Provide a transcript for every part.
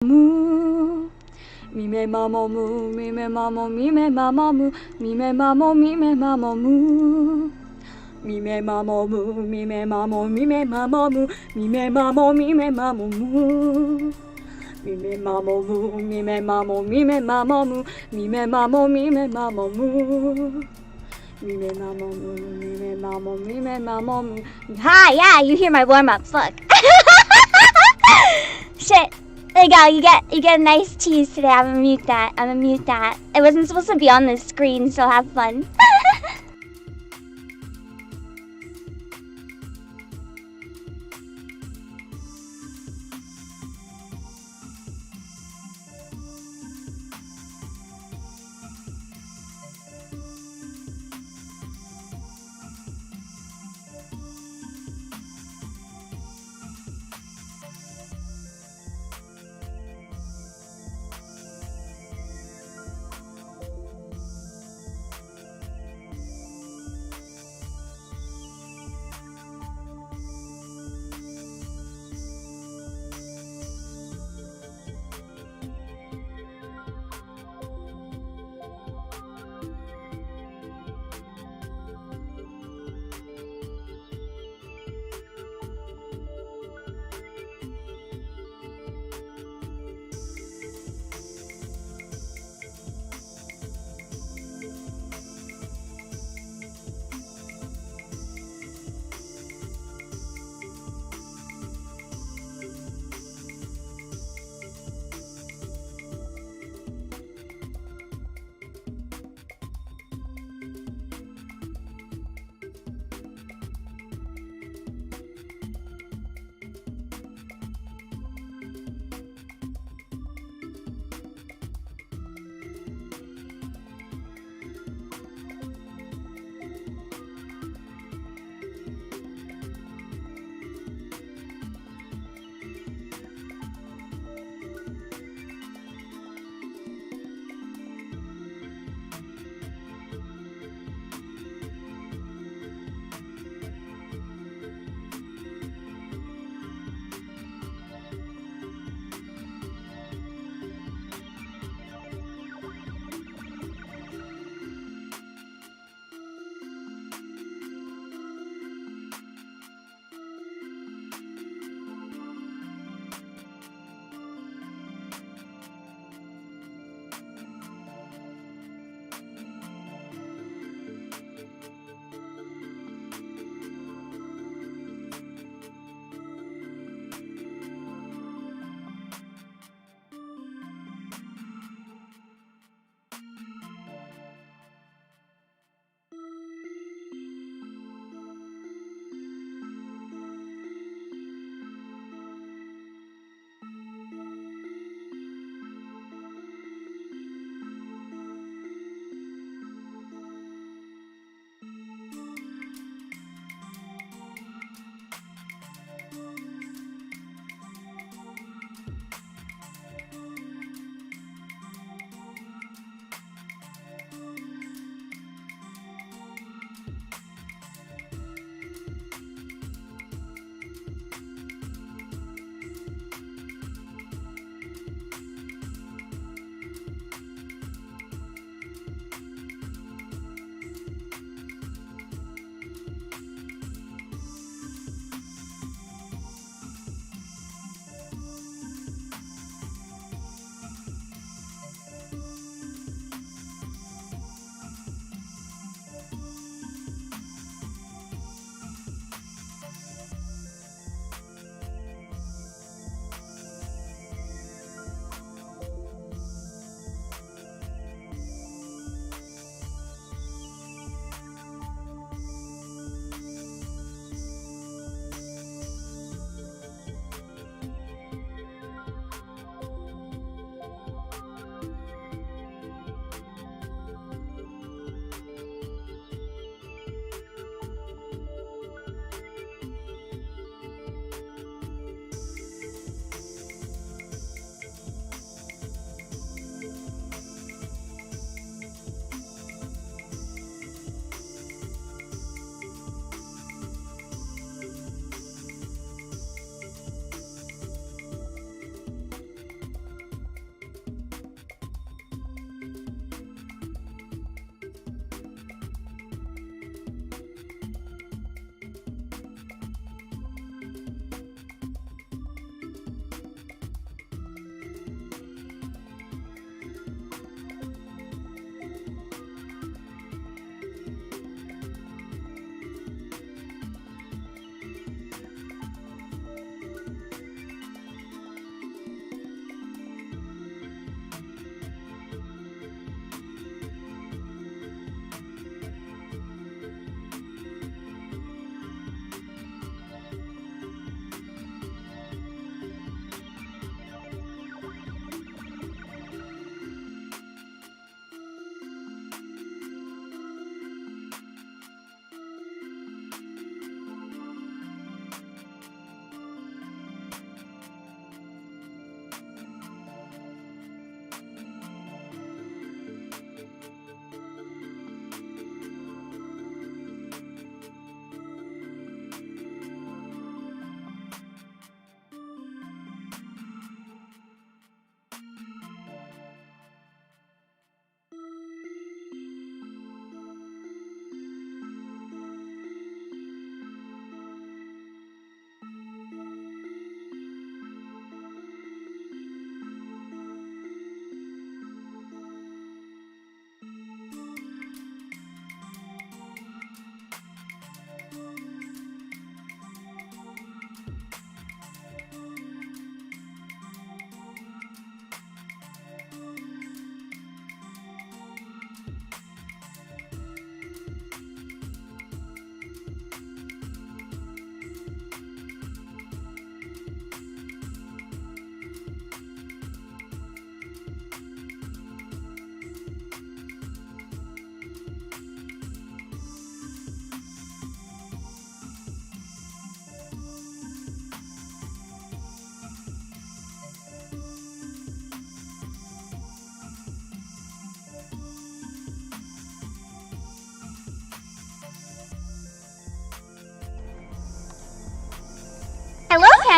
moo. Me me mama moo, me me mama, me me mama moo, me me mama, me me mama moo. Me me mama moo, me me mama, me me mama moo, me me mama, me me mama moo. Me me mama moo, me me mama, me me mama moo, me me mama, me me mama moo. Me me mama moo, me me mama, me me mama moo. Hi, yeah, you hear my warm up. Fuck. Shit. There you go. You get a nice tease today. I'm gonna mute that. It wasn't supposed to be on the screen, so have fun.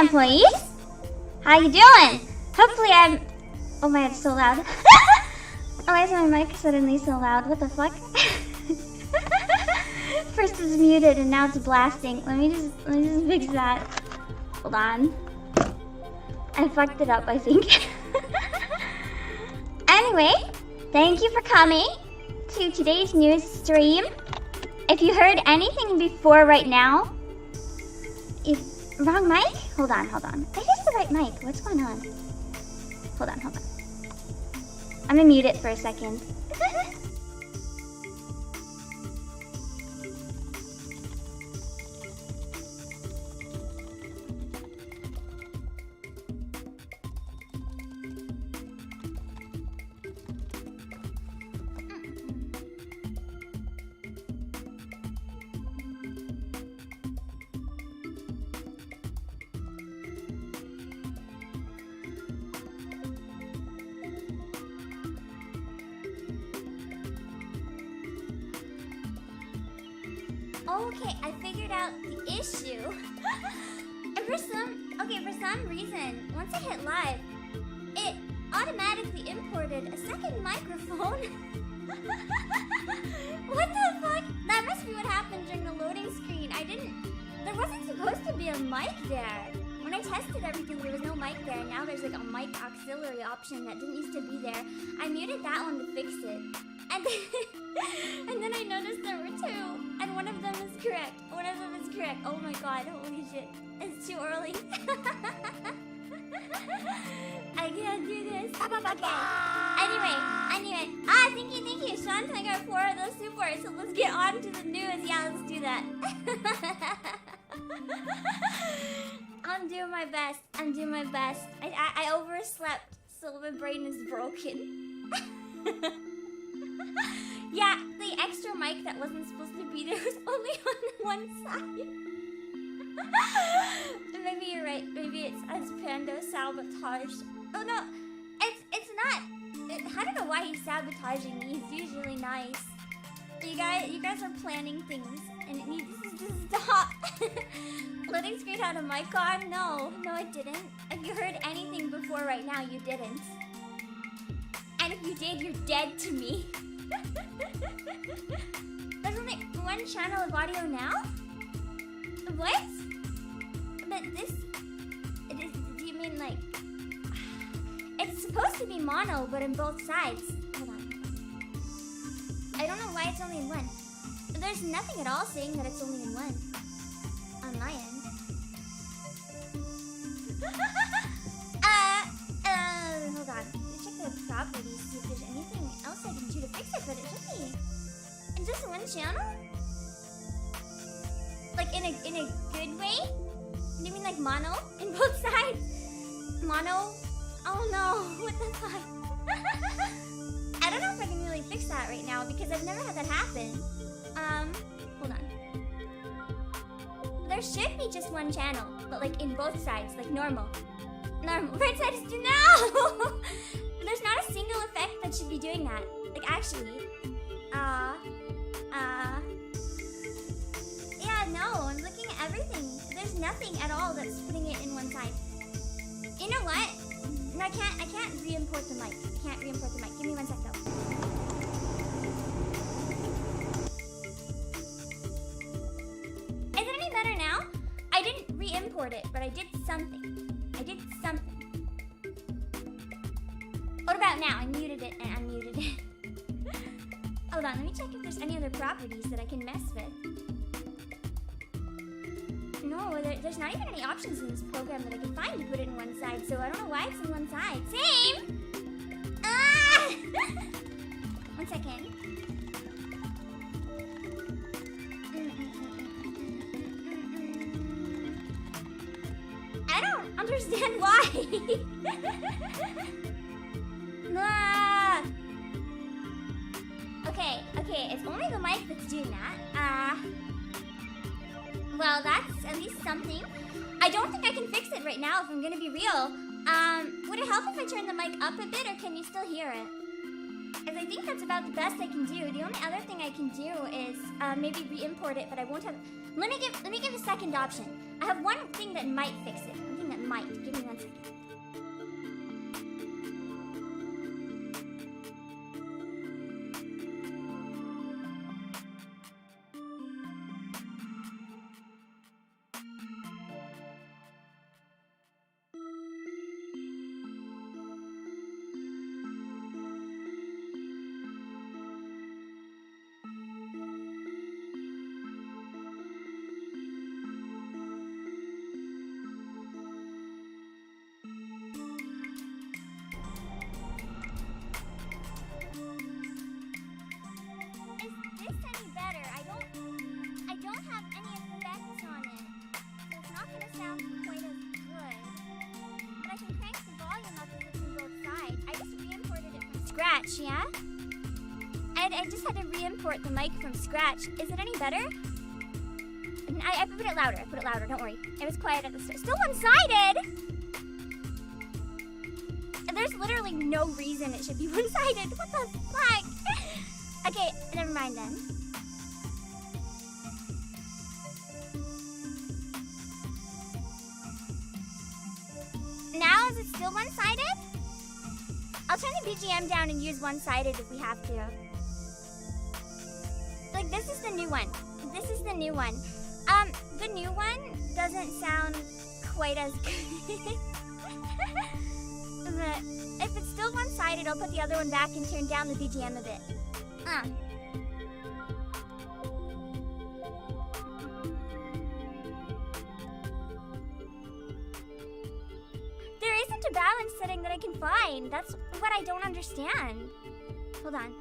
employees. How you doing? Hopefully I'm... Oh my god, it's so loud. Why is my mic suddenly so loud? What the fuck? First it's muted and now it's blasting. Let me just fix that. Hold on. I fucked it up, I think. Anyway, thank you for coming to today's news stream. If you heard anything before right now, wrong mic? Hold on. It is the right mic. What's going on? Hold on. I'm gonna mute it for a second. Okay, I figured out the issue. And for some reason, once I hit live, it automatically imported a second microphone. What the fuck? That must be what happened during the loading screen. There wasn't supposed to be a mic there. When I tested everything, there was no mic there. Now there's like a mic auxiliary option that didn't used to be there. I muted that one to fix it. And then I noticed there were two, and one of them is correct. Oh my god, holy shit. It's too early. I can't do this. Okay. Anyway. Thank you. Sean, I got 4 of those supers, so let's get on to the news. Yeah, let's do that. I'm doing my best. I overslept, so my brain is broken. Yeah, the extra mic that wasn't supposed to be there was only on one side. Maybe you're right. Maybe it's as Pando sabotage. Oh no, it's not. I don't know why he's sabotaging me. He's usually nice. You guys are planning things, and it needs to stop. Loading screen had a mic on? No, it didn't. If you heard anything before right now, you didn't. And if you did, you're dead to me. There's only one channel of audio now? What? But this... do you mean like... It's supposed to be mono, but in both sides. Hold on. I don't know why it's only in one. There's nothing at all saying that it's only in one. On my end. Hold on. Check the properties, see if there's anything else I can do to fix it, but it should be. It's just one channel? Like in a good way? Do you mean like mono? In both sides? Mono? Oh no, what the fuck? I don't know if I can really fix that right now because I've never had that happen. Hold on. There should be just one channel, but like in both sides, like normal. Right side is no! There's not a single effect that should be doing that. Like actually. Yeah, no, I'm looking at everything. There's nothing at all that's putting it in one side. You know what? No, I can't re-import the mic. Give me 1 sec though. Is it any better now? I didn't re-import it, but I did something. What about now? I muted it and unmuted it. Hold on, let me check if there's any other properties that I can mess with. No, there's not even any options in this program that I can find to put it in one side, so I don't know why it's in one side. Same! 1 second. I don't understand why. Okay, it's only the mic that's doing that. Well, that's at least something. I don't think I can fix it right now if I'm gonna be real. Would it help if I turn the mic up a bit, or can you still hear it? Because I think that's about the best I can do. The only other thing I can do is maybe re-import it, but I won't have... Let me give a second option. I have one thing that might fix it. saying it might. Give me 1 second. Yeah? I just had to re-import the mic from scratch. Is it any better? I put it louder. I put it louder. Don't worry. It was quiet at the start. Still one-sided! And there's literally no reason it should be one-sided. What the fuck? Okay, never mind then. Now is it still one-sided? I'll turn the BGM down and use one-sided if we have to. Like, this is the new one. This is the new one. The new one doesn't sound quite as good. But if it's still one-sided, I'll put the other one back and turn down the BGM a bit. There isn't a balance setting that I can find. That's what I don't understand. Hold on.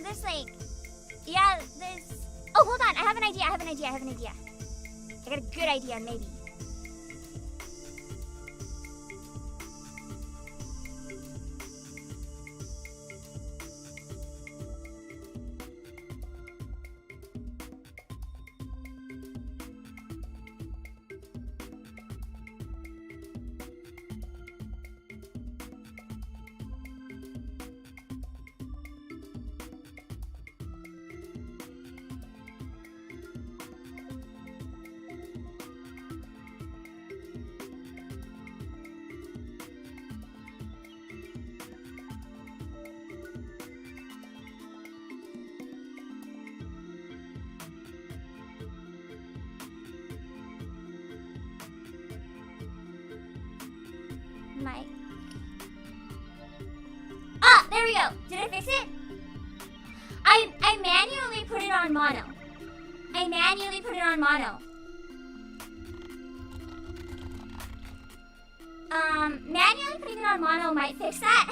There's like... Yeah, there's... Oh, hold on. I have an idea. I got a good idea, maybe. Mic. Ah, there we go. Did I fix it? I manually put it on mono. Manually putting it on mono might fix that.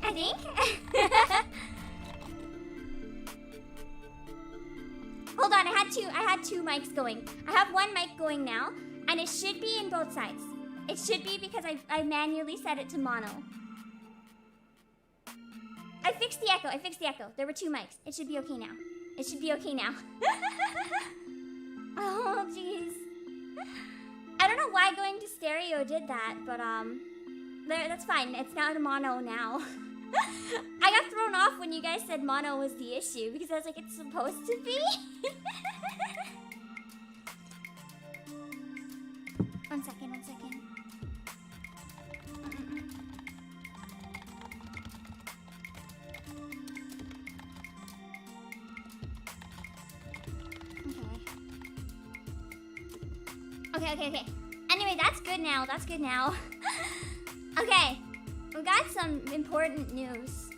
I think. Hold on, I had two mics going. I have one mic going now, and it should be in both sides. It should be because I manually set it to mono. I fixed the echo. There were two mics. It should be okay now. Oh, jeez. I don't know why going to stereo did that, but that's fine. It's now to mono now. I got thrown off when you guys said mono was the issue because I was like, it's supposed to be. One second. Okay. Anyway, that's good now. Okay, we got some important news.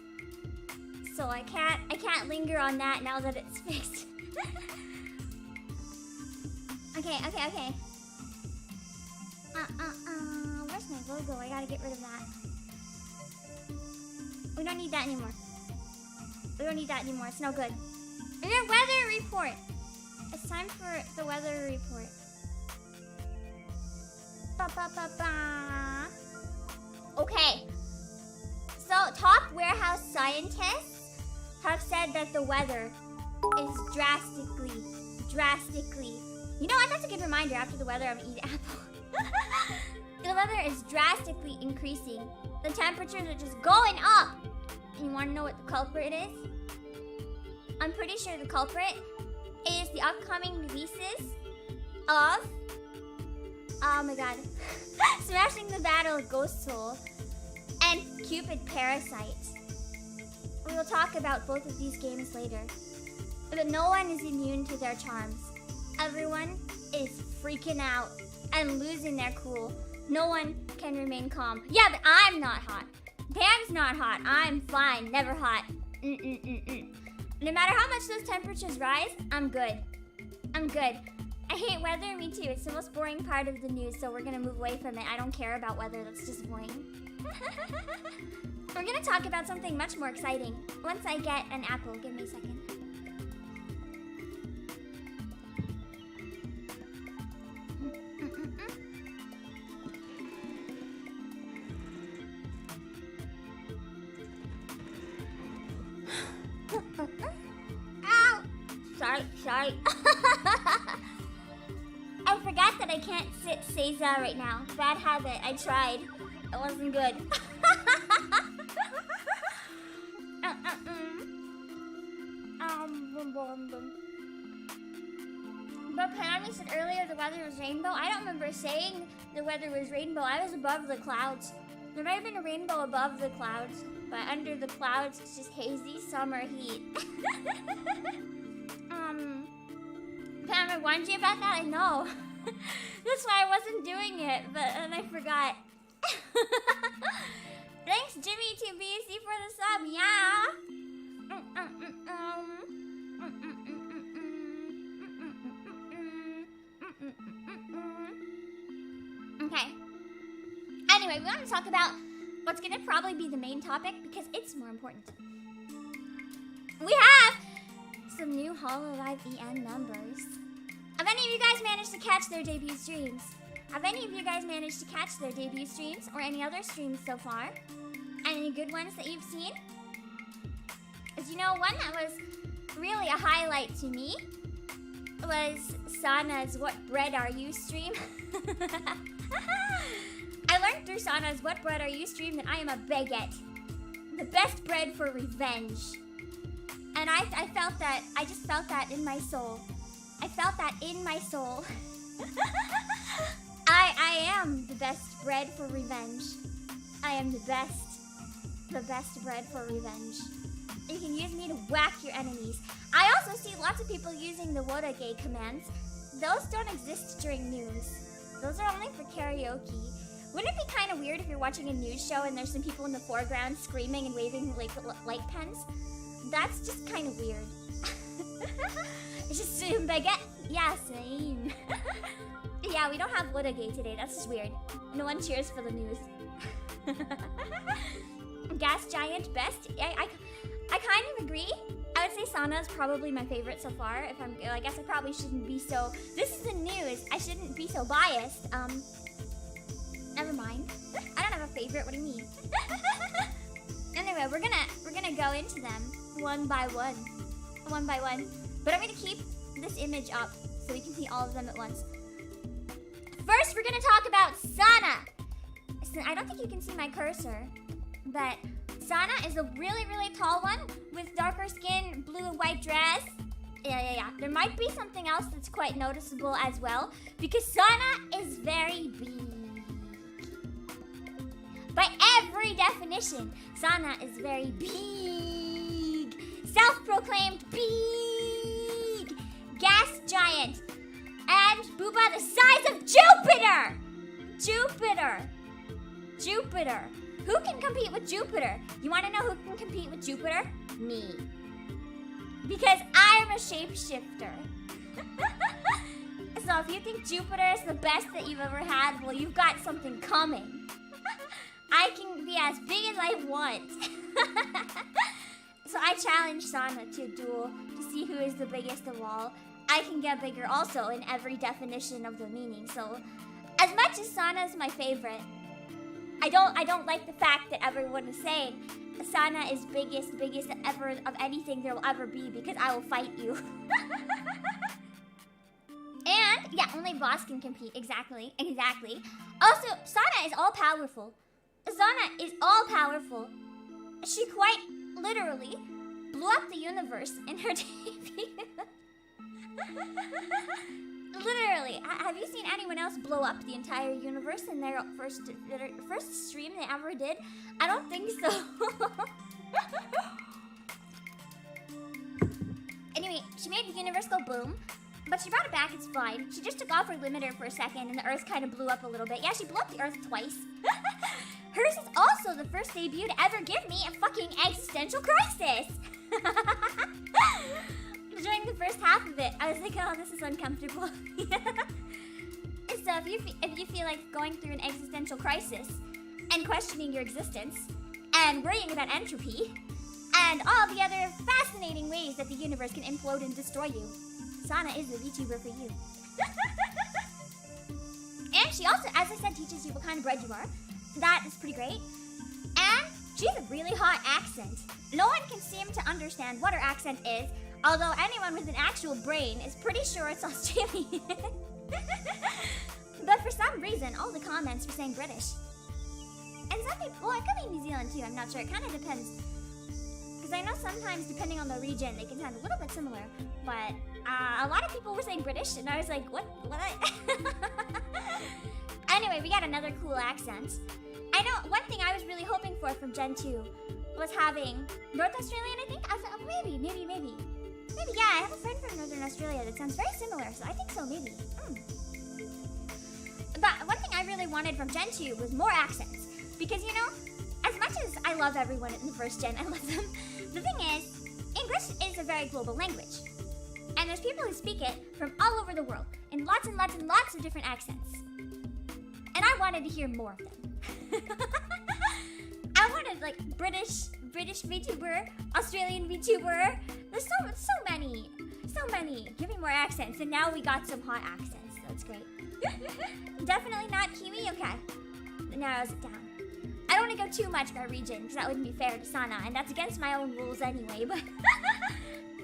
So I can't linger on that now that it's fixed. Okay. Where's my logo? I gotta get rid of that. We don't need that anymore. It's no good. And your weather report. It's time for the weather report. Okay. So, top warehouse scientists have said that the weather is drastically. You know what? That's a good reminder. After the weather, I'm gonna eat apple. The weather is drastically increasing. The temperatures are just going up. And you want to know what the culprit is? I'm pretty sure the culprit is the upcoming releases of, oh my god, Smashing the Battle of Ghost Soul and Cupid Parasite. We will talk about both of these games later. But no one is immune to their charms. Everyone is freaking out and losing their cool. No one can remain calm. Yeah, but I'm not hot. Pam's not hot. I'm fine, never hot. No matter how much those temperatures rise, I'm good. I'm good. I hate weather, me too. It's the most boring part of the news, so we're gonna move away from it. I don't care about weather, that's just boring. We're gonna talk about something much more exciting once I get an apple. Give me a second. Ow! Sorry. I forgot that I can't sit Seiza right now. Bad habit. I tried. It wasn't good. But Pam said earlier the weather was rainbow. I don't remember saying the weather was rainbow. I was above the clouds. There might have been a rainbow above the clouds, but under the clouds it's just hazy summer heat. Pam, I warned you about that? I know. That's why I wasn't doing it, and I forgot. Thanks, Jimmy 2BC, for the sub. Yeah. Okay. Anyway, we want to talk about what's going to probably be the main topic because it's more important. We have some new Hololive EN members. Have any of you guys managed to catch their debut streams? Have any of you guys managed to catch their debut streams or any other streams so far? Any good ones that you've seen? As you know, one that was really a highlight to me was Sana's What Bread Are You stream. I learned through Sana's What Bread Are You stream that I am a baguette. The best bread for revenge. And I felt that, I just felt that in my soul. I felt that in my soul. I am the best bread for revenge. I am the best bread for revenge. You can use me to whack your enemies. I also see lots of people using the Wodage commands. Those don't exist during news. Those are only for karaoke. Wouldn't it be kind of weird if you're watching a news show and there's some people in the foreground screaming and waving like light pens? That's just kind of weird. It's just baguette. Yeah, same. Yeah, we don't have Wodage today. That's just weird. No one cheers for the news. Gas Giant best. I kind of agree. I would say Sana is probably my favorite so far. I guess I probably shouldn't be so. This is the news. I shouldn't be so biased. Never mind. I don't have a favorite. What do you mean? Anyway, we're gonna go into them one by one. But I'm gonna keep this image up so we can see all of them at once. First, we're gonna talk about Sana. So I don't think you can see my cursor, but Sana is a really, really tall one with darker skin, blue and white dress. Yeah. There might be something else that's quite noticeable as well, because Sana is very big. By every definition, Sana is very big. Self-proclaimed big. Gas giant. And Booba the size of Jupiter! Jupiter. Who can compete with Jupiter? You want to know who can compete with Jupiter? Me. Because I'm a shapeshifter. So if you think Jupiter is the best that you've ever had, well, you've got something coming. I can be as big as I want. So I challenge Sana to a duel to see who is the biggest of all. I can get bigger also in every definition of the meaning. So as much as Sana is my favorite, I don't like the fact that everyone is saying Sana is biggest ever of anything there will ever be, because I will fight you. And yeah, only boss can compete. Exactly. Also, Sana is all powerful. She quite literally blew up the universe in her debut. Literally, have you seen anyone else blow up the entire universe in their first stream they ever did? I don't think so. Anyway, she made the universe go boom, but she brought it back, it's fine. She just took off her limiter for a second and the Earth kind of blew up a little bit. Yeah, she blew up the Earth twice. Hers is also the first debut to ever give me a fucking existential crisis. During the first half of it, I was like, oh, this is uncomfortable. So if you feel like going through an existential crisis and questioning your existence and worrying about entropy and all the other fascinating ways that the universe can implode and destroy you, Sana is the VTuber for you. And she also, as I said, teaches you what kind of bread you are. That is pretty great. And she has a really hot accent. No one can seem to understand what her accent is, although anyone with an actual brain is pretty sure it's Australian. But for some reason, all the comments were saying British. And some people, well, it could be New Zealand too, I'm not sure. It kind of depends. Because I know sometimes, depending on the region, they can sound a little bit similar. But a lot of people were saying British, and I was like, what? Anyway, we got another cool accent. I know one thing I was really hoping for from Gen 2 was having North Australian, I think? I thought, oh, maybe. Maybe, yeah, I have a friend from Northern Australia that sounds very similar, so I think so, maybe. But one thing I really wanted from Gen 2 was more accents. Because, you know, as much as I love everyone in the first gen, I love them, the thing is, English is a very global language. And there's people who speak it from all over the world, in lots and lots and lots of different accents. And I wanted to hear more of them. I wanted, like, British VTuber, Australian VTuber. There's so many. Give me more accents. And now we got some hot accents. That's great. Definitely not Kiwi? Okay. That narrows it down. I don't want to go too much by region, because that wouldn't be fair to Sana, and that's against my own rules anyway, but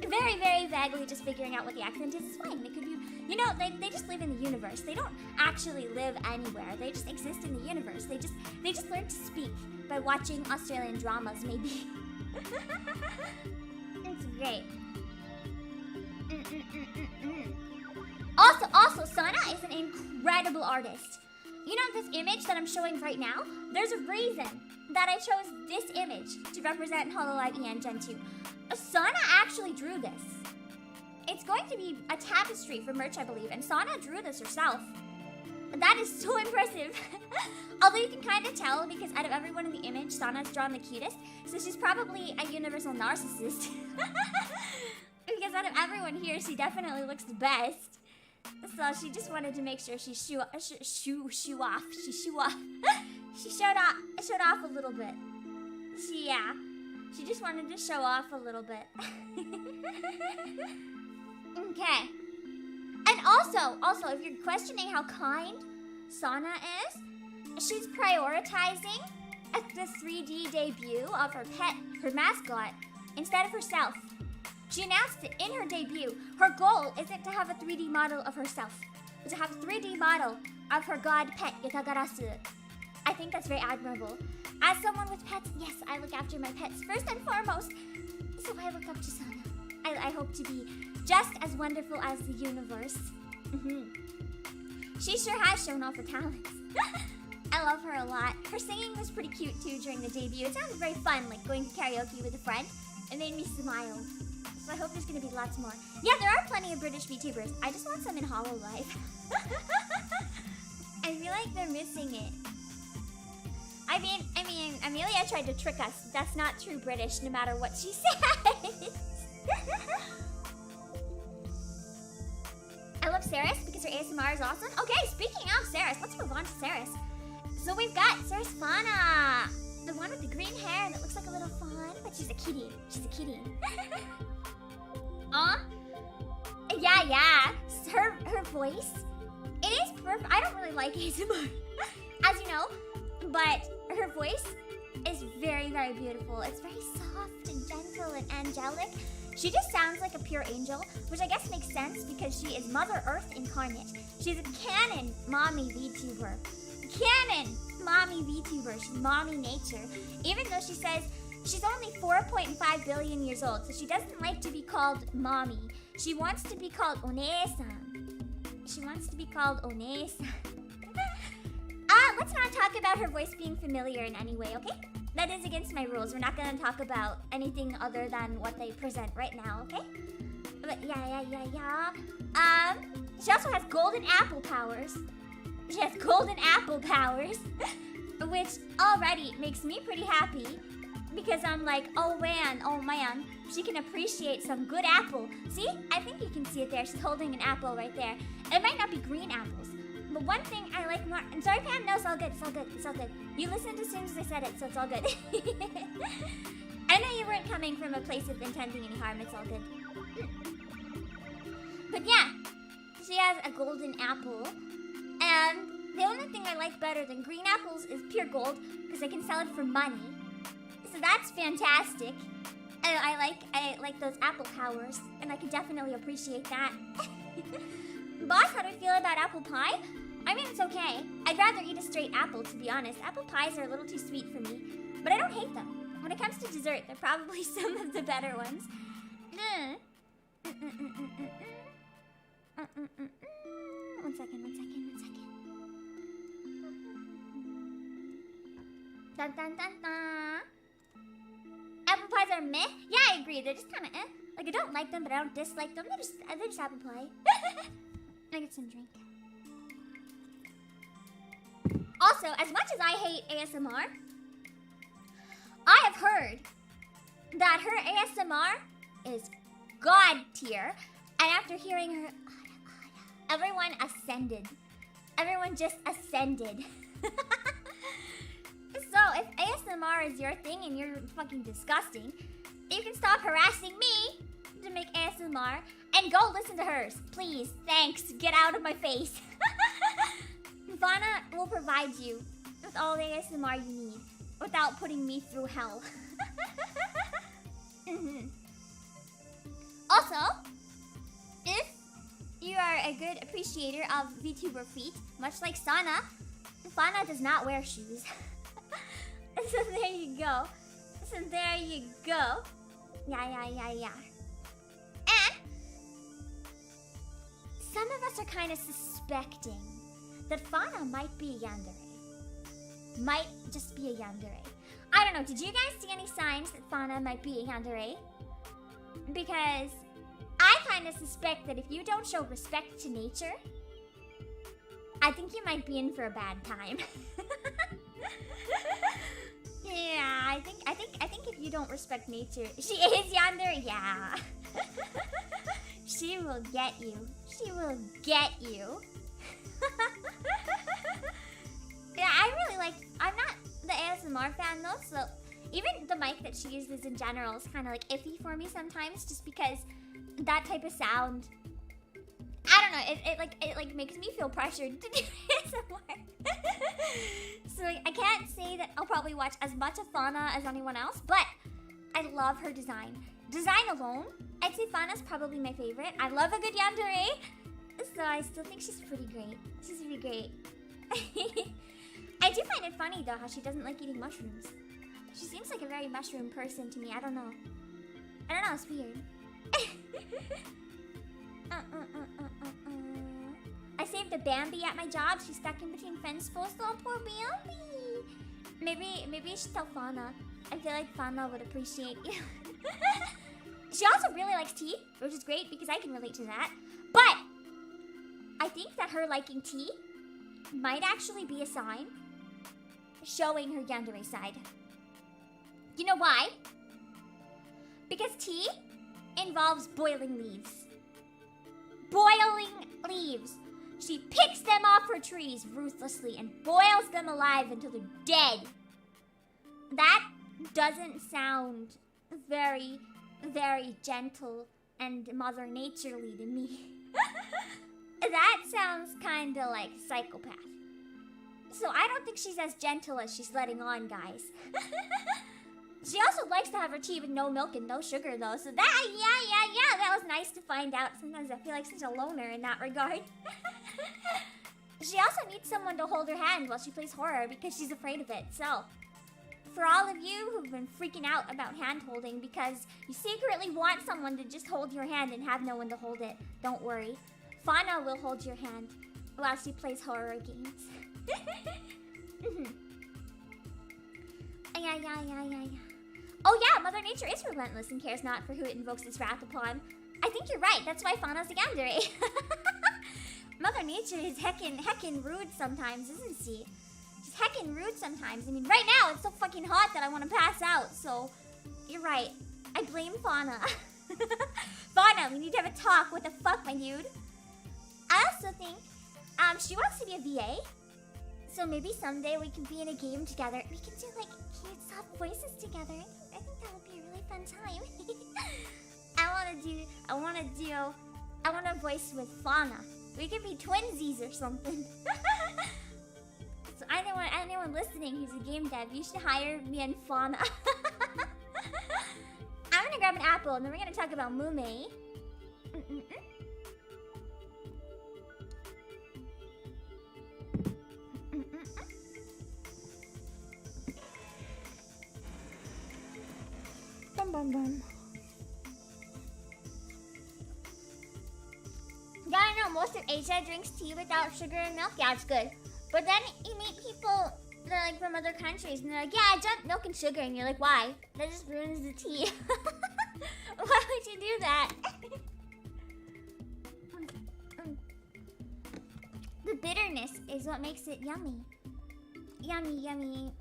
very, very vaguely just figuring out what the accent is fine. It could be, you know, they just live in the universe. They don't actually live anywhere. They just exist in the universe. They just learn to speak by watching Australian dramas, maybe. It's great. Also, Sana is an incredible artist. You know this image that I'm showing right now? There's a reason that I chose this image to represent Hololive EN Gen 2. Sana actually drew this. It's going to be a tapestry for merch, I believe, and Sana drew this herself. That is so impressive. Although you can kind of tell because out of everyone in the image, Sana's drawn the cutest, so she's probably a universal narcissist. Because out of everyone here, she definitely looks the best. So she just wanted to make sure she show off. She showed off a little bit. She just wanted to show off a little bit. Okay. And also, if you're questioning how kind Sana is, she's prioritizing the 3D debut of her pet, her mascot, instead of herself. She announced it in her debut. Her goal isn't to have a 3D model of herself, but to have a 3D model of her god pet, Yatagarasu. I think that's very admirable. As someone with pets, yes, I look after my pets first and foremost. So I look up to Sana. I hope to be just as wonderful as the universe. She sure has shown off her talents. I love her a lot. Her singing was pretty cute too during the debut. It sounded very fun, like going to karaoke with a friend. It made me smile. So I hope there's gonna be lots more. Yeah, there are plenty of British VTubers. I just want some in Hololive. I feel like they're missing it. I mean, Amelia tried to trick us. That's not true British, no matter what she says. I love Saris because her ASMR is awesome. Okay, speaking of Saris, let's move on to Saris. So we've got Sarisfana, the one with the green hair that looks like a little fawn, but she's a kitty. She's a kitty. Yeah. Her voice, it is perfect. I don't really like ASMR, as you know, but her voice is very, very beautiful. It's very soft and gentle and angelic. She just sounds like a pure angel, which I guess makes sense because she is Mother Earth incarnate. She's a canon mommy VTuber. Canon mommy VTuber. She's mommy nature. Even though she says she's only 4.5 billion years old, so she doesn't like to be called mommy. She wants to be called One-san. She wants to be called One-san. Let's not talk about her voice being familiar in any way, okay? That is against my rules. We're not gonna talk about anything other than what they present right now, okay? But yeah. She also has golden apple powers. She has golden apple powers, which already makes me pretty happy because I'm like, oh man, she can appreciate some good apple. See? I think you can see it there. She's holding an apple right there. It might not be green apples, but one thing I like more. I'm sorry, Pam. No, it's all good. It's all good. It's all good. You listened as soon as I said it, so it's all good. I know you weren't coming from a place of intending any harm. It's all good. But yeah, she has a golden apple, and the only thing I like better than green apples is pure gold, because I can sell it for money. So that's fantastic. And I like those apple powers, and I can definitely appreciate that. Boss, how do you feel about apple pie? I mean, it's okay. I'd rather eat a straight apple, to be honest. Apple pies are a little too sweet for me, but I don't hate them. When it comes to dessert, they're probably some of the better ones. One second. Dun. Apple pies are meh? Yeah, I agree. They're just kind of eh. Like, I don't like them, but I don't dislike them. They're just apple pie. I get some drink. Also, as much as I hate ASMR, I have heard that her ASMR is God tier. And after hearing her, everyone ascended. Everyone just ascended. So, if ASMR is your thing and you're fucking disgusting, you can stop harassing me to make ASMR and go listen to hers. Please, thanks. Get out of my face. Fauna will provide you with all the ASMR you need without putting me through hell. Also, if you are a good appreciator of VTuber feet, much like Sana, Fauna does not wear shoes. So there you go. Yeah. And some of us are kind of suspecting that Fauna might be a yandere. Might just be a yandere. I don't know, did you guys see any signs that Fauna might be a yandere? Because I kind of suspect that if you don't show respect to nature, I think you might be in for a bad time. Yeah, I think if you don't respect nature, she is yandere. Yeah. She will get you. Yeah, I really like. I'm not the ASMR fan though, so even the mic that she uses in general is kind of like iffy for me sometimes, just because that type of sound. I don't know. It like makes me feel pressured to do ASMR. So like, I can't say that I'll probably watch as much of Fauna as anyone else, but I love her design. Design alone, I'd say Fauna's probably my favorite. I love a good yandere, so I still think she's pretty great. She's pretty great. I do find it funny though how she doesn't like eating mushrooms. She seems like a very mushroom person to me. I don't know. It's weird. I saved a Bambi at my job. She's stuck in between fence posts. Oh, poor Bambi. Maybe you should tell Fauna. I feel like Fauna would appreciate you. She also really likes tea, which is great because I can relate to that. But I think that her liking tea might actually be a sign showing her yandere side. You know why? Because tea involves boiling leaves. Boiling leaves. She picks them off her trees ruthlessly and boils them alive until they're dead. That doesn't sound very, very gentle and Mother Nature-ly to me. That sounds kind of like psychopath. So I don't think she's as gentle as she's letting on, guys. She also likes to have her tea with no milk and no sugar, though. So that, yeah, that was nice to find out. Sometimes I feel like such a loner in that regard. She also needs someone to hold her hand while she plays horror because she's afraid of it. So, for all of you who've been freaking out about hand holding because you secretly want someone to just hold your hand and have no one to hold it, don't worry. Fauna will hold your hand while she plays horror games. Yeah. Oh yeah, Mother Nature is relentless and cares not for who it invokes its wrath upon. I think you're right, that's why Fauna's a yandere. Mother Nature is heckin' rude sometimes, isn't she? She's heckin' rude sometimes. I mean, right now it's so fucking hot that I want to pass out, so you're right. I blame Fauna. Fauna, we need to have a talk. What the fuck, my dude? I also think she wants to be a VA. So maybe someday we can be in a game together. We can do like cute soft voices together. I think that would be a really fun time. I want to voice with Fauna. We could be twinsies or something. So anyone listening who's a game dev, you should hire me and Fauna. I'm gonna grab an apple and then we're gonna talk about Mume. Bum. Yeah, I know, most of Asia drinks tea without sugar and milk. Yeah, it's good. But then you meet people that are like from other countries and they're like, yeah, I dumped milk and sugar. And you're like, why? That just ruins the tea. Why would you do that? The bitterness is what makes it yummy. Yummy.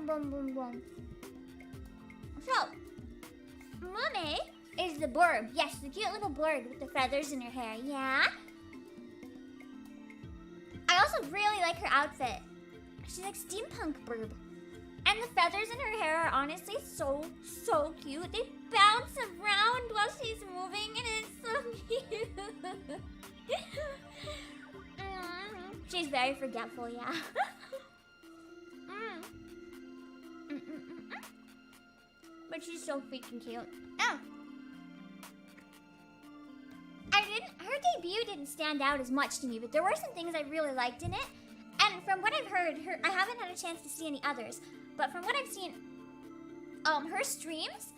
Boom. So, Mume is the bird. Yes, the cute little bird with the feathers in her hair. Yeah. I also really like her outfit. She's like steampunk bird. And the feathers in her hair are honestly so cute. They bounce around while she's moving and it's so cute. She's very forgetful, yeah. But she's so freaking cute. Oh. Her debut didn't stand out as much to me, but there were some things I really liked in it. And from what I've heard, I haven't had a chance to see any others, but from what I've seen, her streams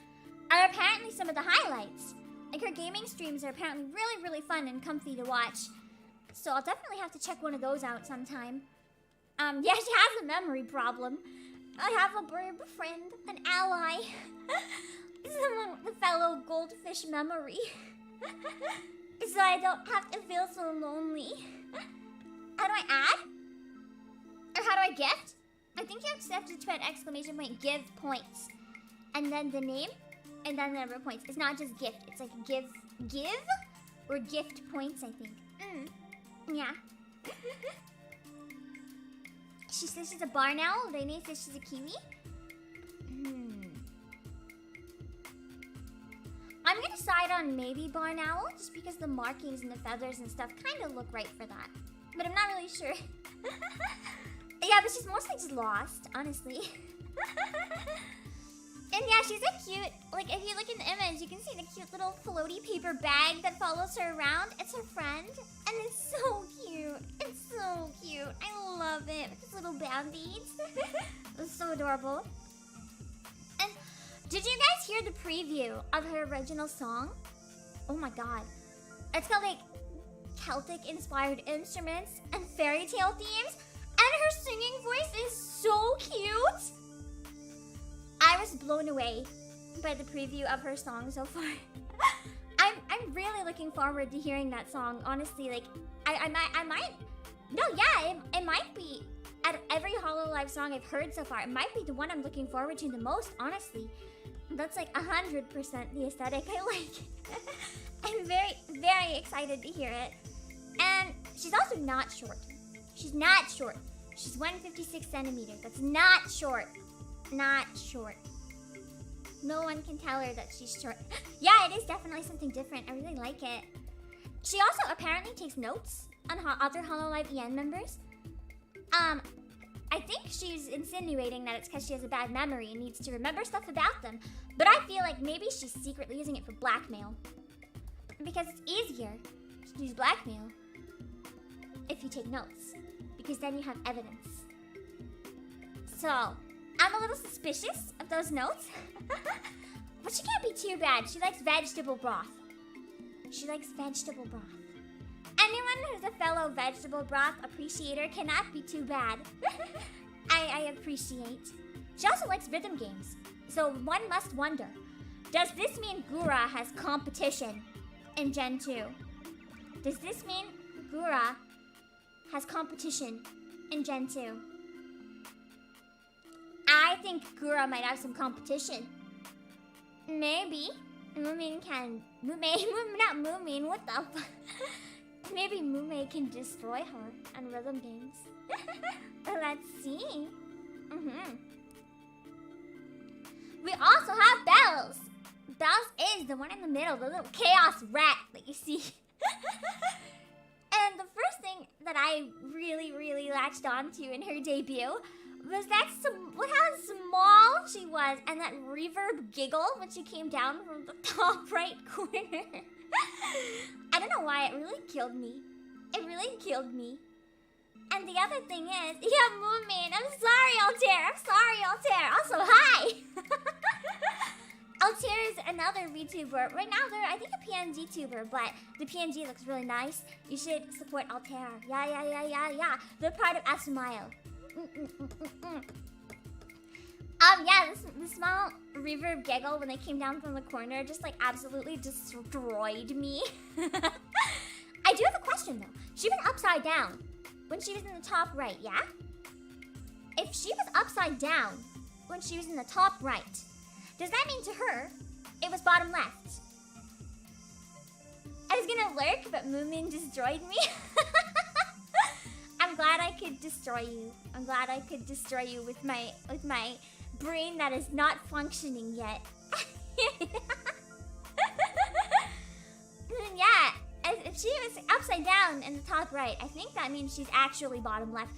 are apparently some of the highlights. Like, her gaming streams are apparently really fun and comfy to watch. So I'll definitely have to check one of those out sometime. Yeah, she has a memory problem. I have a bird friend, an ally. Someone with a fellow goldfish memory. So I don't have to feel so lonely. How do I add? Or how do I gift? I think you have to type exclamation point give points. And then the name, and then the number of points. It's not just gift, it's like give or gift points, I think. Yeah. She says she's a barn owl. Rainy says she's a kiwi. I'm gonna side on maybe barn owl, just because the markings and the feathers and stuff kind of look right for that. But I'm not really sure. Yeah, but she's mostly just lost, honestly. And yeah, she's a cute, like if you look in the image, you can see the cute little floaty paper bag that follows her around. It's her friend, and it's so cute. It's so cute. I love it. With its little band-aids. It's so adorable. And did you guys hear the preview of her original song? Oh my god. It's got like Celtic-inspired instruments and fairy tale themes, and her singing voice is so cute. I was blown away by the preview of her song so far. I'm really looking forward to hearing that song. Honestly, like I might. No, yeah, it might be out of every Hololive song I've heard so far. It might be the one I'm looking forward to the most. Honestly, that's like 100% the aesthetic I like. I'm very excited to hear it. And she's also not short. She's not short. She's 156 centimeters. That's not short. Not short. No one can tell her that she's short. Yeah, it is definitely something different. I really like it. She also apparently takes notes on other Hololive EN members. I think she's insinuating that it's because she has a bad memory and needs to remember stuff about them. But I feel like maybe she's secretly using it for blackmail. Because it's easier to use blackmail if if you take notes, because then you have evidence. So, I'm a little suspicious of those notes. But she can't be too bad. She likes vegetable broth. She likes vegetable broth. Anyone who's a fellow vegetable broth appreciator cannot be too bad. I appreciate. She also likes rhythm games. So one must wonder, does this mean Gura has competition in Gen 2? Does this mean Gura has competition in Gen 2? I think Gura might have some competition. Maybe Moomin can... not Moomin, what the fuck? Maybe Mume can destroy her on rhythm games. Let's see. We also have Bells. Bells is the one in the middle, the little chaos rat that you see. And the first thing that I really latched onto in her debut was that how small she was, and that reverb giggle when she came down from the top right corner. I don't know why, it really killed me. It really killed me. And the other thing is, yeah, Moomin, I'm sorry, Altair. Also, hi! Altair is another VTuber. Right now, they're, I think, a PNG tuber, but the PNG looks really nice. You should support Altair. Yeah. They're part of Asumile. Yeah, the small reverb giggle when they came down from the corner just like absolutely destroyed me. I do have a question though. She went upside down when she was in the top right, yeah? If she was upside down when she was in the top right, does that mean to her it was bottom left? I was gonna lurk, but Moomin destroyed me. I'm glad I could destroy you. I'm glad I could destroy you with my brain that is not functioning yet. Yeah, if she was upside down in the top right, I think that means she's actually bottom left.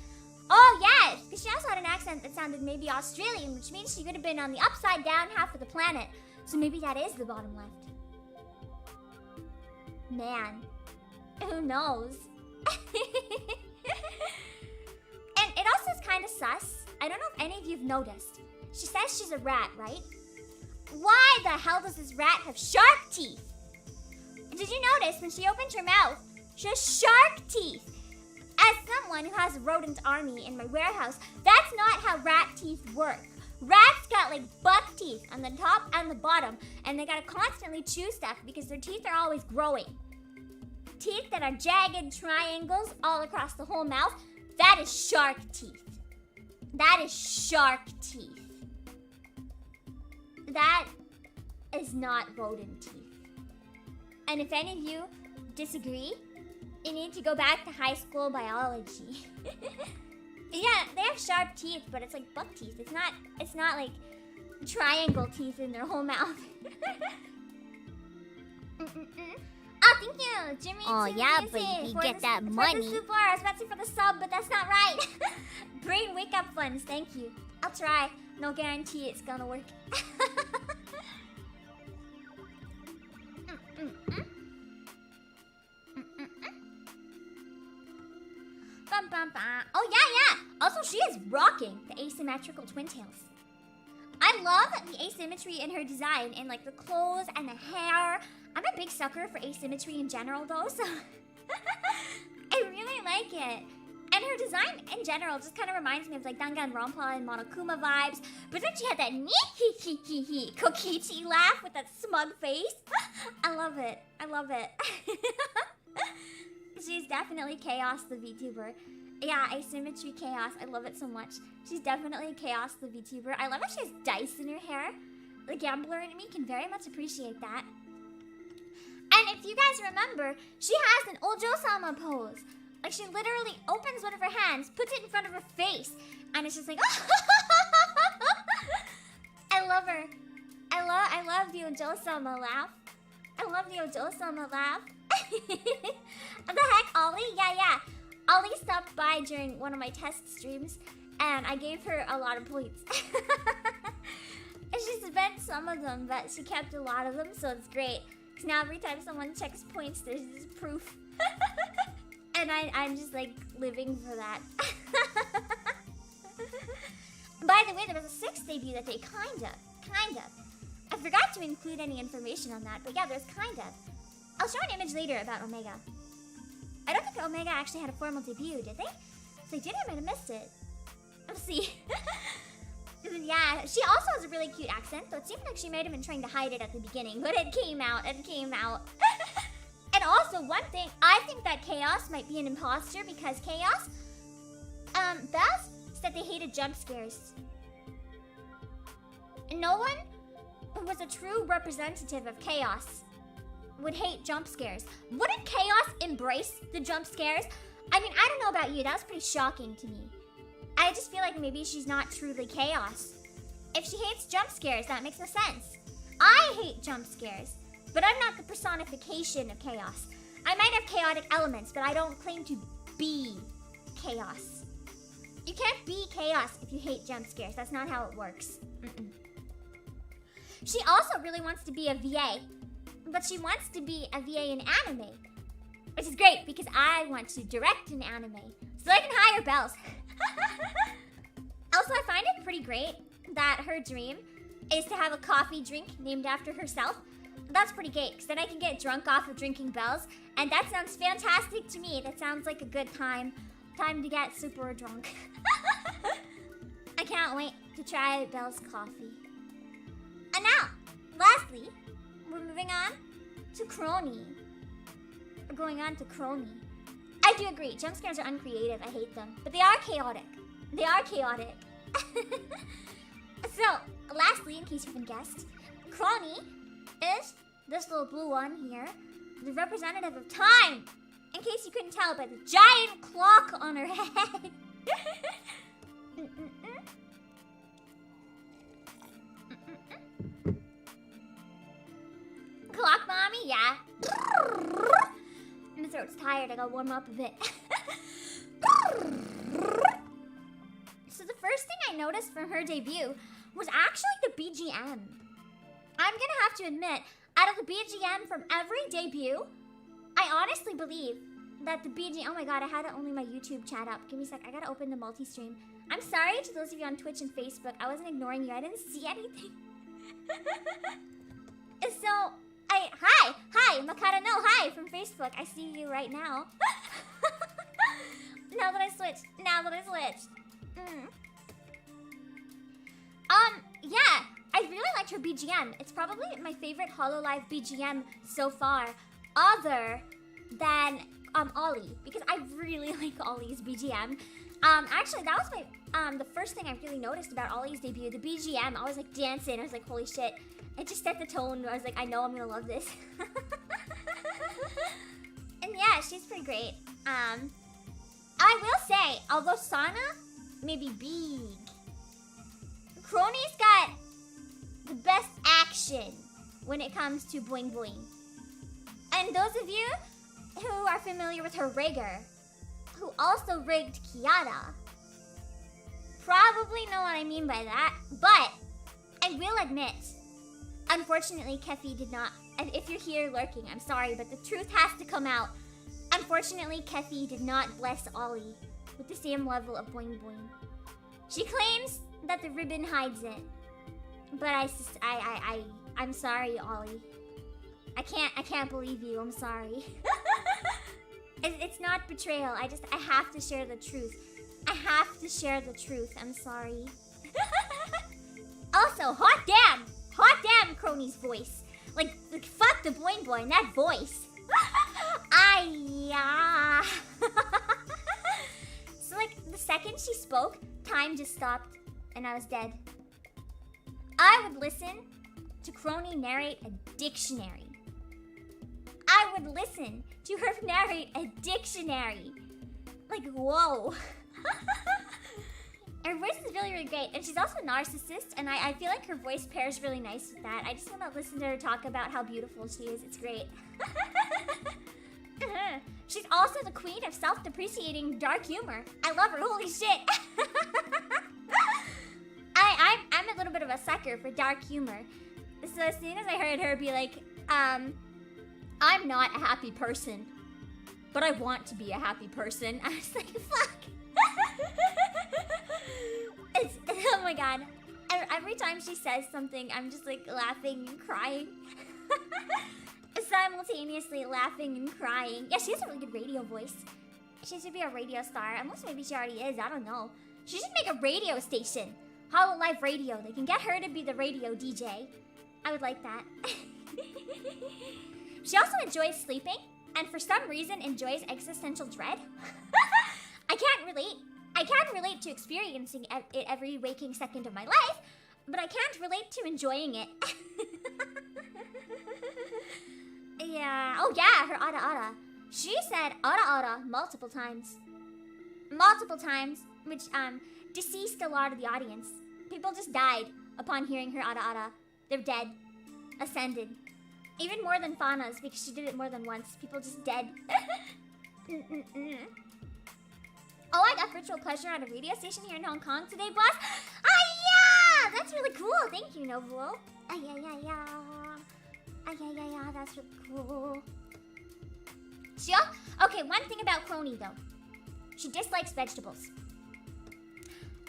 Oh yes, because she also had an accent that sounded maybe Australian, which means she could have been on the upside down half of the planet. So maybe that is the bottom left. Man, who knows? And it also is kind of sus. I don't know if any of you have noticed. She says she's a rat, right? Why the hell does this rat have shark teeth? Did you notice when she opened her mouth, she has shark teeth? As someone who has a rodent army in my warehouse, that's not how rat teeth work. Rats got like buck teeth on the top and the bottom, and they gotta constantly chew stuff because their teeth are always growing. Teeth that are jagged triangles all across the whole mouth, that is shark teeth. That is shark teeth. That is not rodent teeth. And if any of you disagree, you need to go back to high school biology. Yeah, they have sharp teeth, but it's like buck teeth. It's not like triangle teeth in their whole mouth. Oh, thank you, Jimmy. Oh, yeah, but if you get that money. For the super, I was about to say for the sub, but that's not right. Brain wake up funds, thank you. I'll try. No guarantee it's gonna work. Oh, yeah. Also, she is rocking the asymmetrical twin tails. I love the asymmetry in her design, in like the clothes and the hair. I'm a big sucker for asymmetry in general, though, so I really like it. And her design in general just kind of reminds me of like Danganronpa and Monokuma vibes. But then she had that Kokichi laugh with that smug face. I love it. She's definitely Chaos the VTuber. Yeah, asymmetry Chaos. I love it so much. She's definitely Chaos the VTuber. I love how she has dice in her hair. The gambler in me can very much appreciate that. And if you guys remember, she has an Ojo-sama pose. Like, she literally opens one of her hands, puts it in front of her face, and it's just like, I love her. I love the Ojo-sama laugh. I love the Ojo-sama laugh. What the heck, Ollie? Yeah. Ollie stopped by during one of my test streams, and I gave her a lot of points. And she spent some of them, but she kept a lot of them, so it's great. Because now every time someone checks points, there's this proof. And I'm just like living for that. By the way, there was a 6th debut that day, kind of. I forgot to include any information on that, but yeah, there's kind of. I'll show an image later about Omega. I don't think Omega actually had a formal debut, did they? If they did, I might have missed it. Let's see. Yeah, she also has a really cute accent, though it seemed like she might have been trying to hide it at the beginning, but it came out. And also, one thing, I think that Chaos might be an imposter because Chaos, Beth said they hated jump scares. No one who was a true representative of Chaos would hate jump scares. Wouldn't Chaos embrace the jump scares? I mean, I don't know about you, that was pretty shocking to me. I just feel like maybe she's not truly Chaos. If she hates jump scares, that makes no sense. I hate jump scares, but I'm not the personification of Chaos. I might have chaotic elements, but I don't claim to be Chaos. You can't be Chaos if you hate jump scares. That's not how it works. She also really wants to be a VA, but she wants to be a VA in anime, which is great because I want to direct an anime so I can hire Bells. Also, I find it pretty great that her dream is to have a coffee drink named after herself. That's pretty great because then I can get drunk off of drinking Bells, and that sounds fantastic to me. That sounds like a good time to get super drunk. I can't wait to try Bells coffee. And now, lastly, we're moving on to Crony. We're going on to Crony. I do agree, jump scares are uncreative, I hate them. But they are chaotic. So, lastly, in case you haven't guessed, Crony is this little blue one here, the representative of time. In case you couldn't tell by the giant clock on her head. Clock mommy, yeah. My throat's tired, I gotta warm up a bit. So the first thing I noticed from her debut was actually the BGM. I'm gonna have to admit, out of the BGM from every debut, I honestly believe that the BGM, oh my god, I had only my YouTube chat up. Give me a sec, I gotta open the multi-stream. I'm sorry to those of you on Twitch and Facebook, I wasn't ignoring you, I didn't see anything. So, hi, Makata, no, hi, from Facebook. I see you right now. Now that I switched. Yeah, I really liked her BGM. It's probably my favorite Hololive BGM so far, other than Ollie, because I really like Ollie's BGM. Actually, that was my the first thing I really noticed about Ollie's debut, the BGM. I was like dancing. I was like, holy shit. It just set the tone. I was like, I know I'm gonna love this. And yeah, she's pretty great. I will say, although Sana may be big, Crony's got the best action when it comes to boing boing. And those of you who are familiar with her rigger, who also rigged Kiara, probably know what I mean by that. But I will admit, unfortunately, Kefi did not. And if you're here lurking, I'm sorry, but the truth has to come out. Unfortunately, Kefi did not bless Ollie with the same level of boing boing. She claims that the ribbon hides it, but I'm sorry, Ollie. I can't believe you. I'm sorry. It's not betrayal. I have to share the truth. I have to share the truth. I'm sorry. Also, hot damn, Crony's voice. Like fuck the boing boing. That voice. So like the second she spoke, time just stopped, and I was dead. I would listen to Crony narrate a dictionary. I would listen to her narrate a dictionary. Like, whoa. Her voice is really, really great. And she's also a narcissist, and I feel like her voice pairs really nice with that. I just want to listen to her talk about how beautiful she is. It's great. She's also the queen of self-depreciating dark humor. I love her. Holy shit. I'm a little bit of a sucker for dark humor. So as soon as I heard her be like, I'm not a happy person. but I want to be a happy person. I was like, fuck. Oh my god. Every time she says something, I'm just like laughing and crying. Simultaneously laughing and crying. Yeah, she has a really good radio voice. She should be a radio star. Unless maybe she already is, I don't know. She should make a radio station. Hololive Radio. They can get her to be the radio DJ. I would like that. She also enjoys sleeping, and for some reason enjoys existential dread. I can't relate. I can relate to experiencing it every waking second of my life, but I can't relate to enjoying it. Yeah. Oh yeah, her ada. She said ada multiple times. Multiple times, which deceased a lot of the audience. People just died upon hearing her ada. They're dead. Ascended. Even more than Fana's, because she did it more than once. People just dead. Oh, I got virtual pleasure at a radio station here in Hong Kong today, boss. Yeah! That's really cool. Thank you, Novuo. Yeah. That's really cool. Okay, one thing about Crony, though. She dislikes vegetables.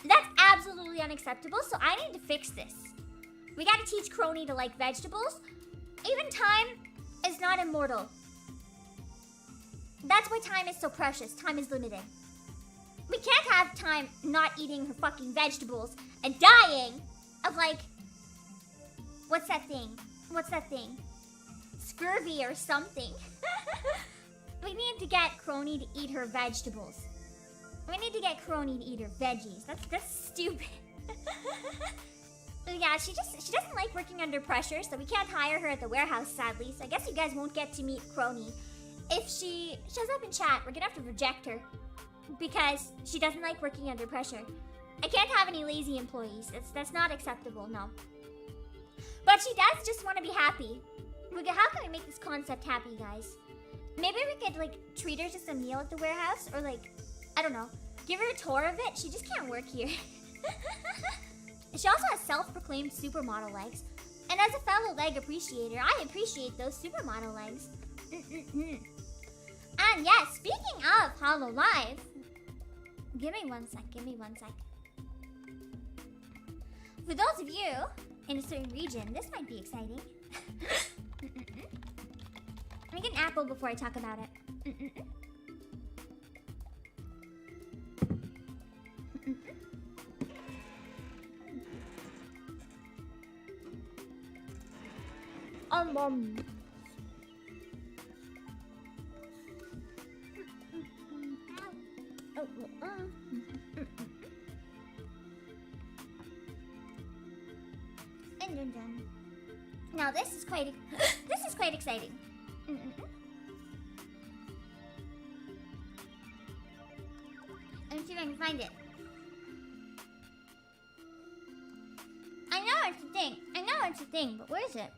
That's absolutely unacceptable, so I need to fix this. We gotta teach Crony to like vegetables. Even time is not immortal. That's why time is so precious. Time is limited. We can't have time not eating her fucking vegetables and dying of like... What's that thing? Scurvy or something. We need to get Crony to eat her vegetables. We need to get Crony to eat her veggies. That's stupid. Yeah, she doesn't like working under pressure, so we can't hire her at the warehouse, sadly. So I guess you guys won't get to meet Crony. If she shows up in chat, we're gonna have to reject her because she doesn't like working under pressure. I can't have any lazy employees. That's not acceptable, no. But she does just want to be happy. How can we make this concept happy, guys? Maybe we could like treat her to some meal at the warehouse, or like, I don't know, give her a tour of it. She just can't work here. She also has self-proclaimed supermodel legs. And as a fellow leg appreciator, I appreciate those supermodel legs. And yes, speaking of Hololive, give me one sec. For those of you in a certain region, this might be exciting. Let me get an apple before I talk about it. Now this is quite exciting. Let me see if I can find it. I know it's a thing, but where is it?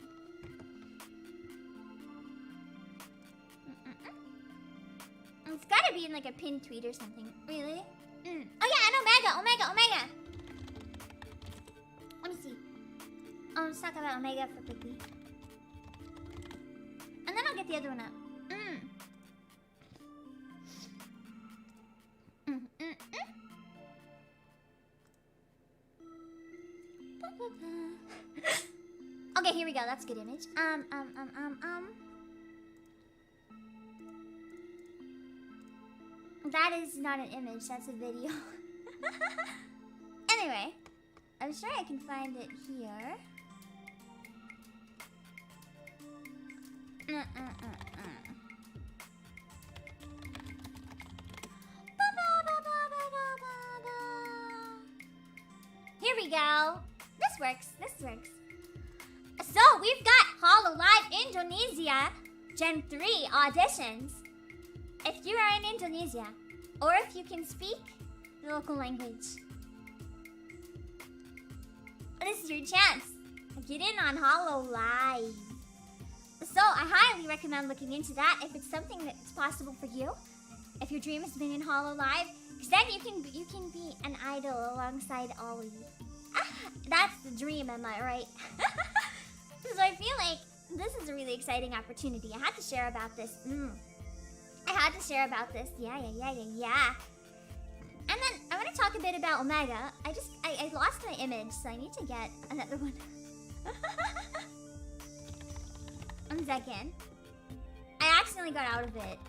It's gotta be in like a pinned tweet or something. Really? Oh yeah, and Omega! Let me see. Let's talk about Omega for quickly. And then I'll get the other one up. Okay, here we go. That's a good image. That is not an image, that's a video. Anyway, I'm sure I can find it here. Here we go. This works. So we've got Hololive Indonesia Gen 3 auditions. If you are in Indonesia, or if you can speak the local language, this is your chance. Get in on Hololive. So I highly recommend looking into that if it's something that's possible for you. If your dream has been in Hololive, because then you can be an idol alongside Ollie. That's the dream, am I right? So I feel like this is a really exciting opportunity. I had to share about this. I had to share about this. Yeah. And then I want to talk a bit about Omega. I lost my image, so I need to get another one. 1 second. I accidentally got out of it.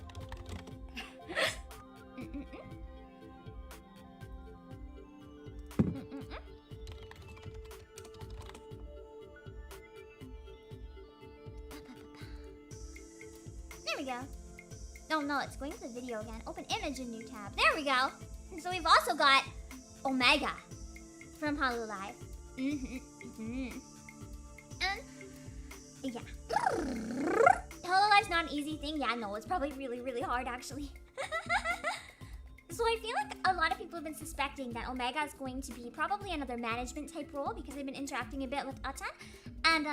There we go. Oh no, it's going to the video again. Open image in new tab. There we go. And so we've also got Omega from Hololive. And yeah. Hololive's not an easy thing. Yeah, no, it's probably really hard actually. So I feel like a lot of people have been suspecting that Omega is going to be probably another management type role because they've been interacting a bit with Otome. And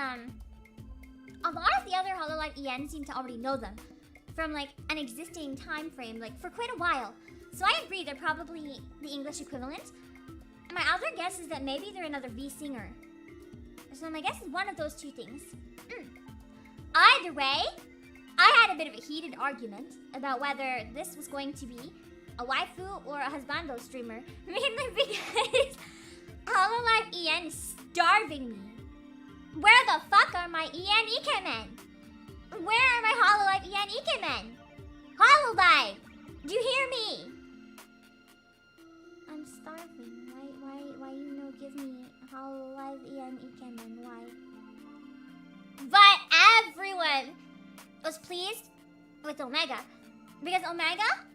a lot of the other Hololive EN seem to already know them from like an existing time frame, like for quite a while. So I agree, they're probably the English equivalent. And my other guess is that maybe they're another V singer. So my guess is one of those two things. Either way, I had a bit of a heated argument about whether this was going to be a waifu or a husbando streamer, mainly because Hololive EN is starving me. Where the fuck are my EN Ikemen? Where are my Hololive EN Ikemen? Hololive! Do you hear me? I'm starving. Why you no give me Hololive EN Ikemen? Why? But everyone was pleased with Omega because Omega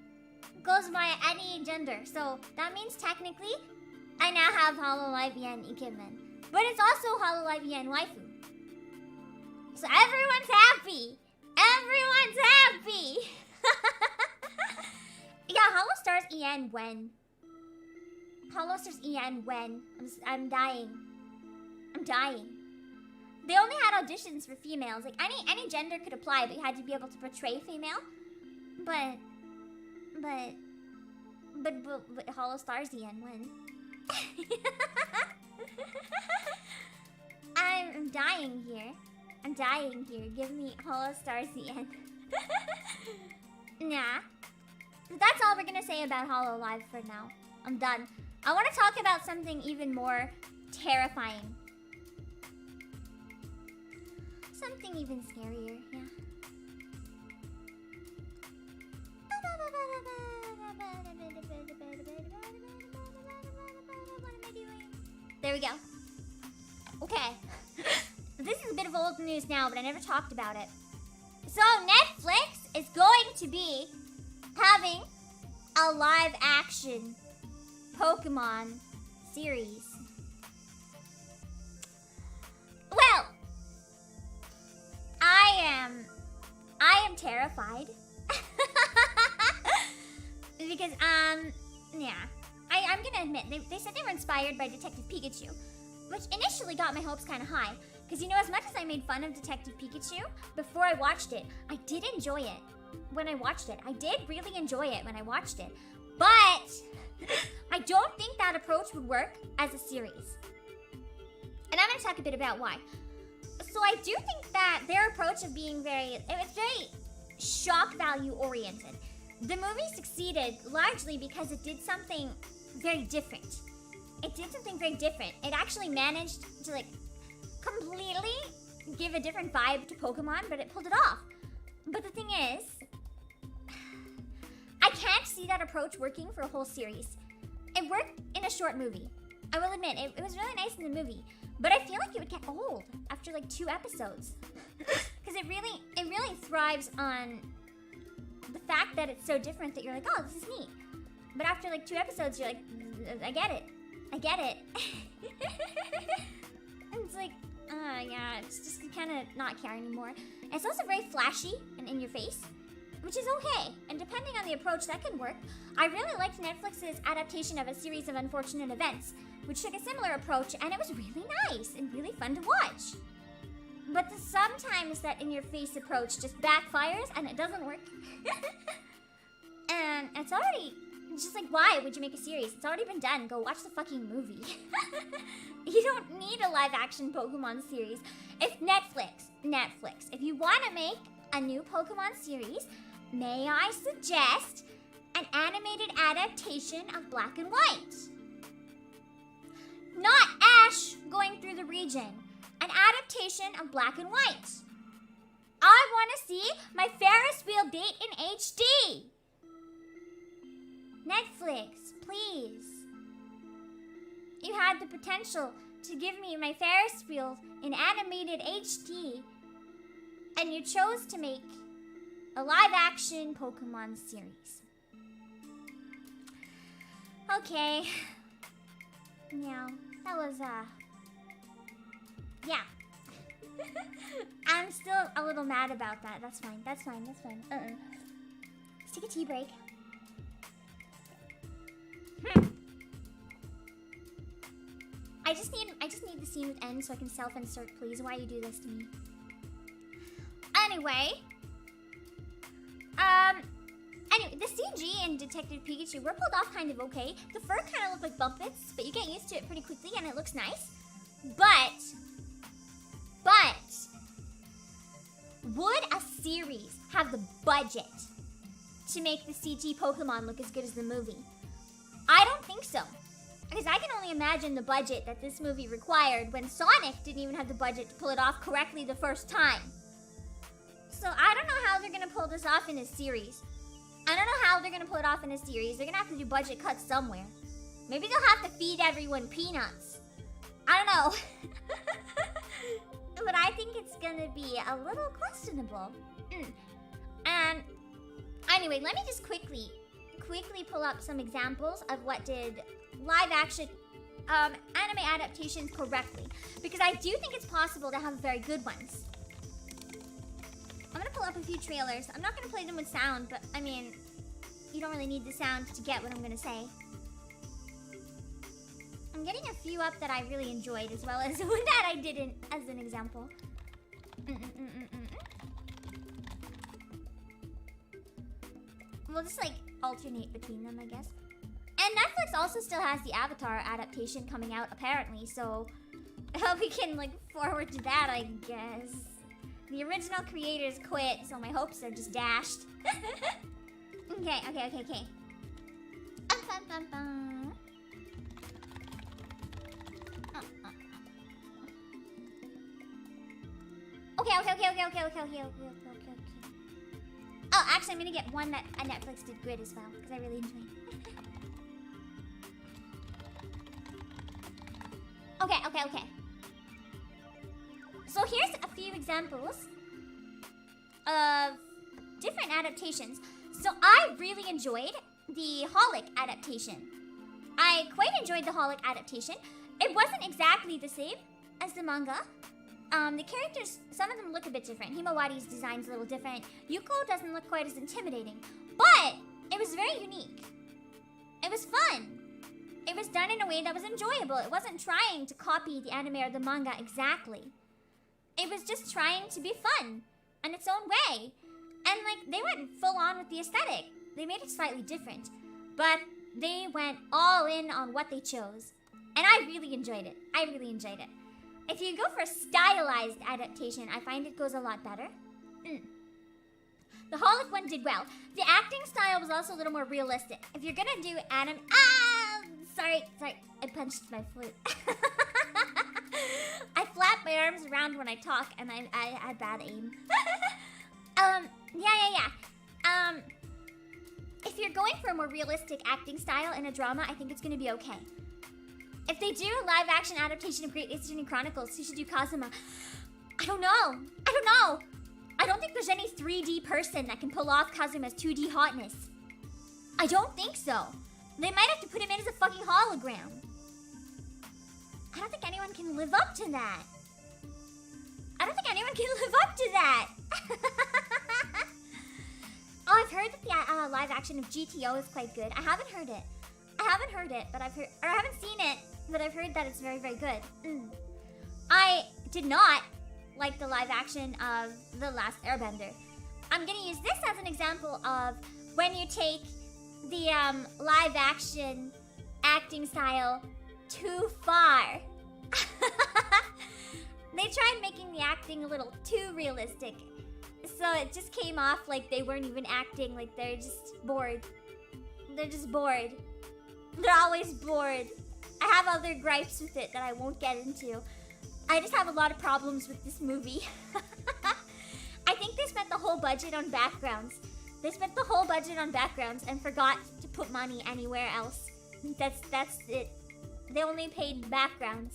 goes by any gender. So that means technically I now have Hololive EN Ikemen. But it's also Hololive EN waifu. So everyone's happy. Everyone's happy. Yeah, HoloStars EN when? HoloStars EN when? I'm dying. I'm dying. They only had auditions for females. Like any gender could apply, but you had to be able to portray female. But HoloStars EN when? I'm dying here. I'm dying here. Give me HoloStars EN. Nah. That's all we're gonna say about Hololive for now. I'm done. I want to talk about something even more terrifying. Something even scarier, yeah. What am I doing? There we go. Okay. This is a bit of old news now, but I never talked about it. So Netflix is going to be having a live action Pokemon series. Well, I am terrified. Because, yeah. I'm gonna admit, they said they were inspired by Detective Pikachu, which initially got my hopes kind of high. Because, you know, as much as I made fun of Detective Pikachu, before I watched it, I did enjoy it when I watched it. I did really enjoy it when I watched it. But I don't think that approach would work as a series. And I'm gonna talk a bit about why. So I do think that their approach of being it was very shock value oriented. The movie succeeded largely because it did something very different. It did something very different. It actually managed to like completely give a different vibe to Pokemon, but it pulled it off. But the thing is, I can't see that approach working for a whole series. It worked in a short movie. I will admit, it was really nice in the movie, but I feel like it would get old after like 2 episodes. Because it really thrives on the fact that it's so different that you're like, oh, this is neat. But after like 2 episodes, you're like, I get it. I get it. And it's like, yeah, it's just, you kind of not care anymore. And it's also very flashy and in your face, which is okay. And depending on the approach, that can work. I really liked Netflix's adaptation of A Series of Unfortunate Events, which took a similar approach, and it was really nice and really fun to watch. But sometimes that in-your-face approach just backfires and it doesn't work. And it's just like, why would you make a series? It's already been done. Go watch the fucking movie. You don't need a live-action Pokemon series. If Netflix, if you want to make a new Pokemon series, may I suggest an animated adaptation of Black and White? Not Ash going through the region. An adaptation of Black and White. I want to see my Ferris wheel date in HD. Netflix, please. You had the potential to give me my Ferris wheel in animated HD, and you chose to make a live-action Pokemon series. Okay. Yeah, that was, yeah. I'm still a little mad about that. That's fine. Let's take a tea break. I just need the scene to end so I can self-insert, please. Why you do this to me? Anyway, the CG in Detective Pikachu were pulled off kind of okay. The fur kind of looked like Bumpets, but you get used to it pretty quickly and it looks nice. But, would a series have the budget to make the CG Pokemon look as good as the movie? I don't think so. Because I can only imagine the budget that this movie required when Sonic didn't even have the budget to pull it off correctly the first time. So I don't know how they're going to pull this off in a series. I don't know how they're going to pull it off in a series. They're going to have to do budget cuts somewhere. Maybe they'll have to feed everyone peanuts. I don't know. But I think it's going to be a little questionable. And anyway, let me just quickly pull up some examples of what did live action anime adaptations correctly. Because I do think it's possible to have very good ones. I'm gonna pull up a few trailers. I'm not gonna play them with sound, but I mean, you don't really need the sound to get what I'm gonna say. I'm getting a few up that I really enjoyed, as well as one that I didn't, as an example. We'll just like alternate between them, I guess. And Netflix also still has the Avatar adaptation coming out, apparently, so I hope we can like forward to that, I guess. The original creators quit, so my hopes are just dashed. Okay. Okay. Oh, actually, I'm gonna get one that Netflix did good as well, because I really enjoyed it. Okay. So here's a few examples of different adaptations. So I really enjoyed the Holic adaptation. I quite enjoyed the Holic adaptation. It wasn't exactly the same as the manga. The characters, some of them look a bit different. Himawari's design's a little different. Yuko doesn't look quite as intimidating. But it was very unique. It was fun. It was done in a way that was enjoyable. It wasn't trying to copy the anime or the manga exactly. It was just trying to be fun in its own way. And like, they went full on with the aesthetic. They made it slightly different. But they went all in on what they chose. And I really enjoyed it. If you go for a stylized adaptation, I find it goes a lot better. The Holic one did well. The acting style was also a little more realistic. If you're gonna do anime... Sorry. I punched my flute. I flap my arms around when I talk, and I had bad aim. Yeah. If you're going for a more realistic acting style in a drama, I think it's gonna be okay. If they do a live-action adaptation of Great Eastern Chronicles, you should do Kazuma. I don't know. I don't think there's any 3D person that can pull off Kazuma's 2D hotness. I don't think so. They might have to put him in as a fucking hologram. I don't think anyone can live up to that. Oh, I've heard that the live action of GTO is quite good. I haven't heard it, but I've seen it, but I've heard that it's very, very good. I did not like the live action of The Last Airbender. I'm gonna use this as an example of when you take the live action acting style too far. They tried making the acting a little too realistic. So it just came off like they weren't even acting, like they're just bored. They're just bored. They're always bored. I have other gripes with it that I won't get into. I just have a lot of problems with this movie. I think they spent the whole budget on backgrounds. They spent the whole budget on backgrounds and forgot to put money anywhere else. That's it. They only paid backgrounds.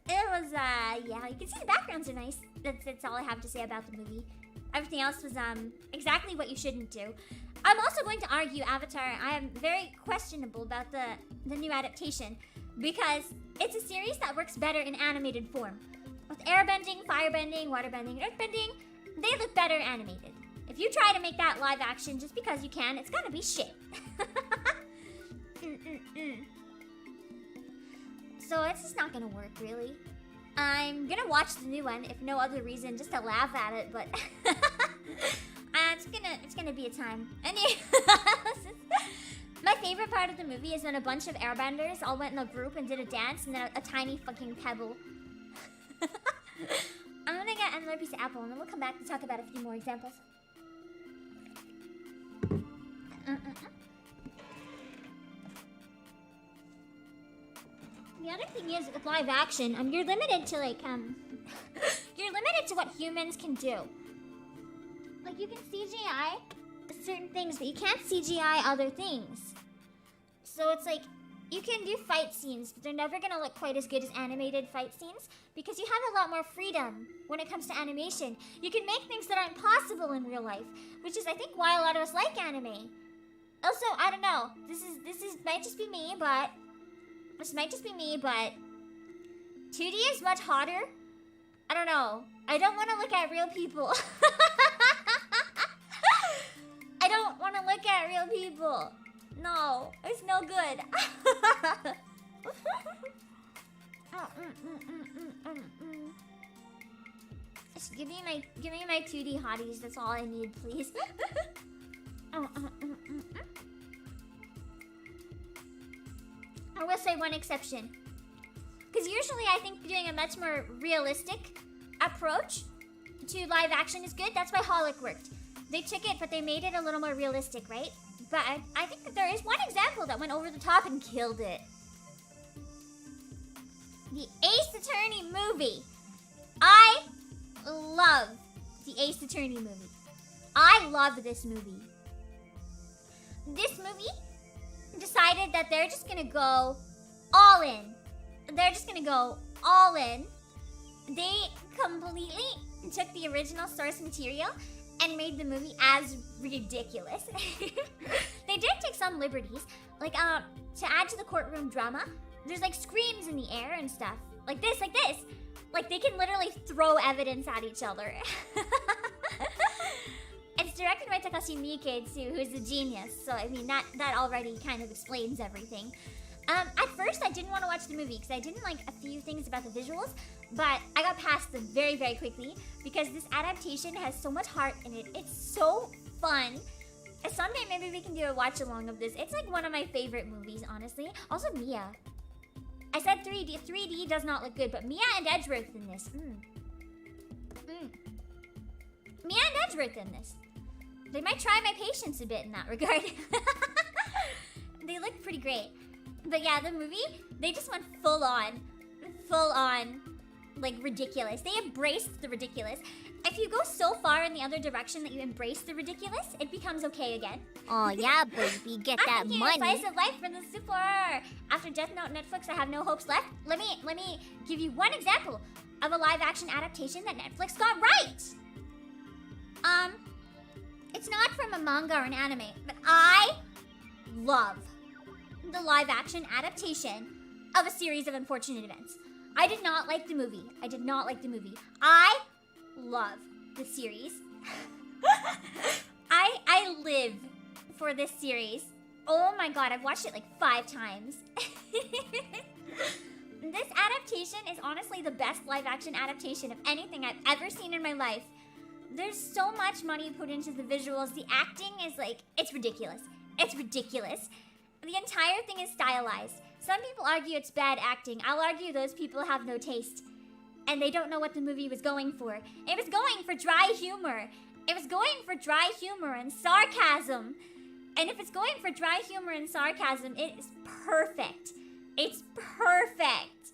It was, yeah, you can see the backgrounds are nice. That's all I have to say about the movie. Everything else was, exactly what you shouldn't do. I'm also going to argue Avatar. I am very questionable about the new adaptation because it's a series that works better in animated form. With airbending, firebending, waterbending, earthbending, they look better animated. If you try to make that live action just because you can, it's gonna be shit. So it's just not gonna work, really. I'm gonna watch the new one, if no other reason, just to laugh at it, but it's gonna be a time. Anyway, my favorite part of the movie is when a bunch of airbenders all went in a group and did a dance, and then a tiny fucking pebble. I'm gonna get another piece of apple, and then we'll come back to talk about a few more examples. The other thing is, with live action, you're limited to, like, you're limited to what humans can do. Like, you can CGI certain things, but you can't CGI other things. So it's like, you can do fight scenes, but they're never gonna look quite as good as animated fight scenes, because you have a lot more freedom when it comes to animation. You can make things that aren't possible in real life, which is, I think, why a lot of us like anime. Also, I don't know, this might just be me, but 2D is much hotter. I don't know. I don't want to look at real people. I don't want to look at real people. No, it's no good. Just give me my 2D hotties. That's all I need, please. I will say one exception. Because usually I think doing a much more realistic approach to live action is good. That's why Holic worked. They took it, but they made it a little more realistic, right? But I think that there is one example that went over the top and killed it. The Ace Attorney movie. I love the Ace Attorney movie. I love this movie. This movie decided that they're just gonna go all in. They're just gonna go all in. They completely took the original source material and made the movie as ridiculous. They did take some liberties, like to add to the courtroom drama. There's like screams in the air and stuff, like this, like this. Like they can literally throw evidence at each other. It's directed by Takashi Miike too, who's a genius. So I mean that already kind of explains everything. At first I didn't want to watch the movie because I didn't like a few things about the visuals, but I got past them very, very quickly because this adaptation has so much heart in it. It's so fun. Someday maybe we can do a watch along of this. It's like one of my favorite movies, honestly. Also Mia. I said 3D. 3D does not look good, but Mia and Edgeworth in this. Mia and Edgeworth in this. They might try my patience a bit in that regard. They look pretty great. But yeah, the movie, they just went full on, like ridiculous. They embraced the ridiculous. If you go so far in the other direction that you embrace the ridiculous, it becomes okay again. Oh yeah, baby, get that money. Slice of life from the super. After Death Note Netflix, I have no hopes left. Let me give you one example of a live action adaptation that Netflix got right. It's not from a manga or an anime, but I love the live action adaptation of A Series of Unfortunate Events. I did not like the movie. I love the series. I live for this series. Oh my god, I've watched it like 5 times. This adaptation is honestly the best live action adaptation of anything I've ever seen in my life. There's so much money put into the visuals. The acting is like, it's ridiculous. It's ridiculous. The entire thing is stylized. Some people argue it's bad acting. I'll argue those people have no taste. and they don't know what the movie was going for. It was going for dry humor. It was going for dry humor and sarcasm. And if it's going for dry humor and sarcasm, it is perfect. It's perfect.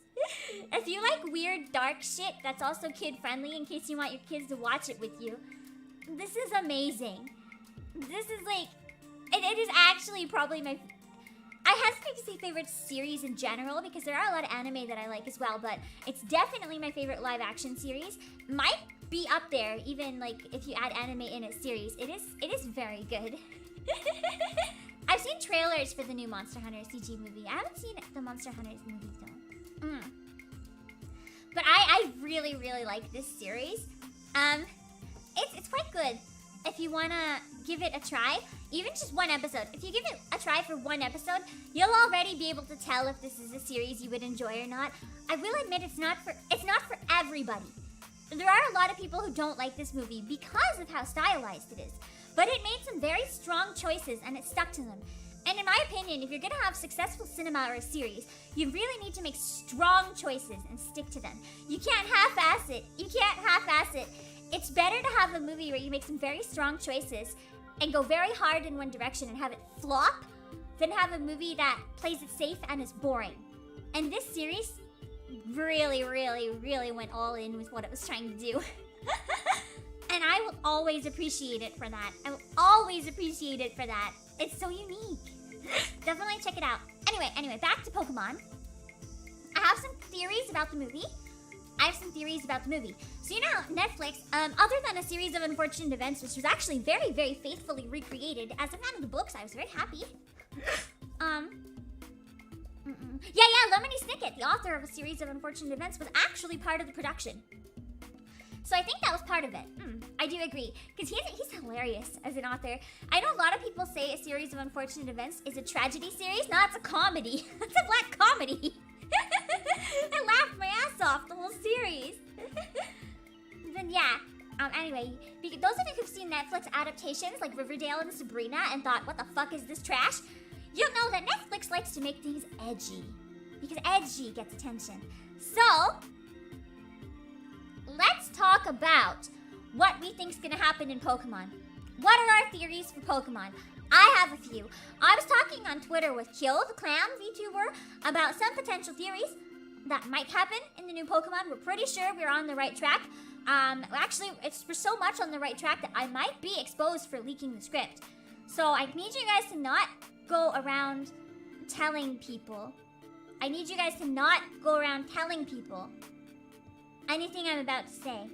If you like weird, dark shit that's also kid-friendly in case you want your kids to watch it with you, this is amazing. This is like... It is actually probably my... I hesitate to say favorite series in general because there are a lot of anime that I like as well, but it's definitely my favorite live-action series. Might be up there, even like if you add anime in a series. It is very good. I've seen trailers for the new Monster Hunter CG movie. I haven't seen the Monster Hunters movies though. But I really, really like this series. It's quite good. If you wanna give it a try, even just one episode. If you give it a try for one episode, you'll already be able to tell if this is a series you would enjoy or not. I will admit it's not for everybody. There are a lot of people who don't like this movie because of how stylized it is. But it made some very strong choices and it stuck to them. And in my opinion, if you're gonna have successful cinema or a series, you really need to make strong choices and stick to them. You can't half-ass it. You can't half-ass it. It's better to have a movie where you make some very strong choices and go very hard in one direction and have it flop than have a movie that plays it safe and is boring. And this series really, really, really went all in with what it was trying to do. And I will always appreciate it for that. I will always appreciate it for that. It's so unique. Definitely check it out. Anyway, back to Pokemon. I have some theories about the movie. So you know, Netflix, other than a series of unfortunate events, which was actually very, very faithfully recreated, as a fan of the books, I was very happy. Yeah, Lemony Snicket, the author of a series of unfortunate events, was actually part of the production. So I think that was part of it. I do agree, because he's hilarious as an author. I know a lot of people say a series of unfortunate events is a tragedy series. No, it's a comedy. It's a black comedy. I laughed my ass off the whole series. Then yeah, anyway, those of you who've seen Netflix adaptations like Riverdale and Sabrina and thought, what the fuck is this trash? You'll know that Netflix likes to make things edgy, because edgy gets attention. So, let's talk about what we think's gonna happen in Pokemon. What are our theories for Pokemon? I have a few. I was talking on Twitter with Kill, the clown VTuber, about some potential theories that might happen in the new Pokemon. We're pretty sure we're on the right track. Actually, we're so much on the right track that I might be exposed for leaking the script. So I need you guys to not go around telling people. Anything I'm about to say.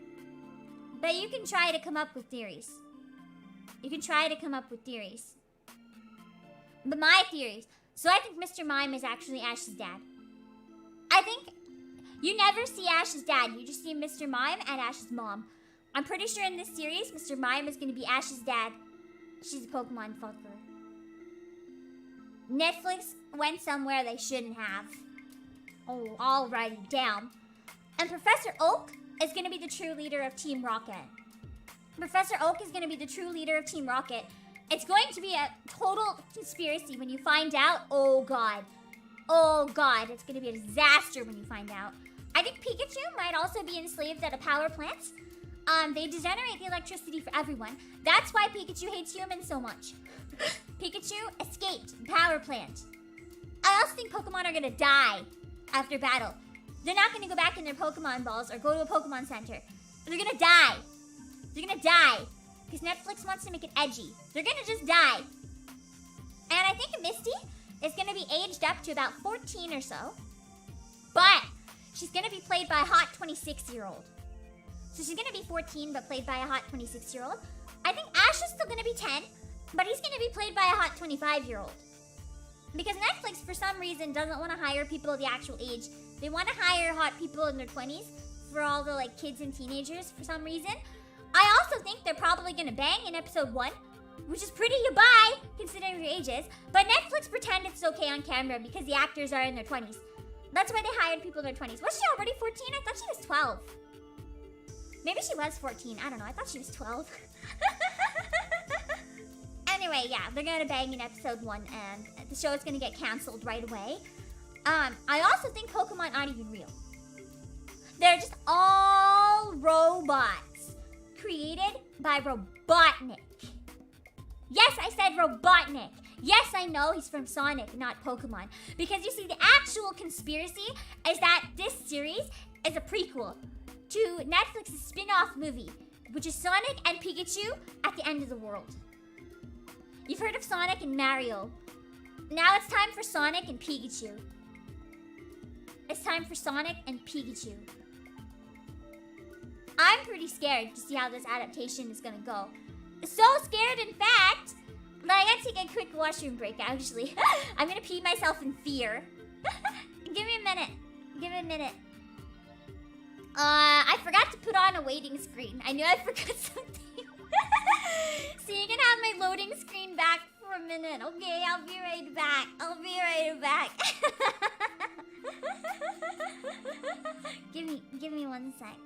But you can try to come up with theories. But my theories. So I think Mr. Mime is actually Ash's dad. I think you never see Ash's dad. You just see Mr. Mime and Ash's mom. I'm pretty sure in this series, Mr. Mime is going to be Ash's dad. She's a Pokemon fucker. Netflix went somewhere they shouldn't have. Oh, I'll write it down. And Professor Oak is going to be the true leader of Team Rocket. It's going to be a total conspiracy when you find out. Oh god, it's going to be a disaster when you find out. I think Pikachu might also be enslaved at a power plant. They degenerate the electricity for everyone. That's why Pikachu hates humans so much. Pikachu escaped the power plant. I also think Pokemon are going to die after battle. They're not going to go back in their Pokemon balls or go to a Pokemon Center. They're going to die. Because Netflix wants to make it edgy. They're going to just die. And I think Misty is going to be aged up to about 14 or so. But she's going to be played by a hot 26-year-old. So she's going to be 14 but played by a hot 26-year-old. I think Ash is still going to be 10, but he's going to be played by a hot 25-year-old. Because Netflix, for some reason, doesn't want to hire people the actual age. They want to hire hot people in their 20s for all the like kids and teenagers for some reason. I also think they're probably going to bang in episode 1, which is pretty goodbye considering their ages. But Netflix pretend it's okay on camera because the actors are in their 20s. That's why they hired people in their 20s. Was she already 14? I thought she was 12. Maybe she was 14. I don't know. I thought she was 12. Anyway, yeah, they're going to bang in episode 1 and the show is going to get canceled right away. I also think Pokemon aren't even real. They're just all robots created by Robotnik. Yes, I said Robotnik. Yes, I know he's from Sonic, not Pokemon. Because you see, the actual conspiracy is that this series is a prequel to Netflix's spin-off movie, which is Sonic and Pikachu at the end of the world. You've heard of Sonic and Mario. Now it's time for Sonic and Pikachu. It's time for Sonic and Pikachu. I'm pretty scared to see how this adaptation is gonna go. So scared, in fact, that I gotta take a quick washroom break, actually. I'm gonna pee myself in fear. Give me a minute. Give me a minute. I forgot to put on a waiting screen. I knew I forgot something. So you can have my loading screen back for a minute. Okay, I'll be right back. I'll be right back. Give me 1 sec.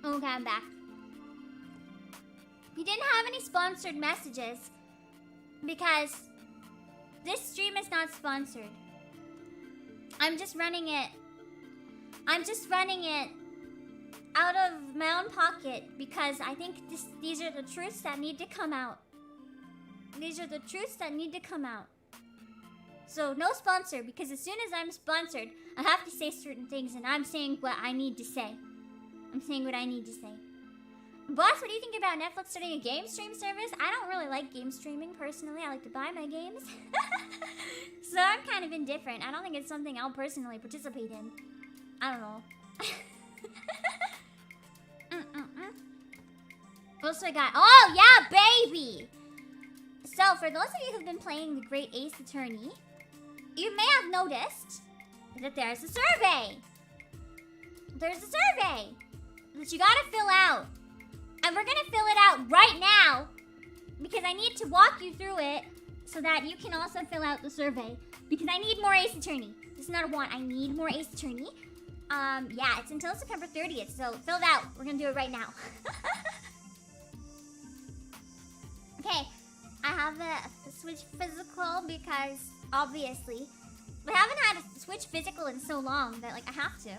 Okay, I'm back. We didn't have any sponsored messages because this stream is not sponsored. I'm just running it out of my own pocket because I think these are the truths that need to come out. These are the truths that need to come out. So no sponsor, because as soon as I'm sponsored, I have to say certain things, and I'm saying what I need to say. I'm saying what I need to say. Boss, what do you think about Netflix starting a game stream service? I don't really like game streaming personally. I like to buy my games. So I'm kind of indifferent. I don't think it's something I'll personally participate in. I don't know. Also I got, oh yeah, baby! So So, for those of you who've been playing the Great Ace Attorney, you may have noticed that there's a survey. There's a survey that you gotta fill out. And we're gonna fill it out right now because I need to walk you through it so that you can also fill out the survey. Because I need more Ace Attorney. This is not a want, I need more Ace Attorney. Yeah, it's until September 30th, so fill it out. We're gonna do it right now. Okay, I have the Switch Physical because, obviously, we haven't had a Switch Physical in so long that, like, I have to.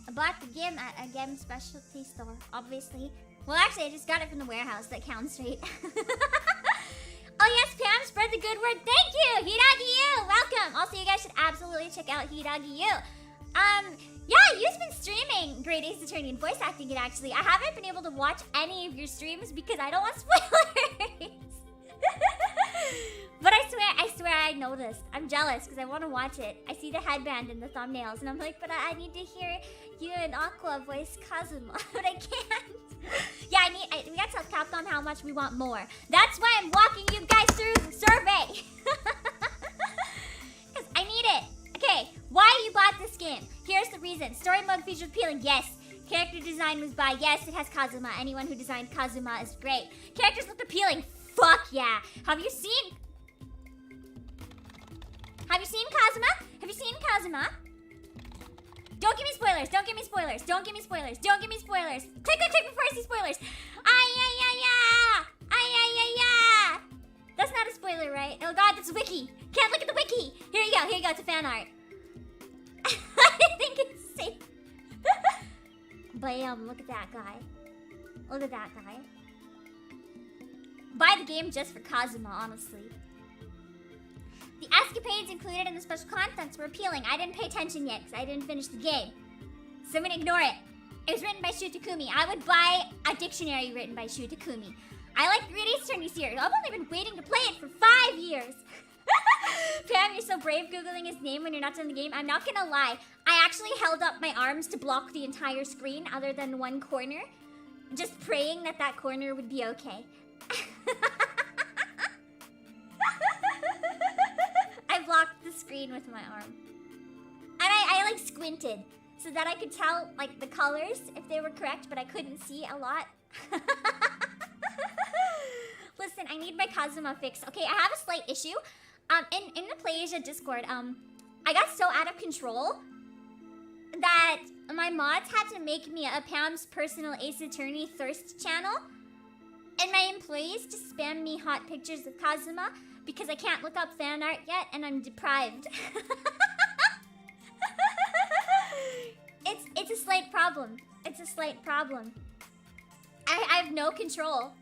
I bought the game at a game specialty store, obviously. Well, actually, I just got it from the warehouse. That counts, right? Oh, yes, Pam, spread the good word. Thank you, Hidagi-yu. Welcome. Also, you guys should absolutely check out Hidagi-yu. Yeah, you've been streaming Great Ace Attorney and voice acting it, actually. I haven't been able to watch any of your streams because I don't want spoilers. But I swear I noticed. I'm jealous because I want to watch it. I see the headband and the thumbnails and I'm like, but I need to hear you and Aqua voice Kazuma, but I can't. Yeah, we gotta tell Capcom how much we want more. That's why I'm walking you guys through the survey. Because I need it. Okay, why you bought this game? Here's the reason. Story mode featured appealing, yes. Character design was by, yes, it has Kazuma. Anyone who designed Kazuma is great. Characters looked appealing, fuck yeah. Have you seen Kazuma? Have you seen Kazuma? Don't give me spoilers, don't give me spoilers, don't give me spoilers, don't give me spoilers. Click before I see spoilers. Ay. That's not a spoiler, right? Oh god, that's a wiki. Can't look at the wiki. Here you go, it's a fan art. I think it's safe. Bam, look at that guy. Look at that guy. Buy the game just for Kazuma, honestly. The escapades included in the special contents were appealing. I didn't pay attention yet because I didn't finish the game. So I'm gonna ignore it. It was written by Shu Takumi. I would buy a dictionary written by Shu Takumi. I like the Great Ace Attorney series. I've only been waiting to play it for 5 years. Pam, you're so brave Googling his name when you're not done the game. I'm not gonna lie. I actually held up my arms to block the entire screen other than one corner. Just praying that that corner would be okay. I blocked the screen with my arm. And I like squinted so that I could tell like the colors if they were correct, but I couldn't see a lot. Listen, I need my Kazuma fix. Okay, I have a slight issue. In the Playasia Discord, I got so out of control that my mods had to make me a Pam's personal Ace Attorney thirst channel. And my employees just spam me hot pictures of Kazuma because I can't look up fan art yet and I'm deprived. It's a slight problem. It's a slight problem. I have no control.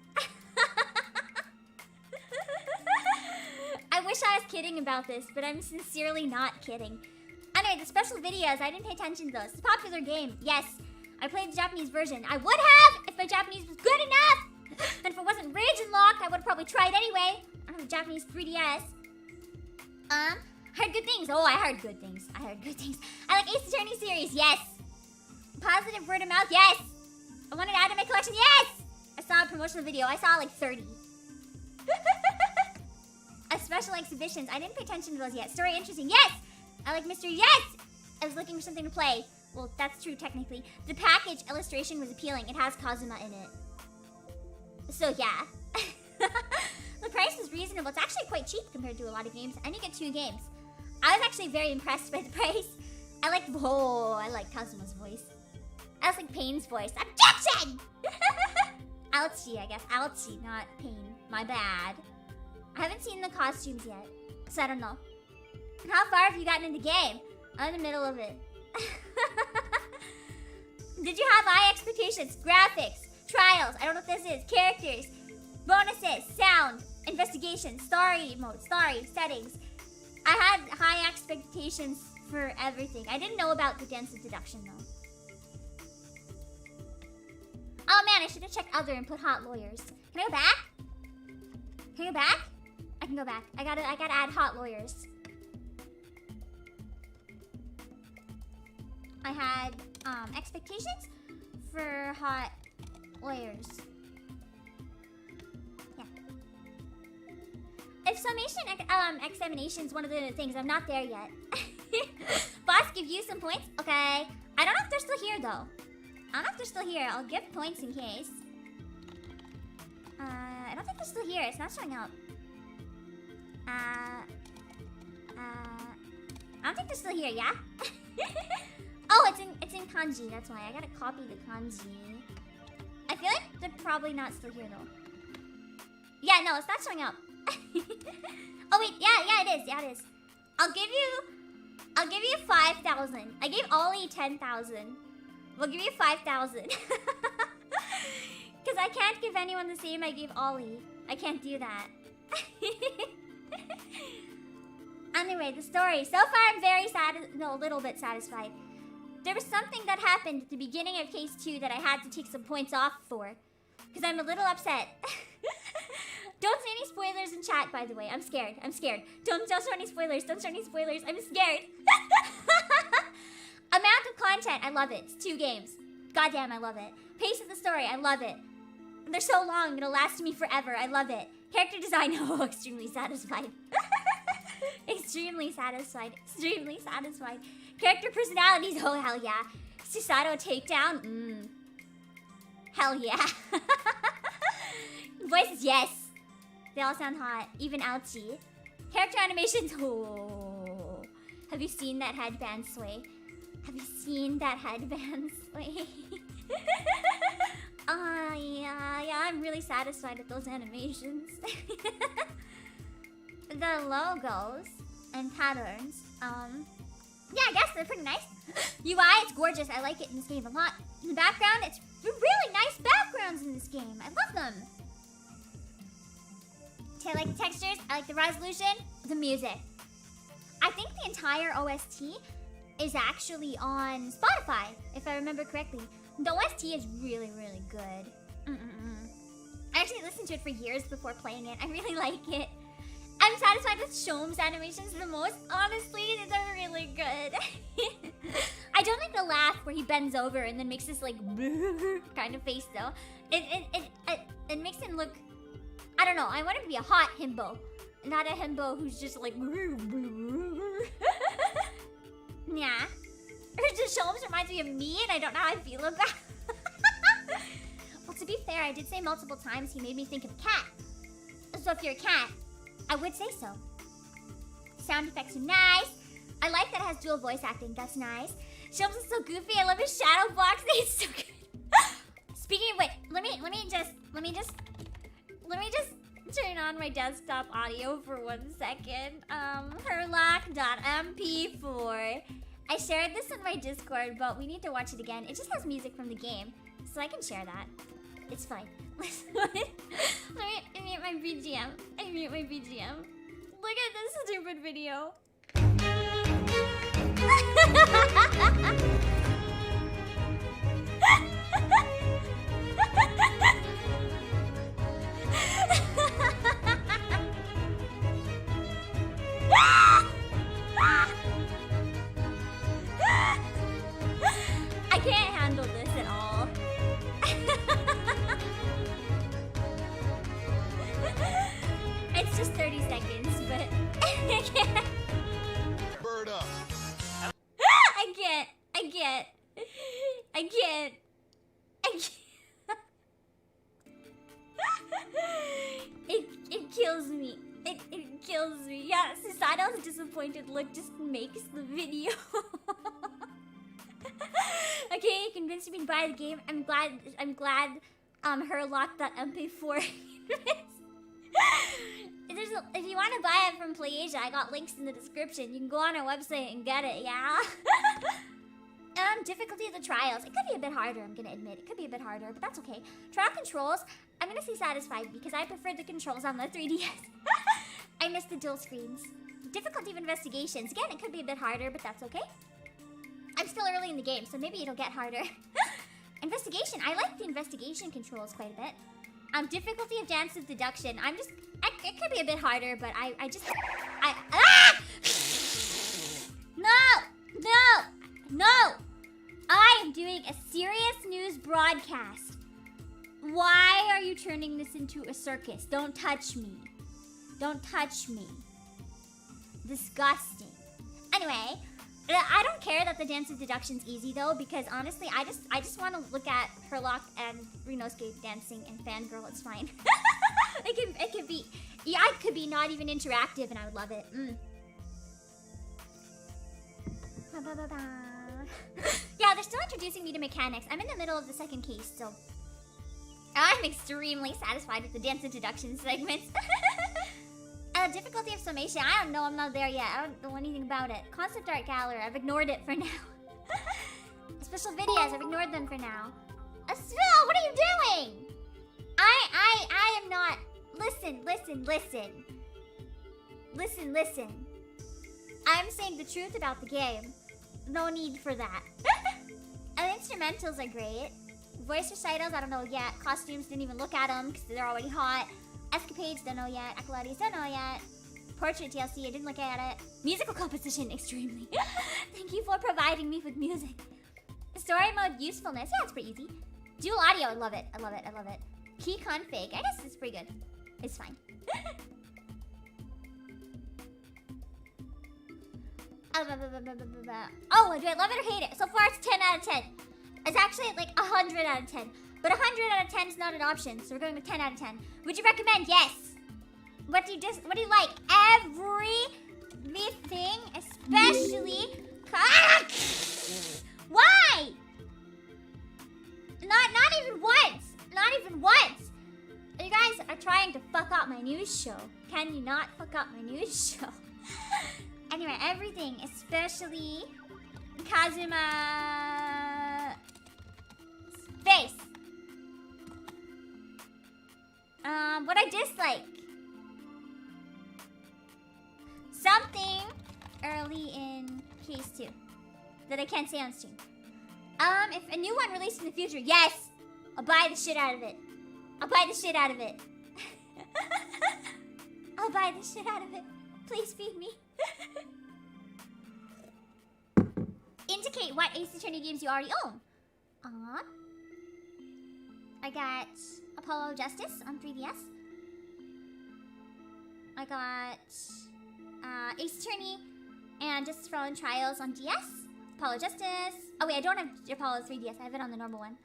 I wish I was kidding about this, but I'm sincerely not kidding. Anyway, the special videos, I didn't pay attention to those. It's a popular game, yes. I played the Japanese version. I would have if my Japanese was good enough. And if it wasn't region locked, I would have probably tried anyway. I have a Japanese 3DS. Heard good things. Oh, I heard good things. I heard good things. I like Ace Attorney series, yes. Positive word of mouth, yes. I wanted to add to my collection, yes. I saw a promotional video. I saw like 30. Special exhibitions. I didn't pay attention to those yet. Story interesting, yes. I like mystery, yes. I was looking for something to play. Well, that's true technically. The package illustration was appealing. It has Kazuma in it. So yeah. The price was reasonable. It's actually quite cheap compared to a lot of games. And you get 2 games. I was actually very impressed by the price. I like Kazuma's voice. I was like Pain's voice. Objection! Ouchie, I guess. Ouchie, not Pain. My bad. I haven't seen the costumes yet, so I don't know. How far have you gotten in the game? I'm in the middle of it. Did you have high expectations? Graphics, trials, I don't know what this is, characters, bonuses, sound, investigation, story mode, story, settings. I had high expectations for everything. I didn't know about the dance of deduction though. Oh man, I should have checked other and put hot lawyers. Can I go back? Can I go back? I can go back. I gotta add hot lawyers. I had expectations for hot lawyers. Yeah. if summation examination is one of the things, I'm not there yet. Boss, give you some points? Okay. I don't know if they're still here, though. I don't know if they're still here. I'll give points in case. I don't think they're still here. It's not showing up. I don't think they're still here, yeah? Oh, it's in kanji, that's why. I gotta copy the kanji. I feel like they're probably not still here, though. Yeah, no, it's not showing up. Oh, wait, yeah, it is. Yeah, it is. I'll give you 5,000. I gave Ollie 10,000. We'll give you 5,000. Because I can't give anyone the same I gave Ollie. I can't do that. Anyway, the story. So far, I'm very a little bit satisfied. There was something that happened at the beginning of case 2 that I had to take some points off for. Because I'm a little upset. Don't say any spoilers in chat, by the way. I'm scared. Don't show any spoilers. I'm scared. Amount of content. I love it. It's 2 games. Goddamn, I love it. Pace of the story. I love it. They're so long. It'll last me forever. I love it. Character design. Oh, extremely satisfied. Extremely satisfied. Character personalities. Oh, hell yeah. Susato takedown. Hell yeah. Voices, yes. They all sound hot. Even ouchie. Character animations. Oh. Have you seen that headband sway? Yeah, I'm really satisfied with those animations. The logos and patterns, yeah, I guess they're pretty nice. UI, it's gorgeous. I like it in this game a lot. In the background, it's really nice backgrounds in this game. I love them. I like the textures. I like the resolution. The music. I think the entire OST is actually on Spotify, if I remember correctly. The OST is really, really good. I actually listened to it for years before playing it. I really like it. I'm satisfied with Shom's animations the most. Honestly, they're really good. I don't like the laugh where he bends over and then makes this like kind of face though. It makes him look, I don't know, I want him to be a hot himbo. Not a himbo who's just like yeah. Just Shom's reminds me of me and I don't know how I feel about it. Well, to be fair, I did say multiple times he made me think of a cat. So if you're a cat, I would say so. Sound effects are nice. I like that it has dual voice acting. That's nice. Shums is so goofy. I love his shadow box. It's so good. Speaking of which, let me just turn on my desktop audio for 1 second. Herlock.mp4. I shared this in my Discord, but we need to watch it again. It just has music from the game, so I can share that. It's fine. Let me mute my BGM. I mute my BGM. Look at this stupid video. I can't handle this at all. It's just 30 seconds, but I can't. Bird up. I can't. It kills me. It kills me. Yeah, Susato's disappointed look just makes the video. Okay, you convinced me to buy the game. I'm glad Herlock.mp4 if you want to buy it from Playasia, I got links in the description. You can go on our website and get it, yeah? Difficulty of the trials. It could be a bit harder, I'm gonna admit. It could be a bit harder, but that's okay. Trial controls, I'm gonna say satisfied because I prefer the controls on the 3DS. I miss the dual screens. Difficulty of investigations. Again, it could be a bit harder, but that's okay. I'm still early in the game, so maybe it'll get harder. Investigation. I like the investigation controls quite a bit. Difficulty of dance of deduction. It could be a bit harder, but No! I am doing a serious news broadcast. Why are you turning this into a circus? Don't touch me. Don't touch me. Disgusting. Anyway, I don't care that the dance of deduction's easy though, because honestly, I just want to look at Herlock and Renosuke dancing and fangirl. It's fine. it could be, yeah, it could be not even interactive, and I would love it. Yeah, they're still introducing me to mechanics. I'm in the middle of the second case, so I'm extremely satisfied with the dance introduction segments. Difficulty of summation. I don't know. I'm not there yet. I don't know anything about it. Concept art gallery. I've ignored it for now. Special videos. I've ignored them for now. Aswell, what are you doing? I am not. Listen. Listen. I'm saying the truth about the game. No need for that. And instrumentals are great. Voice recitals, I don't know yet. Costumes, didn't even look at them because they're already hot. Escapades, don't know yet. Acolytes, don't know yet. Portrait TLC, I didn't look at it. Musical composition, extremely. Thank you for providing me with music. Story mode usefulness, yeah, it's pretty easy. Dual audio, I love it. Key config, I guess it's pretty good. It's fine. Oh, do I love it or hate it? So far, it's 10 out of 10. It's actually like 100 out of 10. But 100 out of 10 is not an option, so we're going with 10 out of 10. Would you recommend? Yes. What do you like? Everything, especially... Why? Not even once. Not even once. You guys are trying to fuck up my news show. Can you not fuck up my news show? Anyway, everything, especially Kazuma face. What I dislike. Something early in case 2 that I can't say on stream. If a new one released in the future, yes, I'll buy the shit out of it. I'll buy the shit out of it. I'll buy the shit out of it. Please feed me. Indicate what Ace Attorney games you already own. I got Apollo Justice on 3DS. I got Ace Attorney and Justice for All in Trials on DS. Apollo Justice. Oh wait, I don't have Apollo 3DS. I have it on the normal one.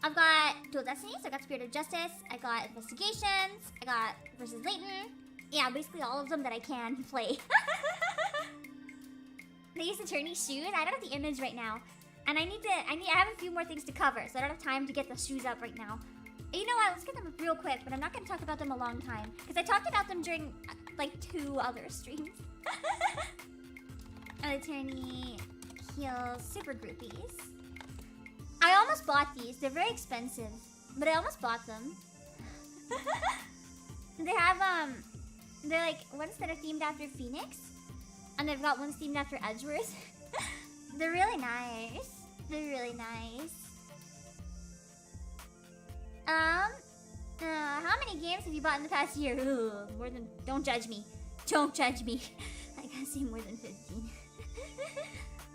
I've got Dual Destinies. I got Spirit of Justice. I got Investigations. I got Versus Layton. Yeah, basically all of them that I can play. The Ace Attorney shoes. I don't have the image right now, and I have a few more things to cover, so I don't have time to get the shoes up right now. You know what? Let's get them real quick, but I'm not going to talk about them a long time because I talked about them during like 2 other streams. Attorney heels super groupies. I almost bought these. They're very expensive, but I almost bought them. They have they're like ones that are themed after Phoenix, and they've got ones themed after Edgeworth. They're really nice. They're really nice. How many games have you bought in the past year? Ugh, more than. Don't judge me. Don't judge me. I gotta say more than 15.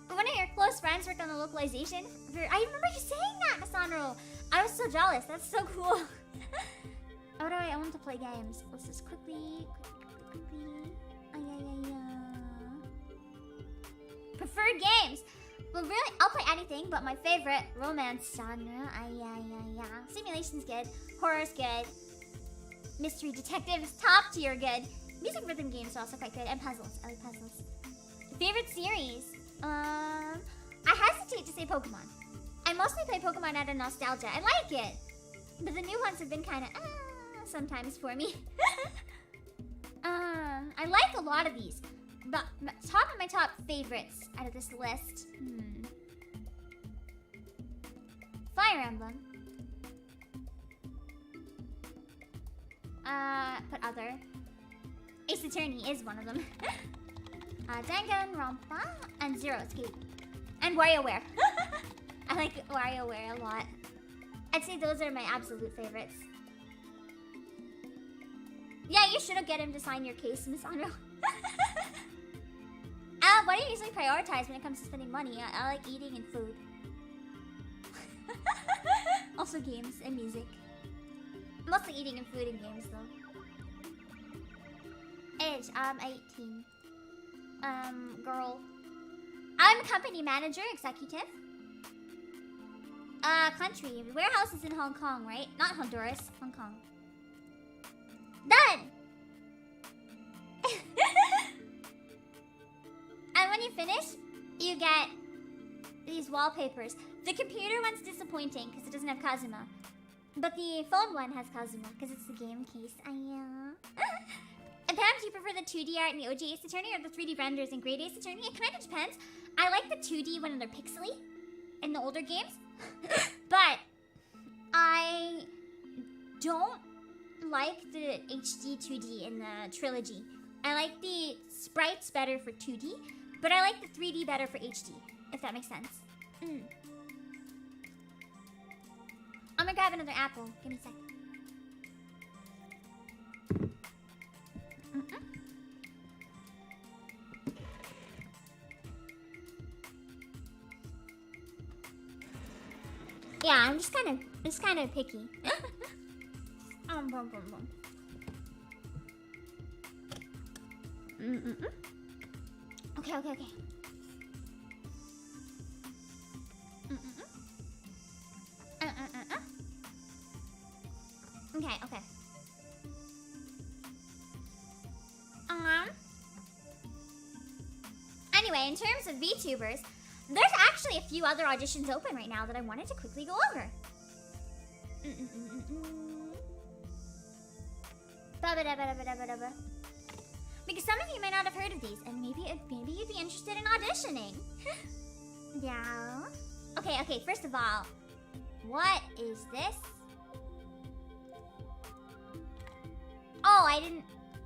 One of your close friends worked on the localization. I remember you saying that, Cassandra. I was so jealous. That's so cool. How do I want to play games? Let's just quickly. Preferred games. Well, really, I'll play anything, but my favorite romance genre. Simulation's good. Horror's good. Mystery detective is top tier good. Music rhythm games are also quite good, and puzzles. I like puzzles. Favorite series? I hesitate to say Pokemon. I mostly play Pokemon out of nostalgia. I like it, but the new ones have been kind of sometimes for me. I like a lot of these, but top of my top favorites out of this list. Fire Emblem. Put other. Ace Attorney is one of them. Danganronpa and Zero Escape. And WarioWare. I like WarioWare a lot. I'd say those are my absolute favorites. Yeah, you should have get him to sign your case, Miss Anro. What do you usually prioritize when it comes to spending money? I like eating and food. Also games and music. Mostly eating and food in games though. Age, I'm 18. Girl. I'm company manager, executive. Country. Warehouse is in Hong Kong, right? Not Honduras, Hong Kong. Done! And when you finish, you get these wallpapers. The computer one's disappointing because it doesn't have Kazuma. But the phone one has Kazuma because it's the game case. And Pam, do you prefer the 2D art in the OG Ace Attorney or the 3D renders in Great Ace Attorney? It kind of depends. I like the 2D when they're pixely in the older games. But I don't like the HD 2D in the trilogy. I like the sprites better for 2D, but I like the 3D better for HD, if that makes sense. I'm gonna grab another apple. Give me a sec. Yeah, I'm just kind of picky. Okay. Okay. Anyway, in terms of VTubers, there's actually a few other auditions open right now that I wanted to quickly go over. Because some of you might not have heard of these, and maybe you'd be interested in auditioning. Yeah. Okay, first of all, what is this? Oh,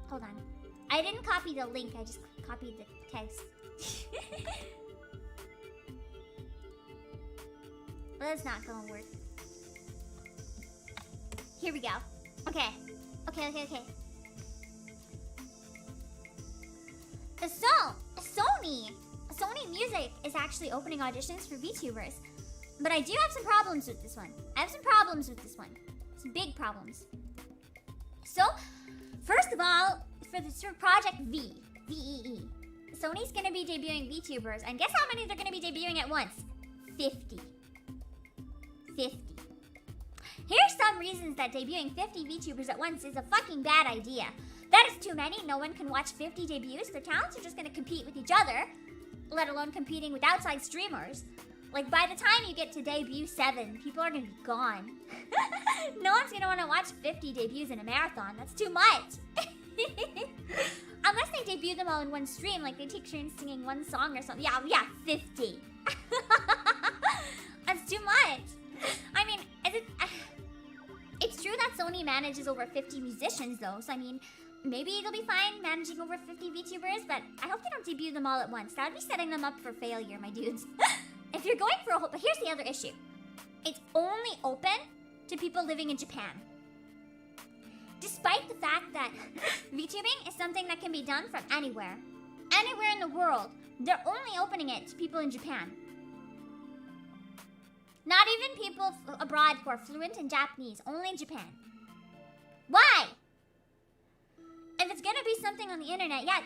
hold on. I didn't copy the link, I just copied the text. Well, that's not gonna work. Here we go. Okay. So, Sony Music is actually opening auditions for VTubers. But I do have some problems with this one. Some big problems. So, first of all, for Project VEE, Sony's gonna be debuting VTubers, and guess how many they're gonna be debuting at once? 50. Here's some reasons that debuting 50 VTubers at once is a fucking bad idea. That is too many. No one can watch 50 debuts. Their talents are just gonna compete with each other, let alone competing with outside streamers. Like, by the time you get to debut 7, people are gonna be gone. No one's gonna wanna watch 50 debuts in a marathon. That's too much. Unless they debut them all in one stream, like they take turns singing one song or something. Yeah, 50. That's too much. I mean, it's true that Sony manages over 50 musicians though, so I mean, maybe it'll be fine managing over 50 VTubers, but I hope they don't debut them all at once. That would be setting them up for failure, my dudes. If you're going for a whole... But here's the other issue. It's only open to people living in Japan. Despite the fact that VTubing is something that can be done from anywhere. Anywhere in the world. They're only opening it to people in Japan. Not even people abroad who are fluent in Japanese. Only in Japan. Why? If it's gonna be something on the internet, yeah,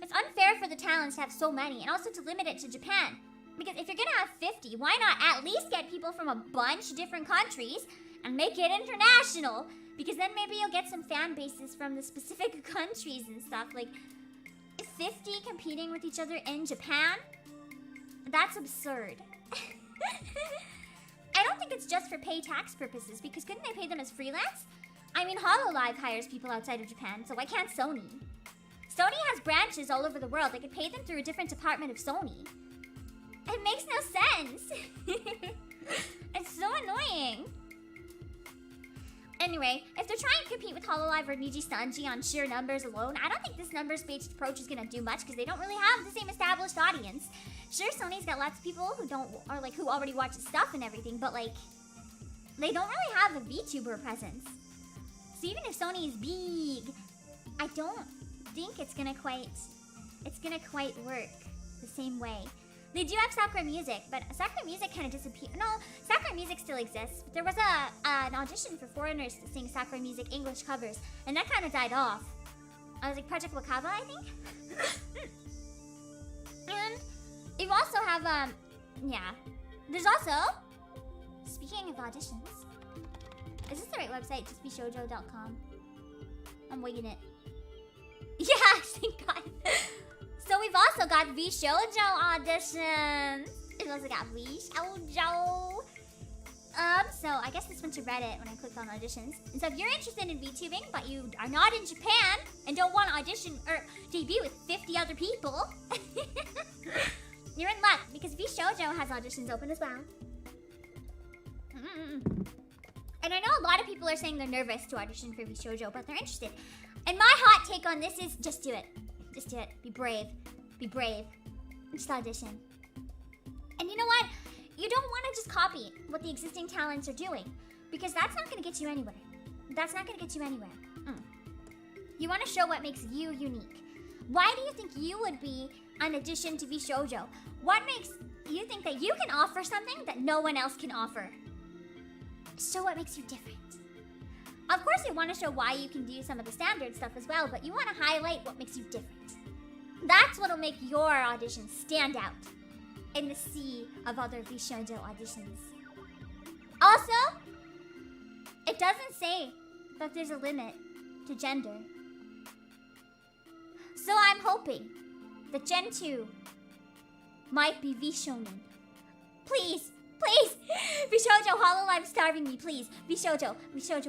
it's unfair for the talents to have so many, and also to limit it to Japan. Because if you're gonna have 50, why not at least get people from a bunch of different countries and make it international? Because then maybe you'll get some fan bases from the specific countries and stuff. Like, 50 competing with each other in Japan? That's absurd. I don't think it's just for pay tax purposes, because couldn't they pay them as freelance? I mean, Hololive hires people outside of Japan, so why can't Sony? Sony has branches all over the world. They could pay them through a different department of Sony. It makes no sense. It's so annoying. Anyway, if they're trying to compete with Hololive or Niji Sanji on sheer numbers alone, I don't think this numbers-based approach is gonna do much because they don't really have the same established audience. Sure, Sony's got lots of people who already watch his stuff and everything, but like, they don't really have a VTuber presence. So even if Sony is big, I don't think it's gonna quite work the same way. They do have Sakura Music, but Sakura Music kind of disappeared. No, Sakura Music still exists. There was an audition for foreigners to sing Sakura Music English covers, and that kind of died off. I was like Project Wakaba, I think. And you also have yeah. There's also, speaking of auditions, is this the right website? Justbeshoujo.com. I'm winging it. Yeah, thank God. So we've also got VShoujo auditions. We've also got VShoujo. So I guess this went to Reddit when I clicked on auditions. And so if you're interested in VTubing, but you are not in Japan and don't want to audition or debut with 50 other people, you're in luck because VShoujo has auditions open as well. And I know a lot of people are saying they're nervous to audition for VShoujo, but they're interested. And my hot take on this is just do it. Just do it. Be brave. Be brave. Just audition. And you know what? You don't want to just copy what the existing talents are doing, because that's not going to get you anywhere. That's not going to get you anywhere. You want to show what makes you unique. Why do you think you would be an addition to VShoujo? What makes you think that you can offer something that no one else can offer? Show what makes you different. Of course, you want to show why you can do some of the standard stuff as well, but you want to highlight what makes you different. That's what'll make your audition stand out in the sea of other VShoujo auditions. Also, it doesn't say that there's a limit to gender. So I'm hoping that Gen 2 might be VShonen. Please, please! VShoujo Hololive starving me, please. VShoujo,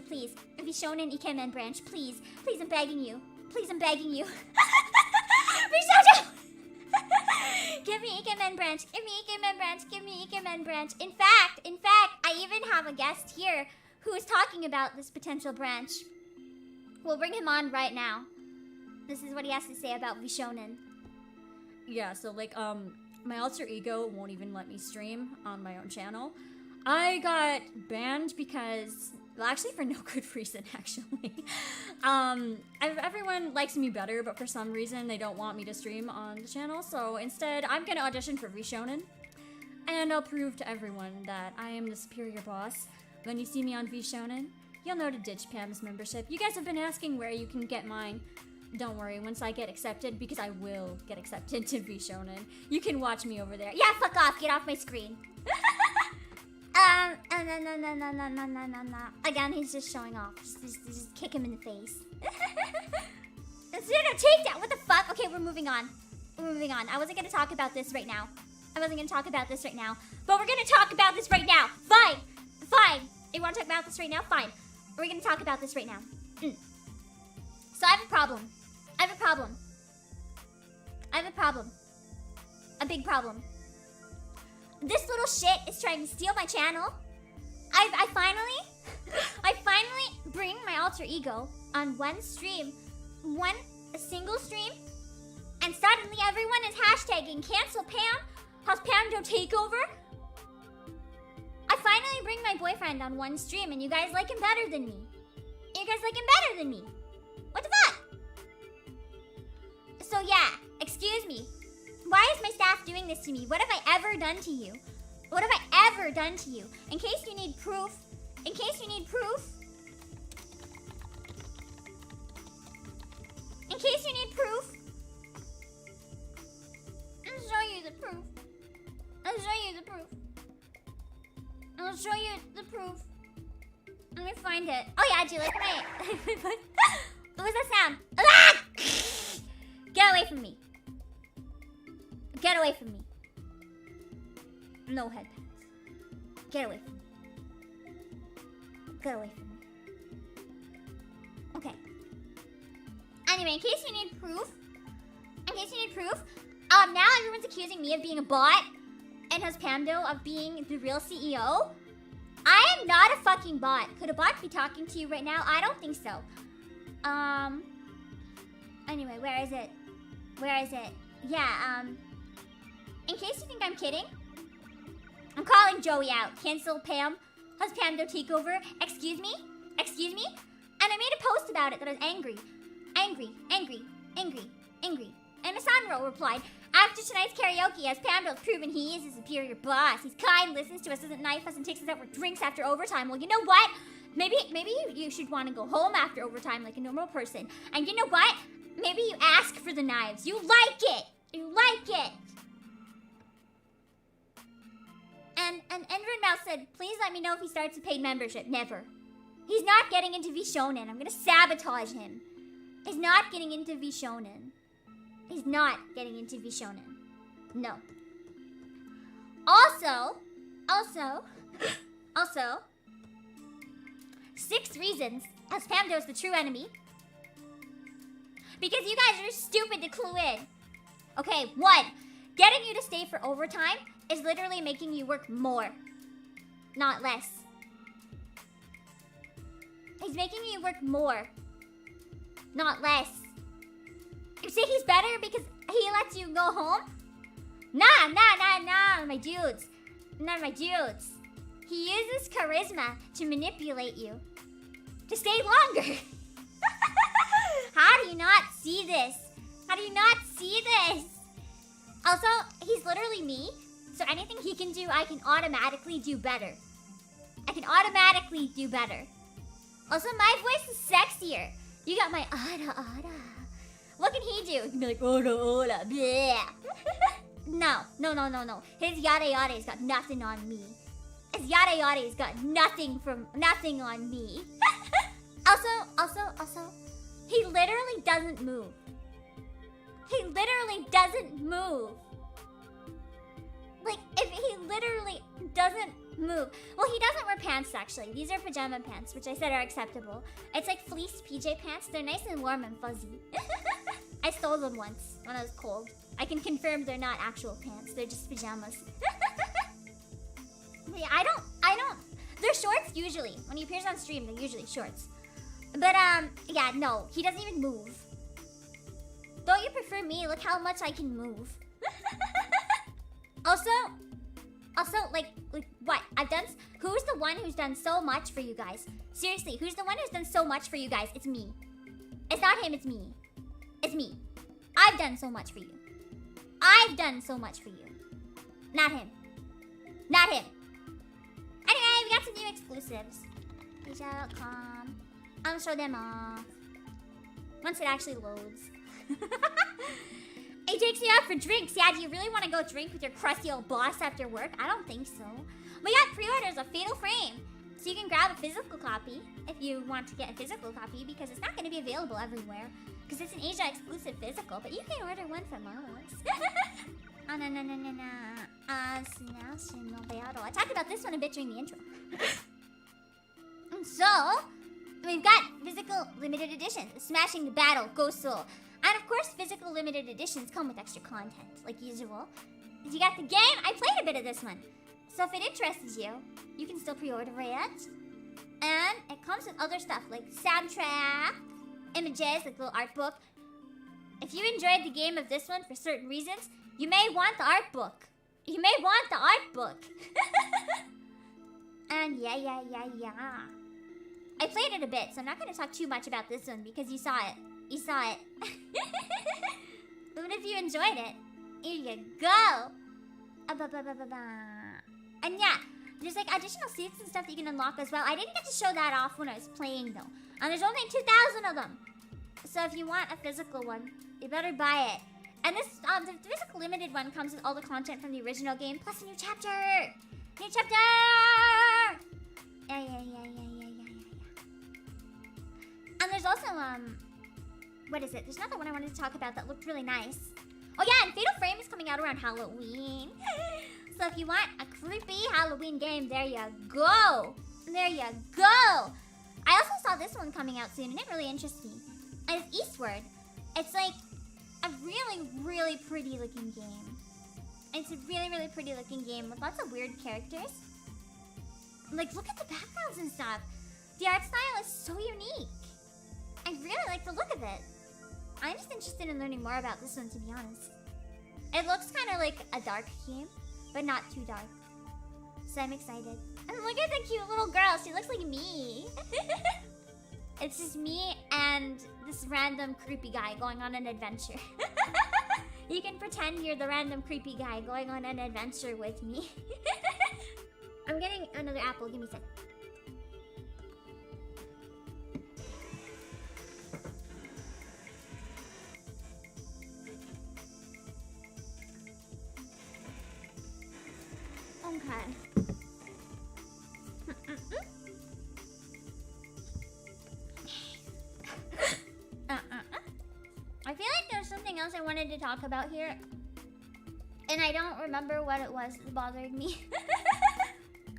please. VShonen Ikemen branch, please. Please, I'm begging you. Please, I'm begging you. VShoujo! Give me Ikemen branch. Give me Ikemen branch. Give me Ikemen branch. In fact, I even have a guest here who is talking about this potential branch. We'll bring him on right now. This is what he has to say about VShonen. Yeah, so like, my alter ego won't even let me stream on my own channel. I got banned because, well, actually for no good reason, actually. Everyone likes me better, but for some reason they don't want me to stream on the channel, so instead I'm gonna audition for VShonen, and I'll prove to everyone that I am the superior boss. When you see me on VShonen, you'll know to ditch PAM's membership. You guys have been asking where you can get mine. Don't worry, once I get accepted, because I will get accepted to VShonen, you can watch me over there. Yeah, fuck off, get off my screen. No. Again, he's just showing off. Just kick him in the face. No, take that. What the fuck? Okay, we're moving on. We're moving on. I wasn't gonna talk about this right now. But we're gonna talk about this right now. Fine. You wanna talk about this right now? Fine. We're gonna talk about this right now. So I have a problem. A big problem. This little shit is trying to steal my channel. I finally bring my alter ego on one stream, a single stream, and suddenly everyone is hashtagging cancel Pam, how's Pam go takeover? I finally bring my boyfriend on one stream and you guys like him better than me. What the fuck? So yeah, excuse me. Why is my staff doing this to me? What have I ever done to you? In case you need proof. I'll show you the proof. Let me find it. Oh yeah, do you like my... What was that sound? Ah! Get away from me. No headphones. Get away from me. Okay. Anyway, in case you need proof, now everyone's accusing me of being a bot and has Pamdo of being the real CEO. I am not a fucking bot. Could a bot be talking to you right now? I don't think so. Anyway, where is it? Yeah, in case you think I'm kidding, I'm calling Joey out. Cancel Pam. Has Pamdo take over? Excuse me? And I made a post about it that I was angry. And Asandro replied, After tonight's karaoke, as Pamdo's proven he is a superior boss. He's kind, listens to us, doesn't knife us, and takes us out for drinks after overtime. Well, you know what? Maybe you should want to go home after overtime like a normal person. And you know what? Maybe you ask for the knives. You like it. You like it. And Enderin Mouse said, please let me know if he starts a paid membership. Never. He's not getting into VShonen. I'm gonna sabotage him. He's not getting into VShonen. He's not getting into VShonen. No. Also, 6 reasons as Pamdo is the true enemy. Because you guys are stupid to clue in. Okay, 1. Getting you to stay for overtime is literally making you work more, not less. He's making you work more, not less. You say he's better because he lets you go home? Nah, my dudes. Nah, my dudes. He uses charisma to manipulate you to stay longer. How do you not see this? How do you not see this? Also, he's literally me, so anything he can do, I can automatically do better. I can automatically do better. Also, my voice is sexier. You got my ada. What can he do? He can be like, oda, bleh. No. His yada yada's got nothing on me. His yada yada's got nothing on me. Also, he literally doesn't move. He literally doesn't move. Like, if he literally doesn't move. Well, he doesn't wear pants, actually. These are pajama pants, which I said are acceptable. It's like fleece PJ pants. They're nice and warm and fuzzy. I stole them once when I was cold. I can confirm they're not actual pants. They're just pajamas. Yeah, I don't... They're shorts, usually. When he appears on stream, they're usually shorts. But, yeah, no. He doesn't even move. Don't you prefer me? Look how much I can move. Also, like what? Who's the one who's done so much for you guys? Seriously, who's the one who's done so much for you guys? It's me. It's not him, it's me. It's me. I've done so much for you. I've done so much for you. Not him. Not him. Anyway, we got some new exclusives. Asia.com. I'll show them off. Once it actually loads. He takes you out for drinks. Yeah, do you really want to go drink with your crusty old boss after work? I don't think so. We got pre-orders of Fatal Frame. So you can grab a physical copy if you want to get a physical copy because it's not going to be available everywhere. Because it's an Asia exclusive physical, but you can order one from us. I talked about this one a bit during the intro. And so, we've got physical limited editions. Smashing the Battle, Ghost Soul. And of course, physical limited editions come with extra content, like usual. If you got the game, I played a bit of this one. So if it interests you, you can still pre-order it. And it comes with other stuff like soundtrack, images, like a little art book. If you enjoyed the game of this one for certain reasons, you may want the art book. You may want the art book. And yeah. I played it a bit, so I'm not going to talk too much about this one because you saw it. You saw it. But if you enjoyed it, here you go. And yeah, there's like additional seats and stuff that you can unlock as well. I didn't get to show that off when I was playing though. And there's only 2,000 of them. So if you want a physical one, you better buy it. And this, the physical limited one comes with all the content from the original game, plus a new chapter! New chapter! Yeah. And there's also, what is it? There's another one I wanted to talk about that looked really nice. Oh yeah, and Fatal Frame is coming out around Halloween. So if you want a creepy Halloween game, there you go. There you go. I also saw this one coming out soon, and it really interests me. And it's Eastward. It's like a really, really pretty looking game. It's a really, really pretty looking game with lots of weird characters. Like, look at the backgrounds and stuff. The art style is so unique. I really like the look of it. I'm just interested in learning more about this one, to be honest. It looks kind of like a dark game, but not too dark. So I'm excited. And look at the cute little girl. She looks like me. It's just me and this random creepy guy going on an adventure. You can pretend you're the random creepy guy going on an adventure with me. I'm getting another apple. Give me a sec. Okay. I feel like there's something else I wanted to talk about here, and I don't remember what it was that bothered me.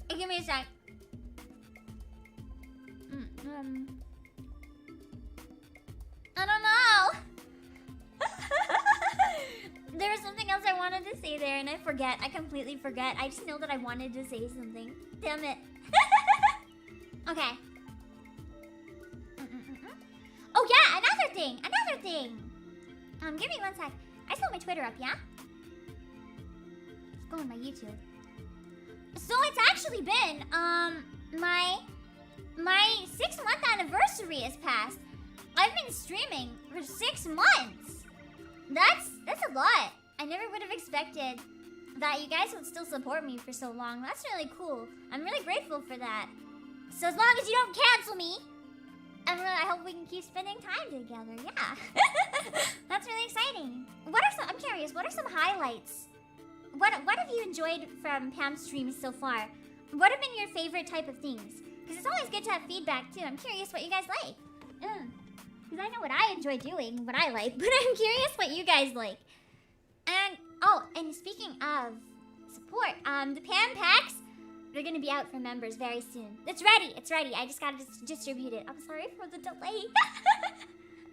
Give me a sec. I don't know. There was something else I wanted to say there, and I forget. I completely forget. I just know that I wanted to say something. Damn it. Okay. Oh yeah, another thing. Give me 1 sec. I still have my Twitter up, yeah? Let's go on my YouTube. So it's actually been, my 6-month anniversary has passed. I've been streaming for 6 months. That's a lot. I never would have expected that you guys would still support me for so long. That's really cool. I'm really grateful for that. So as long as you don't cancel me, I hope we can keep spending time together. Yeah. That's really exciting. I'm curious, what are some highlights? What have you enjoyed from Pam's streams so far? What have been your favorite type of things? Because it's always good to have feedback too. I'm curious what you guys like. Because I know what I enjoy doing, what I like, but I'm curious what you guys like. And speaking of support, the Pam packs, they're gonna be out for members very soon. It's ready. I just gotta distribute it. I'm sorry for the delay.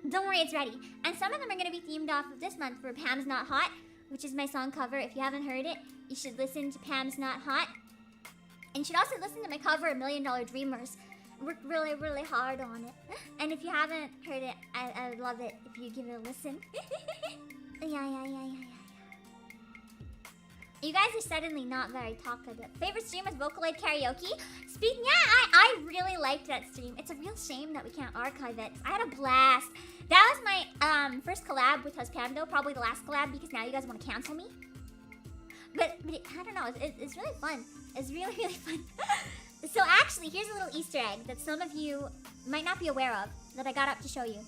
Don't worry, it's ready. And some of them are gonna be themed off of this month for Pam's Not Hot, which is my song cover. If you haven't heard it, you should listen to Pam's Not Hot. And you should also listen to my cover, $1 Million Dreamers. Worked really, really hard on it. And if you haven't heard it, I'd love it if you give it a listen. Yeah. You guys are suddenly not very talkative. Favorite stream was Vocaloid Karaoke? I really liked that stream. It's a real shame that we can't archive it. I had a blast. That was my first collab with Huzpando, probably the last collab because now you guys want to cancel me. But I don't know, it's really fun. It's really, really fun. So actually, here's a little Easter egg that some of you might not be aware of that I got up to show you.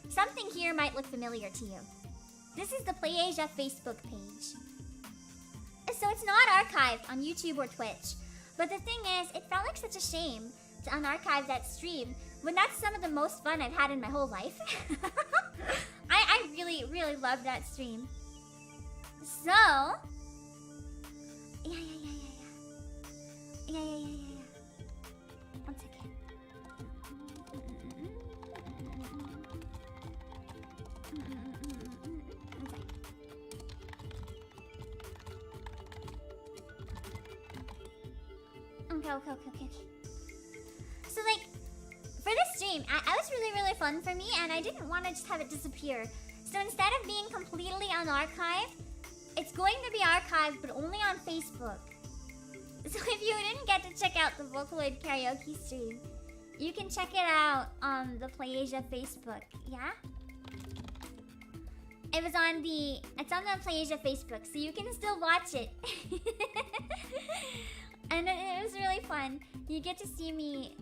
Something here might look familiar to you. This is the Playasia Facebook page. So it's not archived on YouTube or Twitch. But the thing is, it felt like such a shame to unarchive that stream when that's some of the most fun I've had in my whole life. I really, really love that stream. So, yeah. 1 second. Okay. So like, for this stream, I was really, really fun for me, and I didn't want to just have it disappear. So instead of being completely unarchived, it's going to be archived, but only on Facebook. So if you didn't get to check out the Vocaloid Karaoke stream, you can check it out on the Playasia Facebook, yeah? It's on the Playasia Facebook, so you can still watch it. And it was really fun. You get to see me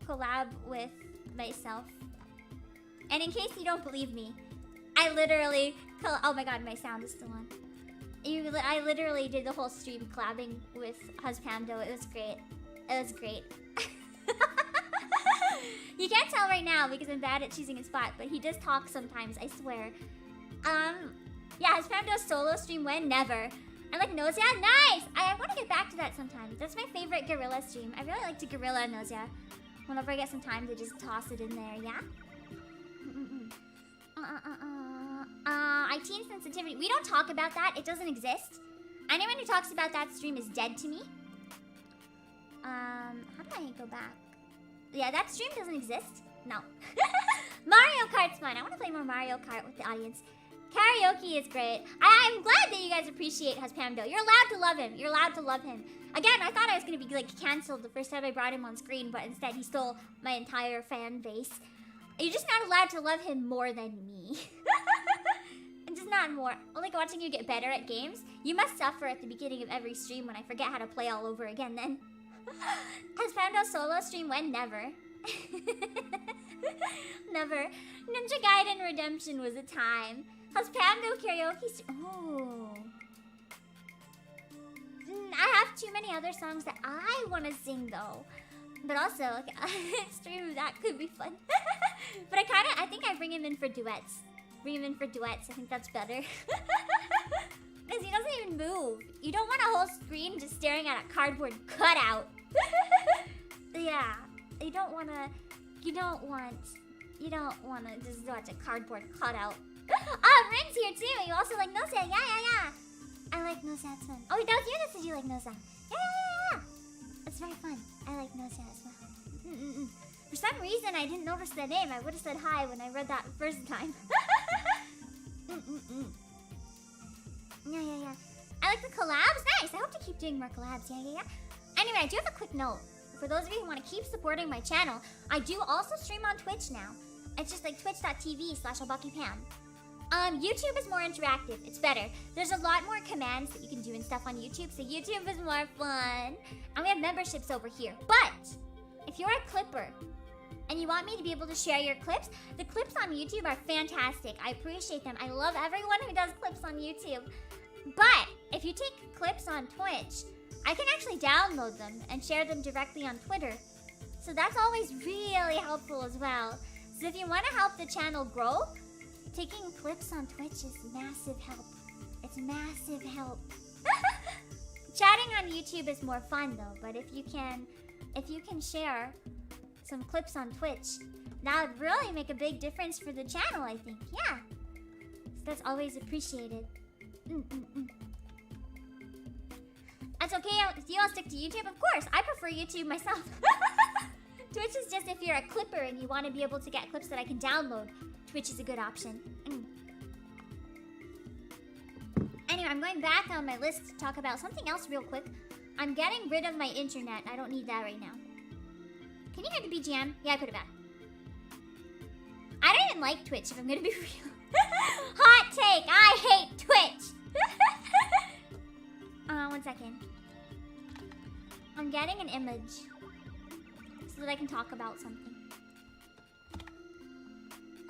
collab with myself. And in case you don't believe me, I literally... Oh my god, my sound is still on. I literally did the whole stream collabing with Huzpando. It was great. You can't tell right now because I'm bad at choosing a spot, but he does talk sometimes, I swear. Yeah, Huzpando's solo stream when? Never. And like Nausea? Nice! I want to get back to that sometime. That's my favorite Gorilla stream. I really like to Gorilla Nausea. Whenever I get some time to just toss it in there, yeah? Teen sensitivity. We don't talk about that. It doesn't exist. Anyone who talks about that stream is dead to me. How do I go back? Yeah, that stream doesn't exist. No. Mario Kart's fun. I want to play more Mario Kart with the audience. Karaoke is great. I'm glad that you guys appreciate Huzpando. You're allowed to love him. You're allowed to love him. Again, I thought I was going to be like canceled the first time I brought him on screen, but instead he stole my entire fan base. You're just not allowed to love him more than me. I'm just not more. I like watching you get better at games. You must suffer at the beginning of every stream when I forget how to play all over again then. Has Pando solo stream when? Never. Never. Ninja Gaiden Redemption was a time. Has Pando karaoke oh. I have too many other songs that I want to sing though. But also, like, stream of that could be fun. But I think I bring him in for duets. Bring him in for duets. I think that's better. Because he doesn't even move. You don't want a whole screen just staring at a cardboard cutout. Yeah. You don't want to just watch a cardboard cutout. Oh, Rin's here too. You also like Nosa. Yeah. I like Nosa. It's fun. Oh, that was you that said you like Nosa. Yeah. It's very fun. I like Nosa as well. For some reason, I didn't notice the name. I would have said hi when I read that first time. Yeah. I like the collabs. Nice. I hope to keep doing more collabs. Yeah. Anyway, I do have a quick note. For those of you who want to keep supporting my channel, I do also stream on Twitch now. It's just like twitch.tv/Obake PAM. YouTube is more interactive. It's better. There's a lot more commands that you can do and stuff on YouTube, so YouTube is more fun. And we have memberships over here. But if you're a clipper and you want me to be able to share your clips, the clips on YouTube are fantastic. I appreciate them. I love everyone who does clips on YouTube. But if you take clips on Twitch, I can actually download them and share them directly on Twitter. So that's always really helpful as well. So if you want to help the channel grow, taking clips on Twitch is massive help. It's massive help. Chatting on YouTube is more fun though, but if you can share some clips on Twitch, that would really make a big difference for the channel, I think. Yeah. So that's always appreciated. That's okay. Do you all stick to YouTube? Of course. I prefer YouTube myself. Twitch is just if you're a clipper and you want to be able to get clips that I can download. Twitch is a good option. Anyway, I'm going back on my list to talk about something else real quick. I'm getting rid of my internet. I don't need that right now. Can you hear the BGM? Yeah, I put it back. I don't even like Twitch, if I'm gonna be real. Hot take! I hate Twitch! 1 second. I'm getting an image so that I can talk about something.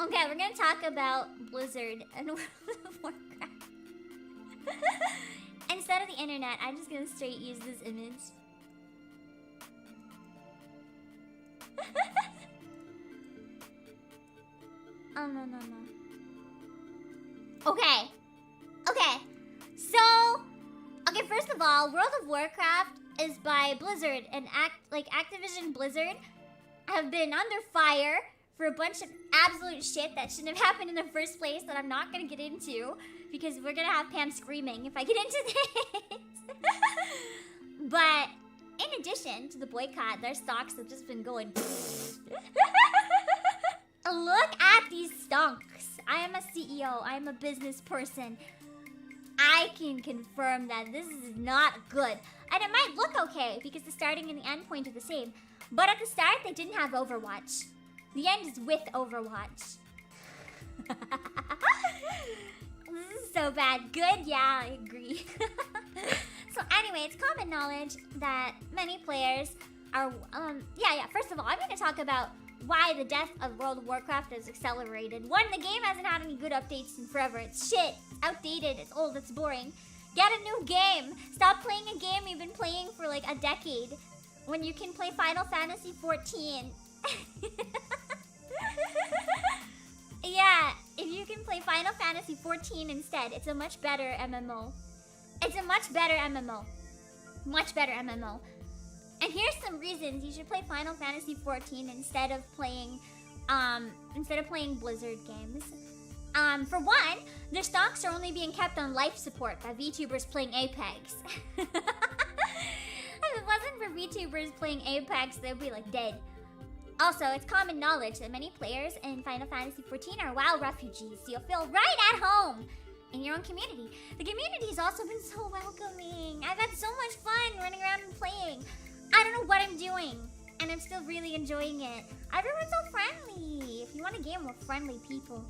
Okay, we're gonna talk about Blizzard and World of Warcraft. Instead of the internet, I'm just gonna straight use this image. Oh, no. Okay. So, first of all, World of Warcraft is by Blizzard, and Activision Blizzard have been under fire for a bunch of absolute shit that shouldn't have happened in the first place that I'm not gonna get into because we're gonna have Pam screaming if I get into this. But in addition to the boycott, their stocks have just been going. Look at these stonks. I am a CEO. I am a business person. I can confirm that this is not good. And it might look okay because the starting and the end point are the same. But at the start, they didn't have Overwatch. The end is with Overwatch. This is so bad. Good? Yeah, I agree. So anyway, it's common knowledge that many players are... First of all, I'm going to talk about why the death of World of Warcraft has accelerated. One, the game hasn't had any good updates in forever. It's shit. It's outdated. It's old. It's boring. Get a new game. Stop playing a game you've been playing for like a decade when you can play Final Fantasy 14. Yeah, if you can play Final Fantasy 14 instead, it's a much better MMO. It's a much better MMO. Much better MMO. And here's some reasons you should play Final Fantasy 14 instead of playing Blizzard games. For one, their stocks are only being kept on life support by VTubers playing Apex. If it wasn't for VTubers playing Apex, they'd be like dead. Also, it's common knowledge that many players in Final Fantasy 14 are WoW refugees, so you'll feel right at home in your own community. The community has also been so welcoming. I've had so much fun running around and playing. I don't know what I'm doing, and I'm still really enjoying it. Everyone's so friendly. If you want a game with friendly people,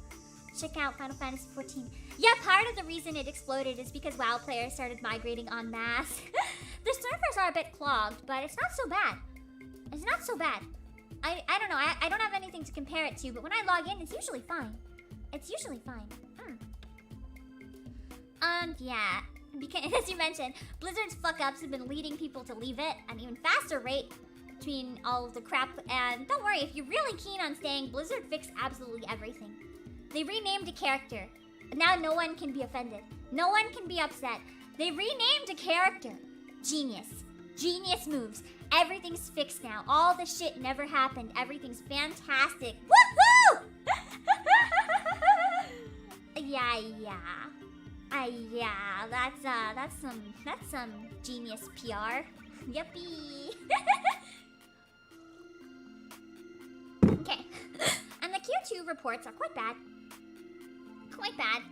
check out Final Fantasy 14. Yeah, part of the reason it exploded is because WoW players started migrating en masse. The servers are a bit clogged, but it's not so bad. It's not so bad. I don't know, I don't have anything to compare it to, but when I log in, it's usually fine. It's usually fine. Yeah. Because, as you mentioned, Blizzard's fuck-ups have been leading people to leave it at an even faster rate between all of the crap. And don't worry, if you're really keen on staying, Blizzard fixed absolutely everything. They renamed a character. Now no one can be offended. No one can be upset. They renamed a character. Genius. Genius moves. Everything's fixed now. All the shit never happened. Everything's fantastic. Woohoo! Yeah, that's some genius PR. Yuppie. Okay. And the Q2 reports are quite bad. Quite bad.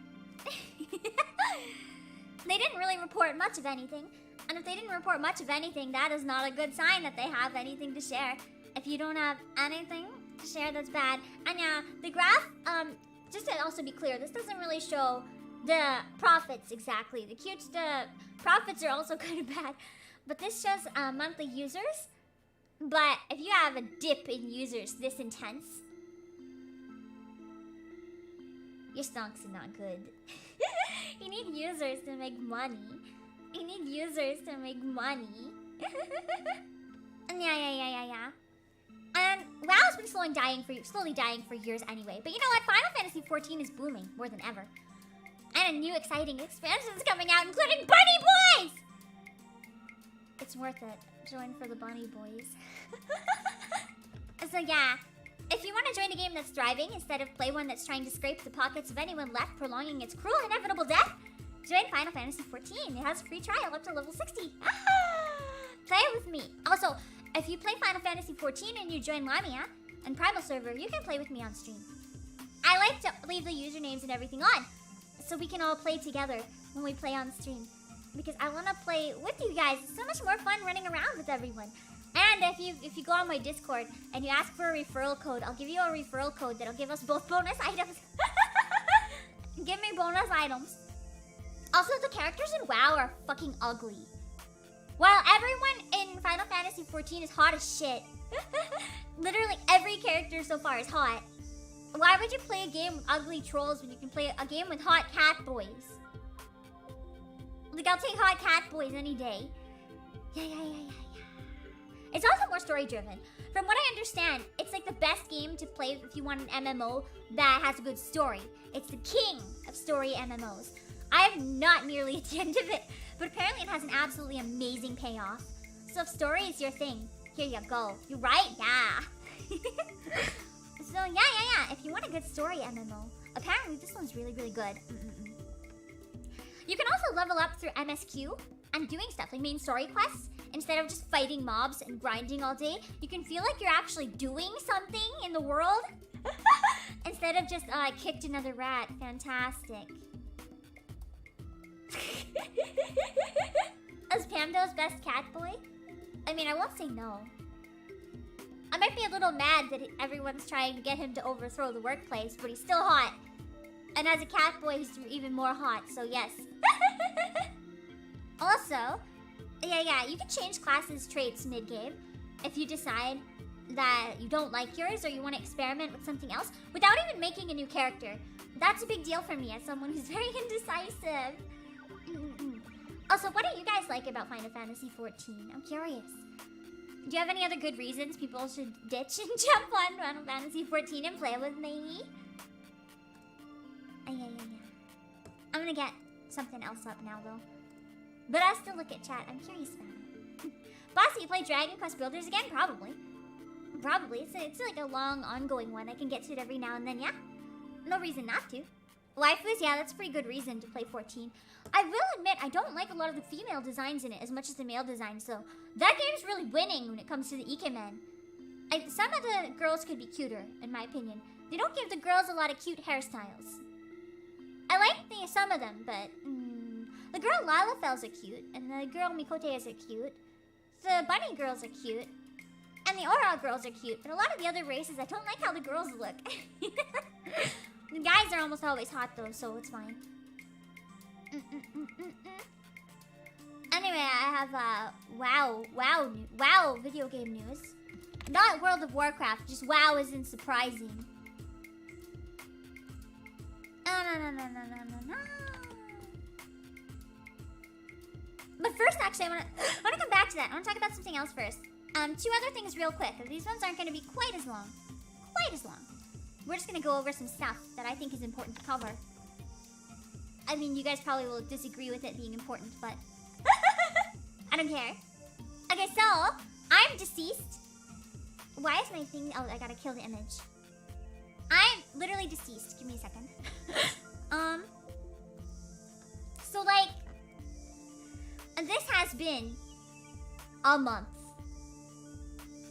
They didn't really report much of anything. And if they didn't report much of anything, that is not a good sign that they have anything to share. If you don't have anything to share, that's bad. And yeah, the graph, just to also be clear, this doesn't really show the profits exactly. The profits are also kind of bad. But this shows monthly users. But if you have a dip in users this intense, your stonks are not good. You need users to make money. You need users to make money. Yeah. And WoW's been slowly dying for years anyway. But you know what? Final Fantasy 14 is booming more than ever. And a new exciting expansion is coming out, including Bunny Boys! It's worth it. Join for the Bunny Boys. So yeah, if you want to join a game that's thriving instead of play one that's trying to scrape the pockets of anyone left, prolonging its cruel inevitable death, join Final Fantasy 14. It has a free trial up to level 60. Play with me. Also, if you play Final Fantasy 14 and you join Lamia and Primal server, you can play with me on stream. I like to leave the usernames and everything on, so we can all play together when we play on stream. Because I want to play with you guys. It's so much more fun running around with everyone. And if you go on my Discord and you ask for a referral code, I'll give you a referral code that'll give us both bonus items. Give me bonus items. Also, the characters in WoW are fucking ugly. While everyone in Final Fantasy 14 is hot as shit, literally every character so far is hot. Why would you play a game with ugly trolls when you can play a game with hot cat boys? Like, I'll take hot cat boys any day. Yeah. It's also more story-driven. From what I understand, it's like the best game to play if you want an MMO that has a good story. It's the king of story MMOs. I'm not nearly at the end of it, but apparently it has an absolutely amazing payoff. So if story is your thing, here you go. You're right? Yeah. So yeah. If you want a good story MMO, apparently this one's really, really good. You can also level up through MSQ and doing stuff like main story quests. Instead of just fighting mobs and grinding all day, you can feel like you're actually doing something in the world. Instead of just, I kicked another rat. Fantastic. Is Pamdo's best cat boy? I mean, I won't say no. I might be a little mad that everyone's trying to get him to overthrow the workplace, but he's still hot. And as a cat boy, he's even more hot, so yes. Also, yeah, you can change classes' traits mid-game if you decide that you don't like yours or you want to experiment with something else without even making a new character. That's a big deal for me as someone who's very indecisive. Also, what do you guys like about Final Fantasy 14? I'm curious. Do you have any other good reasons people should ditch and jump on Final Fantasy 14 and play with me? Yeah. I'm gonna get something else up now, though. But I'll still look at chat. I'm curious about it. Bossy, you play Dragon Quest Builders again? Probably. It's like a long, ongoing one. I can get to it every now and then, yeah? No reason not to. Waifus, yeah, that's a pretty good reason to play 14. I will admit, I don't like a lot of the female designs in it as much as the male designs, so that game's really winning when it comes to the Ikemen. Some of the girls could be cuter, in my opinion. They don't give the girls a lot of cute hairstyles. I like some of them, but the girl Lalafels are cute, and the girl Mikoteas are cute. The bunny girls are cute, and the Aura girls are cute, but a lot of the other races, I don't like how the girls look. The guys are almost always hot though, so it's fine. Anyway, I have WoW video game news. Not World of Warcraft, just WoW isn't surprising. No. But first, actually, I wanna come back to that. I wanna talk about something else first. Two other things real quick. These ones aren't gonna be quite as long. We're just gonna go over some stuff that I think is important to cover. I mean, you guys probably will disagree with it being important, but I don't care. Okay, so I'm deceased. Why is my thing? Oh, I gotta kill the image. I'm literally deceased. Give me a second. So like, this has been a month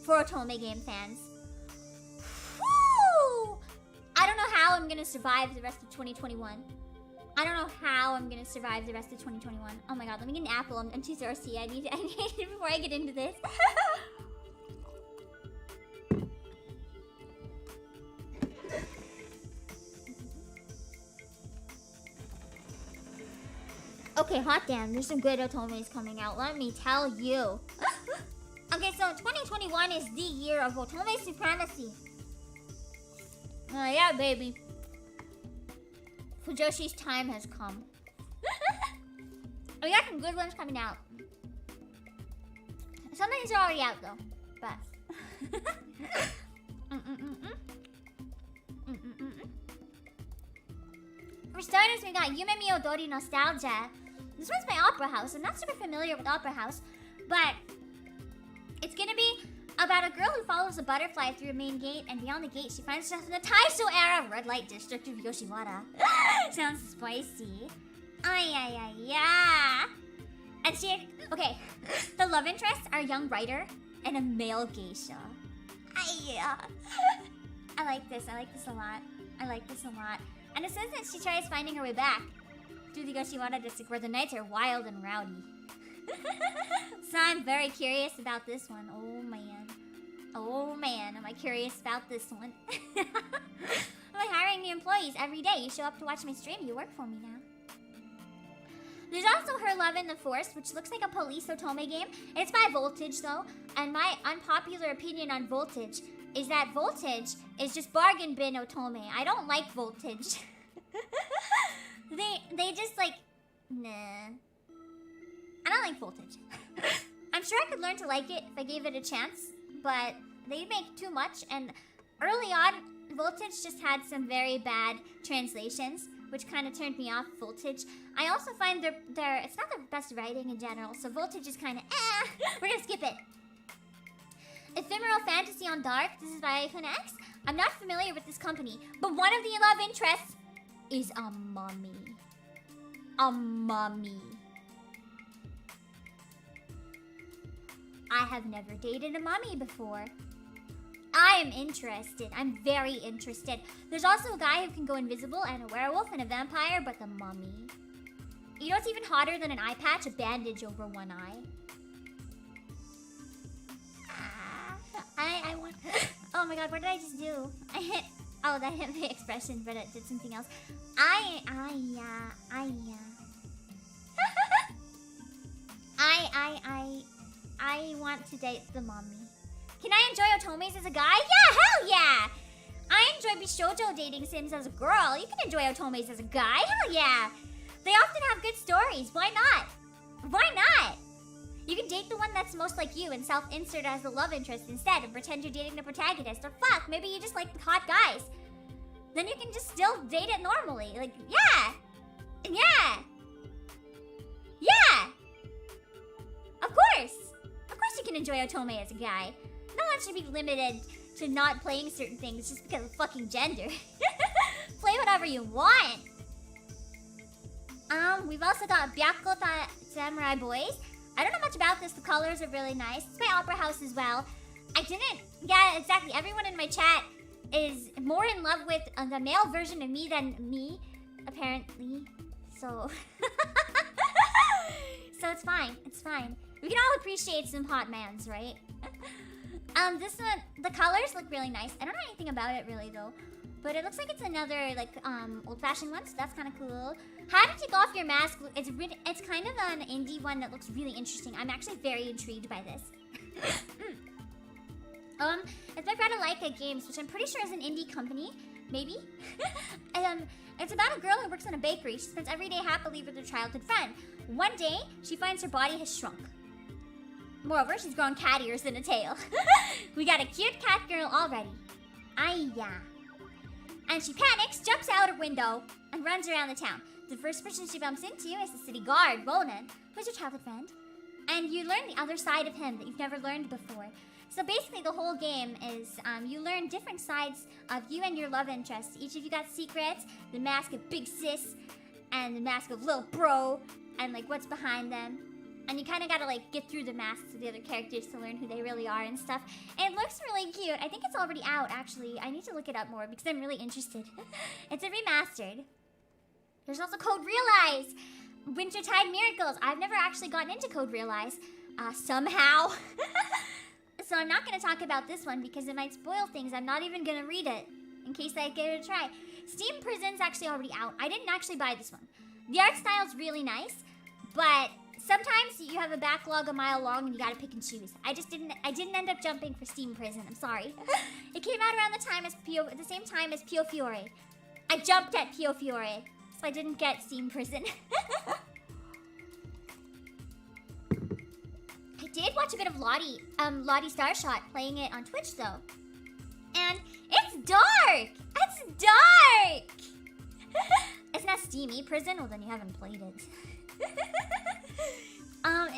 for Otome game fans. Whew! I don't know how I'm gonna survive the rest of 2021. I don't know how I'm gonna survive the rest of 2021. Oh my god, let me get an apple. I'm too thirsty. I need it before I get into this. Okay, hot damn, there's some good Otomes coming out, let me tell you. Okay, so 2021 is the year of Otome supremacy. Yeah, baby. Fujoshi's time has come. We got some good ones coming out. Some of these are already out though, but For starters, we got Yume Mi Odori Nostalgia. This one's my opera house. I'm not super familiar with opera house, but it's gonna be about a girl who follows a butterfly through a main gate, and beyond the gate, she finds herself in the Taisho era red light district of Yoshiwara. Sounds spicy. Ay. And she, okay, the love interests are a young writer and a male geisha. I like this a lot. And it says that she tries finding her way back through the Yoshiwara district where the nights are wild and rowdy. So I'm very curious about this one. Oh man, am I curious about this one. I'm hiring new employees every day. You show up to watch my stream, you work for me now. There's also Her Love in the Force, which looks like a police Otome game. It's by Voltage though, and my unpopular opinion on Voltage is that Voltage is just bargain bin Otome. I don't like Voltage. They just like, nah. I don't like Voltage. I'm sure I could learn to like it if I gave it a chance, but they make too much, and early on, Voltage just had some very bad translations, which kind of turned me off Voltage. I also find their it's not the best writing in general, so Voltage is kind of we're gonna skip it. Ephemeral Fantasy on Dark, this is by X. I'm not familiar with this company, but one of the love interests is a mummy. A mummy. I have never dated a mummy before. I am interested. I'm very interested. There's also a guy who can go invisible, and a werewolf, and a vampire, but the mummy. You know what's even hotter than an eye patch? A bandage over one eye. I want... Oh my god, what did I just do? I hit... Oh, that hit my expression, but it did something else. I want to date the mummy. Can I enjoy Otomes as a guy? Yeah, hell yeah! I enjoy Bishoujo dating sims as a girl. You can enjoy Otomes as a guy, hell yeah! They often have good stories, why not? Why not? You can date the one that's most like you and self-insert as the love interest instead and pretend you're dating the protagonist. Or fuck, maybe you just like hot guys. Then you can just still date it normally. Like, yeah! Yeah! Yeah! Of course! Of course you can enjoy Otome as a guy. No one should be limited to not playing certain things just because of fucking gender. Play whatever you want. We've also got Byakuta Samurai Boys. I don't know much about this. The colors are really nice. It's by Opera House as well. Yeah, exactly. Everyone in my chat is more in love with the male version of me than me, apparently. So, so it's fine. It's fine. We can all appreciate some hot mans, right? This one, the colors look really nice. I don't know anything about it really though. But it looks like it's another like old-fashioned one, so that's kind of cool. How to take off your mask? It's kind of an indie one that looks really interesting. I'm actually very intrigued by this. It's by Brother Leica Games, which I'm pretty sure is an indie company, maybe. It's about a girl who works in a bakery. She spends every day happily with her childhood friend. One day, she finds her body has shrunk. Moreover, she's grown cat ears and a tail. We got a cute cat girl already. Ayya. And she panics, jumps out a window, and runs around the town. The first person she bumps into is the city guard, Ronan, who's her childhood friend. And you learn the other side of him that you've never learned before. So basically the whole game is you learn different sides of you and your love interests. Each of you got secrets, the mask of Big Sis, and the mask of Lil Bro, and like what's behind them. And you kind of gotta like get through the masks of the other characters to learn who they really are and stuff. And it looks really cute. I think it's already out actually. I need to look it up more because I'm really interested. It's a remastered. There's also Code Realize! Wintertide Miracles! I've never actually gotten into Code Realize. Somehow. So I'm not going to talk about this one because it might spoil things. I'm not even going to read it in case I give it a try. Steam Prison's actually already out. I didn't actually buy this one. The art style's really nice, but sometimes you have a backlog a mile long and you got to pick and choose. I didn't end up jumping for Steam Prison. I'm sorry. It came out around the same time as Pio Fiore. I jumped at Pio Fiore, so I didn't get Steam Prison. I did watch a bit of Lottie Starshot playing it on Twitch though. And it's dark! It's dark! It's not steamy. Prison? Well, then you haven't played it.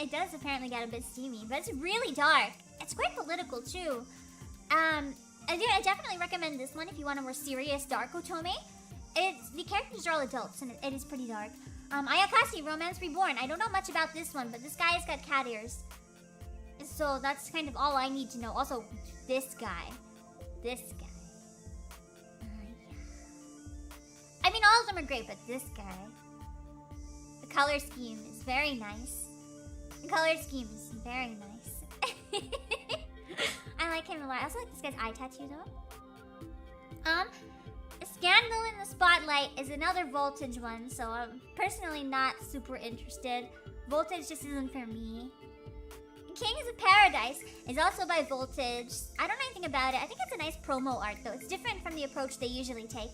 It does apparently get a bit steamy, but it's really dark. It's quite political too. I definitely recommend this one if you want a more serious dark Otome. The characters are all adults and it is pretty dark. Ayakashi Romance Reborn. I don't know much about this one, but this guy's got cat ears. So that's kind of all I need to know. Also, this guy. This guy. Yeah. I mean, all of them are great, but this guy. The color scheme is very nice. The color scheme is very nice. I like him a lot. I also like this guy's eye tattoo, though. Scandal in the Spotlight is another Voltage one, so I'm personally not super interested. Voltage just isn't for me. Kings of Paradise is also by Voltage. I don't know anything about it. I think it's a nice promo art, though. It's different from the approach they usually take.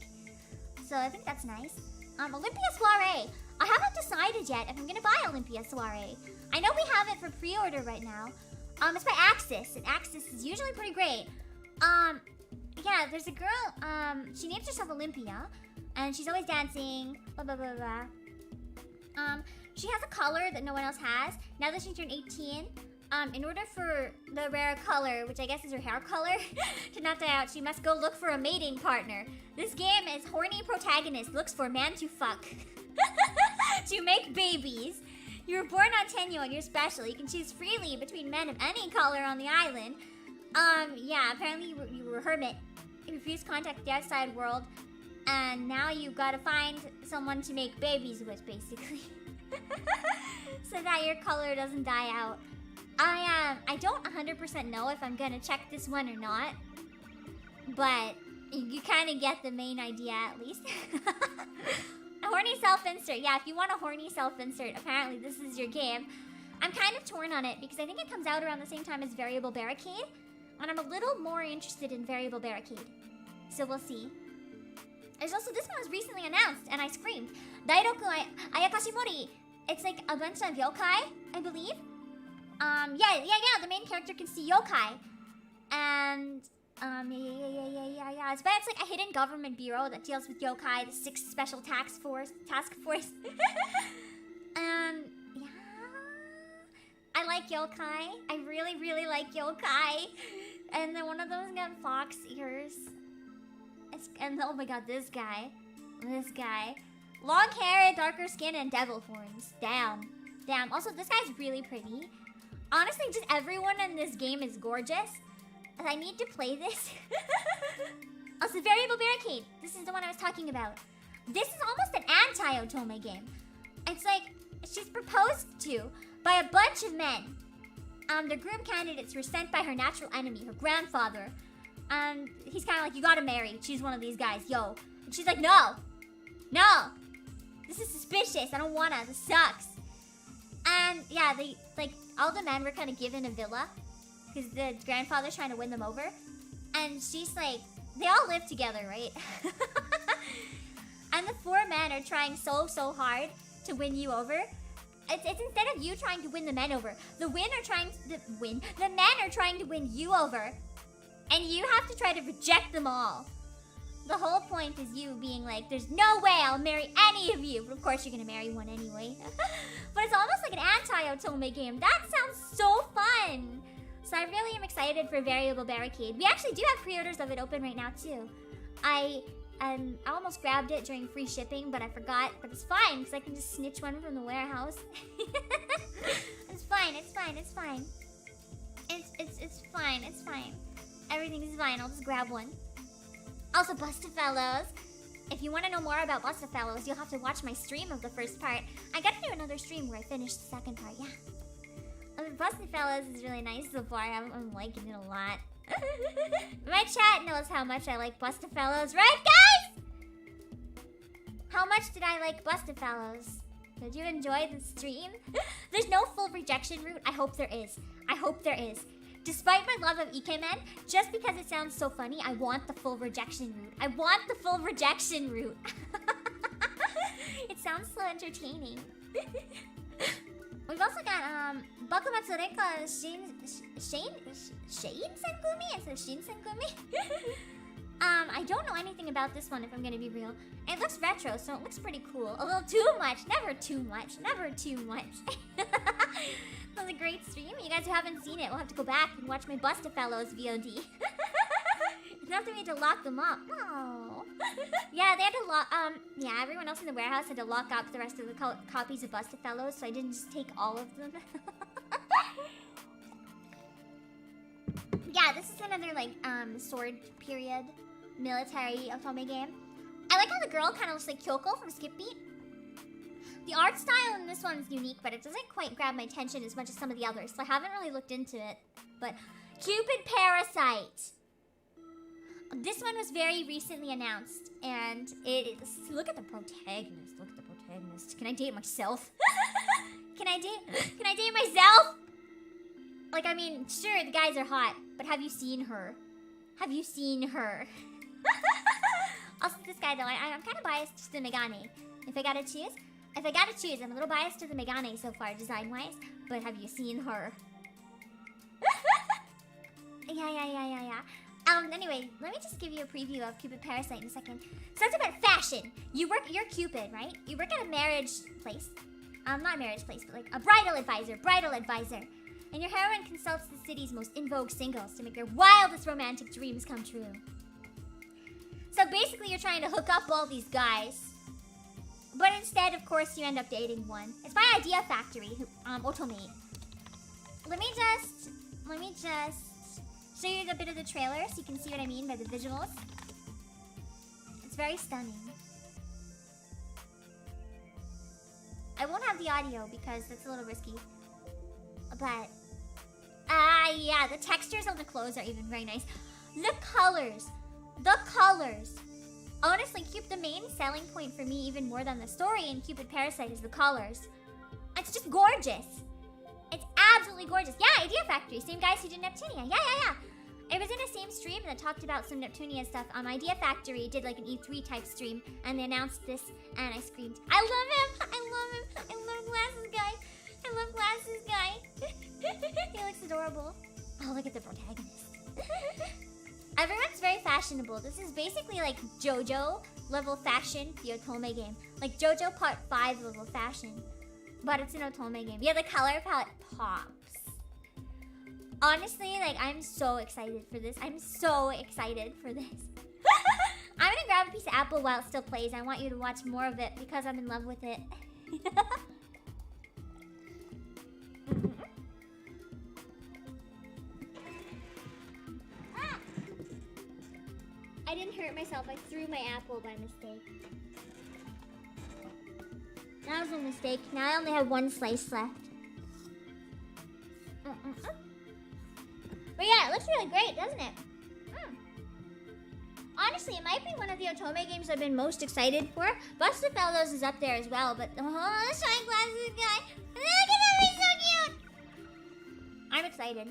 So I think that's nice. Olympia Soiree. I haven't decided yet if I'm going to buy Olympia Soiree. I know we have it for pre-order right now. It's by Axis, and Axis is usually pretty great. Yeah, there's a girl, she names herself Olympia, and she's always dancing, blah, blah, blah, blah. She has a color that no one else has. Now that she turned 18, in order for the rare color, which I guess is her hair color, to not die out, she must go look for a mating partner. This game is horny protagonist looks for man to fuck. To make babies. You were born on Tenyo and you're special. You can choose freely between men of any color on the island. Yeah, apparently you were a hermit. You refused contact with the outside world. And now you've got to find someone to make babies with, basically. So that your color doesn't die out. I don't 100% know if I'm gonna check this one or not. But you kind of get the main idea at least. A horny self-insert. Yeah, if you want a horny self-insert, apparently this is your game. I'm kind of torn on it because I think it comes out around the same time as Variable Barricade. And I'm a little more interested in Variable Barricade. So we'll see. There's also, this one was recently announced and I screamed. Dairoku Ayakashi Mori. It's like a bunch of yokai, I believe. Yeah, the main character can see yokai. And, yeah. It's like a hidden government bureau that deals with yokai, the 6th Special Task Force. Yeah. I like yokai. I really, really like yokai. And then one of those got fox ears. And oh my god, this guy. Long hair, darker skin, and devil horns. Damn. Also, this guy's really pretty. Honestly, just everyone in this game is gorgeous. And I need to play this. Also, Variable Barricade. This is the one I was talking about. This is almost an anti-Otome game. It's like, she's proposed to by a bunch of men. The groom candidates were sent by her natural enemy, her grandfather. And he's kind of like, you gotta marry. Choose one of these guys, yo. And she's like, no. No. This is suspicious. I don't wanna. This sucks. And yeah, they like all the men were kind of given a villa because the grandfather's trying to win them over. And she's like, they all live together, right? And the 4 men are trying so hard to win you over. It's instead of you trying to win the men over, the men are trying to win you over, and you have to try to reject them all. The whole point is you being like, there's no way I'll marry any of you. But of course you're gonna marry one anyway. But it's almost like an anti-Otome game. That sounds so fun. So I really am excited for Variable Barricade. We actually do have pre-orders of it open right now too. I almost grabbed it during free shipping, but I forgot. But it's fine, because I can just snitch one from the warehouse. It's fine, it's fine, it's fine. It's fine, it's fine. Everything is fine, I'll just grab one. Also, Bustafellows. If you want to know more about Bustafellows, you'll have to watch my stream of the first part. I gotta do another stream where I finish the second part, yeah. Bustafellows is really nice so far. I'm liking it a lot. My chat knows how much I like Bustafellows, right, guys? How much did I like Bustafellows? Did you enjoy the stream? There's no full rejection route. I hope there is. I hope there is. Despite my love of Ikemen, just because it sounds so funny, I want the full rejection route. I want the full rejection route. It sounds so entertaining. We've also got Bakumatsu Reka Shane Senkumi instead of Shin Senkumi. I don't know anything about this one if I'm gonna be real. It looks retro, so it looks pretty cool. A little too much. Never too much. Never too much. That was a great stream. You guys who haven't seen it will have to go back and watch my Bustafellows VOD. You have to to lock them up. Oh. Yeah, they had to lock. Yeah, everyone else in the warehouse had to lock up the rest of the copies of Bustafellows, so I didn't just take all of them. Yeah, this is another like sword period military Otome game. I like how the girl kind of looks like Kyoko from Skip Beat. The art style in this one is unique, but it doesn't quite grab my attention as much as some of the others, so I haven't really looked into it. But Cupid Parasite. This one was very recently announced, and it is... Look at the protagonist. Look at the protagonist. Can I date myself? Can I date myself? Like, I mean, sure, the guys are hot, but have you seen her? Have you seen her? Also, this guy, though, I'm kind of biased to the Megane. If I gotta choose, I'm a little biased to the Megane so far, design-wise, but have you seen her? Yeah. Anyway, let me just give you a preview of Cupid Parasite in a second. So it's about fashion. You're Cupid, right? You work at a marriage place. Not a marriage place, but like a bridal advisor. And your heroine consults the city's most in vogue singles to make their wildest romantic dreams come true. So basically you're trying to hook up all these guys. But instead, of course, you end up dating one. It's by Idea Factory, Otome. Let me just show you a bit of the trailer so you can see what I mean by the visuals. It's very stunning. I won't have the audio because that's a little risky. But, yeah, the textures on the clothes are even very nice. The colors. Honestly, the main selling point for me, even more than the story in Cupid Parasite, is the colors. It's just gorgeous. It's absolutely gorgeous. Yeah, Idea Factory, same guys who did Neptunia. Yeah. It was in the same stream that talked about some Neptunia stuff. Idea Factory did like an E3 type stream, and they announced this, and I screamed, I love him! I love Glasses Guy! He looks adorable. Oh, look at the protagonist. Everyone's very fashionable. This is basically like JoJo level fashion, the Otome game. Like JoJo Part 5 level fashion. But it's an Otome game. Yeah, the color palette pops. Honestly, like, I'm so excited for this. I'm gonna grab a piece of apple while it still plays. I want you to watch more of it because I'm in love with it. I didn't hurt myself. I threw my apple by mistake. That was a mistake. Now I only have one slice left. But yeah, it looks really great, doesn't it? honestly, it might be one of the Otome games I've been most excited for. Buster Fellows is up there as well, but the shine glasses guy, look at him, he's so cute. I'm excited.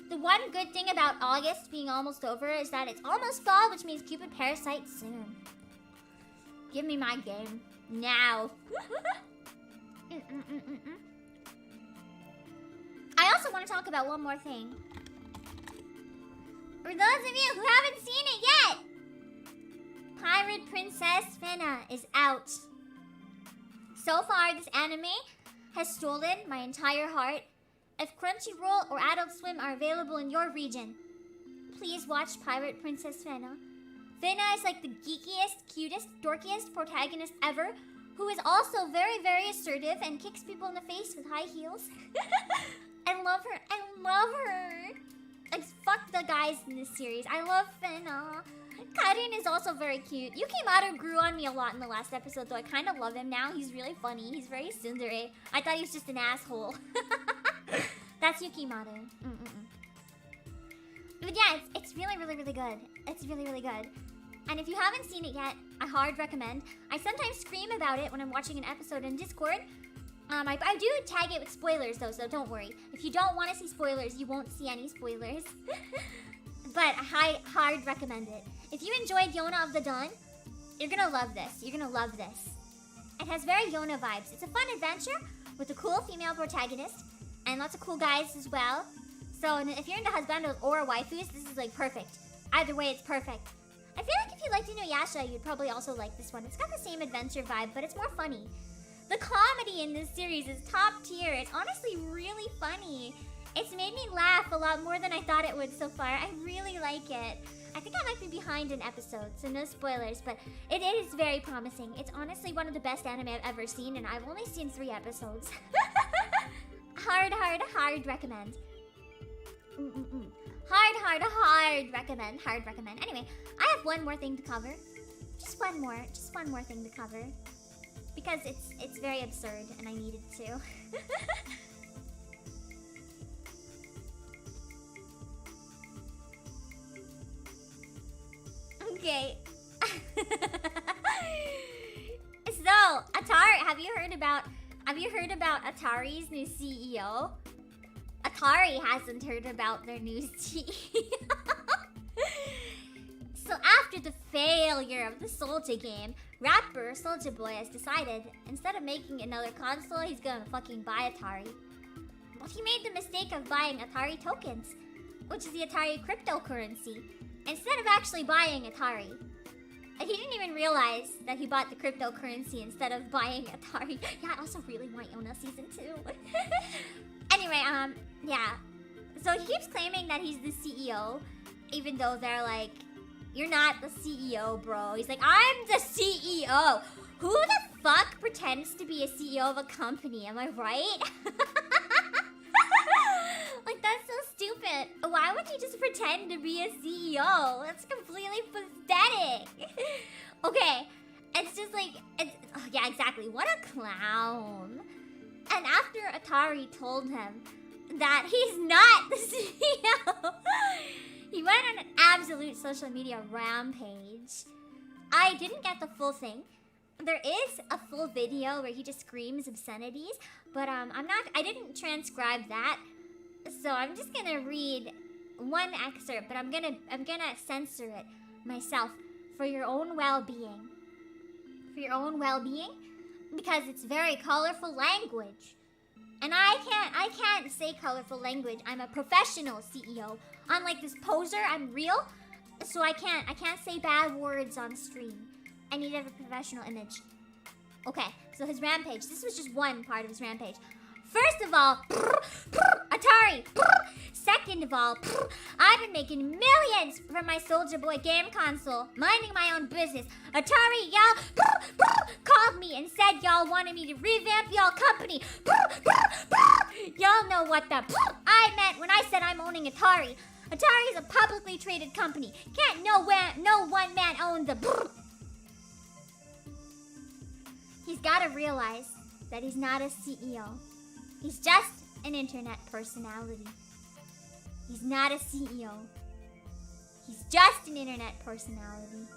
The one good thing about August being almost over is that it's almost fall, which means Cupid Parasite soon. Give me my game now. I also want to talk about one more thing. For those of you who haven't seen it yet, Pirate Princess Finna is out. So far, this anime has stolen my entire heart. If Crunchyroll or Adult Swim are available in your region, please watch Pirate Princess Finna. Finna is like the geekiest, cutest, dorkiest protagonist ever, who is also very, very assertive and kicks people in the face with high heels. I love her. I love her. Like, fuck the guys in this series. I love Finna. Karin is also very cute. Yukimaru grew on me a lot in the last episode, though I kind of love him now. He's really funny. He's very tsundere. I thought he was just an asshole. That's Yukimaru. But yeah, it's really, really, really good. It's really, really good. And if you haven't seen it yet, I hard recommend. I sometimes scream about it when I'm watching an episode in Discord. I do tag it with spoilers though, so don't worry. If you don't want to see spoilers, you won't see any spoilers. But I hard recommend it. If you enjoyed Yona of the Dawn, you're gonna love this. You're gonna love this. It has very Yona vibes. It's a fun adventure with a cool female protagonist and lots of cool guys as well. So if you're into husbandos or waifus, this is like perfect. Either way, it's perfect. I feel like if you liked Inuyasha, you'd probably also like this one. It's got the same adventure vibe, but it's more funny. The comedy in this series is top tier. It's honestly really funny. It's made me laugh a lot more than I thought it would so far. I really like it. I think I might be behind an episode, so no spoilers, but it is very promising. It's honestly one of the best anime I've ever seen, and I've only seen 3 episodes. Hard recommend. Hard recommend. Hard recommend. Anyway, I have one more thing to cover. Just one more thing to cover. Because it's very absurd, and I needed to. Okay. So, Atari, have you heard about Atari's new CEO? Atari hasn't heard about their new CEO. So after the failure of the Soulja game, rapper Soulja Boy has decided instead of making another console, he's gonna fucking buy Atari. But he made the mistake of buying Atari tokens, which is the Atari cryptocurrency, instead of actually buying Atari. And he didn't even realize that he bought the cryptocurrency instead of buying Atari. Yeah, I also really want Yona Season 2. Anyway, yeah. So he keeps claiming that he's the CEO, even though they're like, you're not the CEO, bro. He's like, I'm the CEO. Who the fuck pretends to be a CEO of a company? Am I right? Like, that's so stupid. Why would you just pretend to be a CEO? That's completely pathetic. Okay, it's just like, oh yeah, exactly. What a clown. And after Atari told him that he's not the CEO, he went on an absolute social media rampage. I didn't get the full thing. There is a full video where he just screams obscenities, but I didn't transcribe that. So I'm just gonna read one excerpt, but I'm gonna censor it myself for your own well-being. For your own well-being, because it's very colorful language. And I can't say colorful language. I'm a professional CEO. Unlike this poser, I'm real. So I can't say bad words on stream. I need to have a professional image. Okay, so his rampage. This was just one part of his rampage. First of all, Atari. Second of all, I've been making millions from my Soulja Boy game console, minding my own business. Atari, y'all called me and said y'all wanted me to revamp y'all company. Y'all know what the I meant when I said I'm owning Atari. Atari is a publicly traded company. Can't no one man own the. He's got to realize that he's not a CEO. He's just an internet personality. He's not a CEO. He's just an internet personality.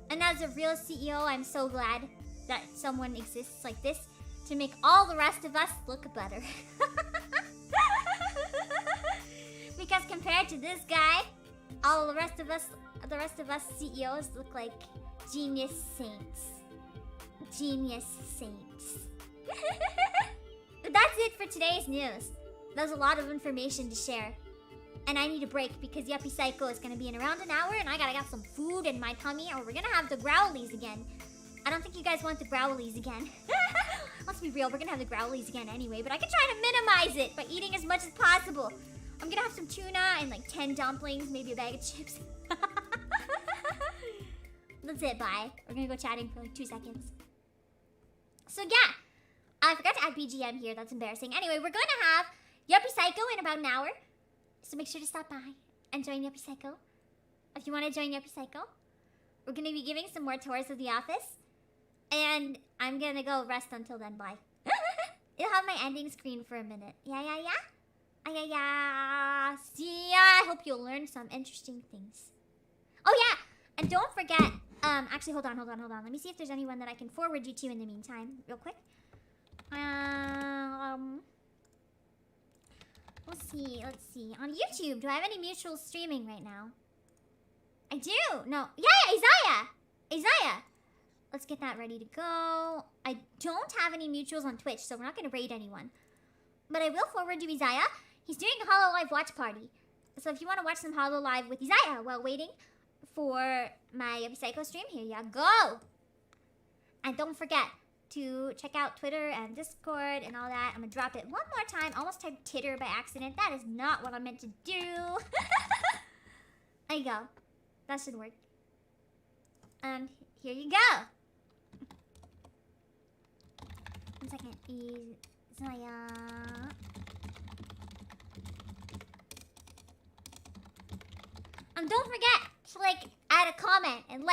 And as a real CEO, I'm so glad that someone exists like this to make all the rest of us look better. Because compared to this guy, all the rest of us CEOs look like genius saints. Genius saints. But that's it for today's news. There's a lot of information to share. And I need a break because Yuppie Psycho is gonna be in around an hour and I gotta get some food in my tummy or we're gonna have the growlies again. I don't think you guys want the growlies again. Let's be real, we're gonna have the growlies again anyway, but I can try to minimize it by eating as much as possible. I'm gonna have some tuna and like 10 dumplings, maybe a bag of chips. That's it, bye. We're gonna go chatting for like 2 seconds. So yeah, I forgot to add BGM here, that's embarrassing. Anyway, we're gonna have Yuppie Psycho in about an hour. So make sure to stop by and join Yuppie Psycho. If you want to join Yuppie Psycho, we're going to be giving some more tours of the office. And I'm going to go rest until then. Bye. You'll have my ending screen for a minute. Yeah. See ya. I hope you'll learn some interesting things. Oh, yeah. And don't forget. Actually, hold on. Let me see if there's anyone that I can forward you to in the meantime. Real quick. Let's see. On YouTube, do I have any mutuals streaming right now? I do. No. Yeah, Isaiah. Let's get that ready to go. I don't have any mutuals on Twitch, so we're not going to raid anyone. But I will forward you Isaiah. He's doing a HoloLive watch party. So if you want to watch some HoloLive with Isaiah while waiting for my Psycho stream, here you go. And don't forget to check out Twitter and Discord and all that. I'm gonna drop it one more time. Almost typed titter by accident. That is not what I meant to do. There you go. That should work. And here you go. 1 second. Isaiah. Don't forget to add a comment and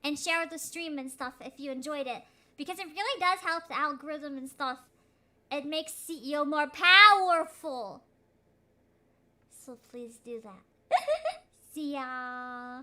and share the stream and stuff if you enjoyed it. Because it really does help the algorithm and stuff. It makes CEO more powerful. So please do that. See ya.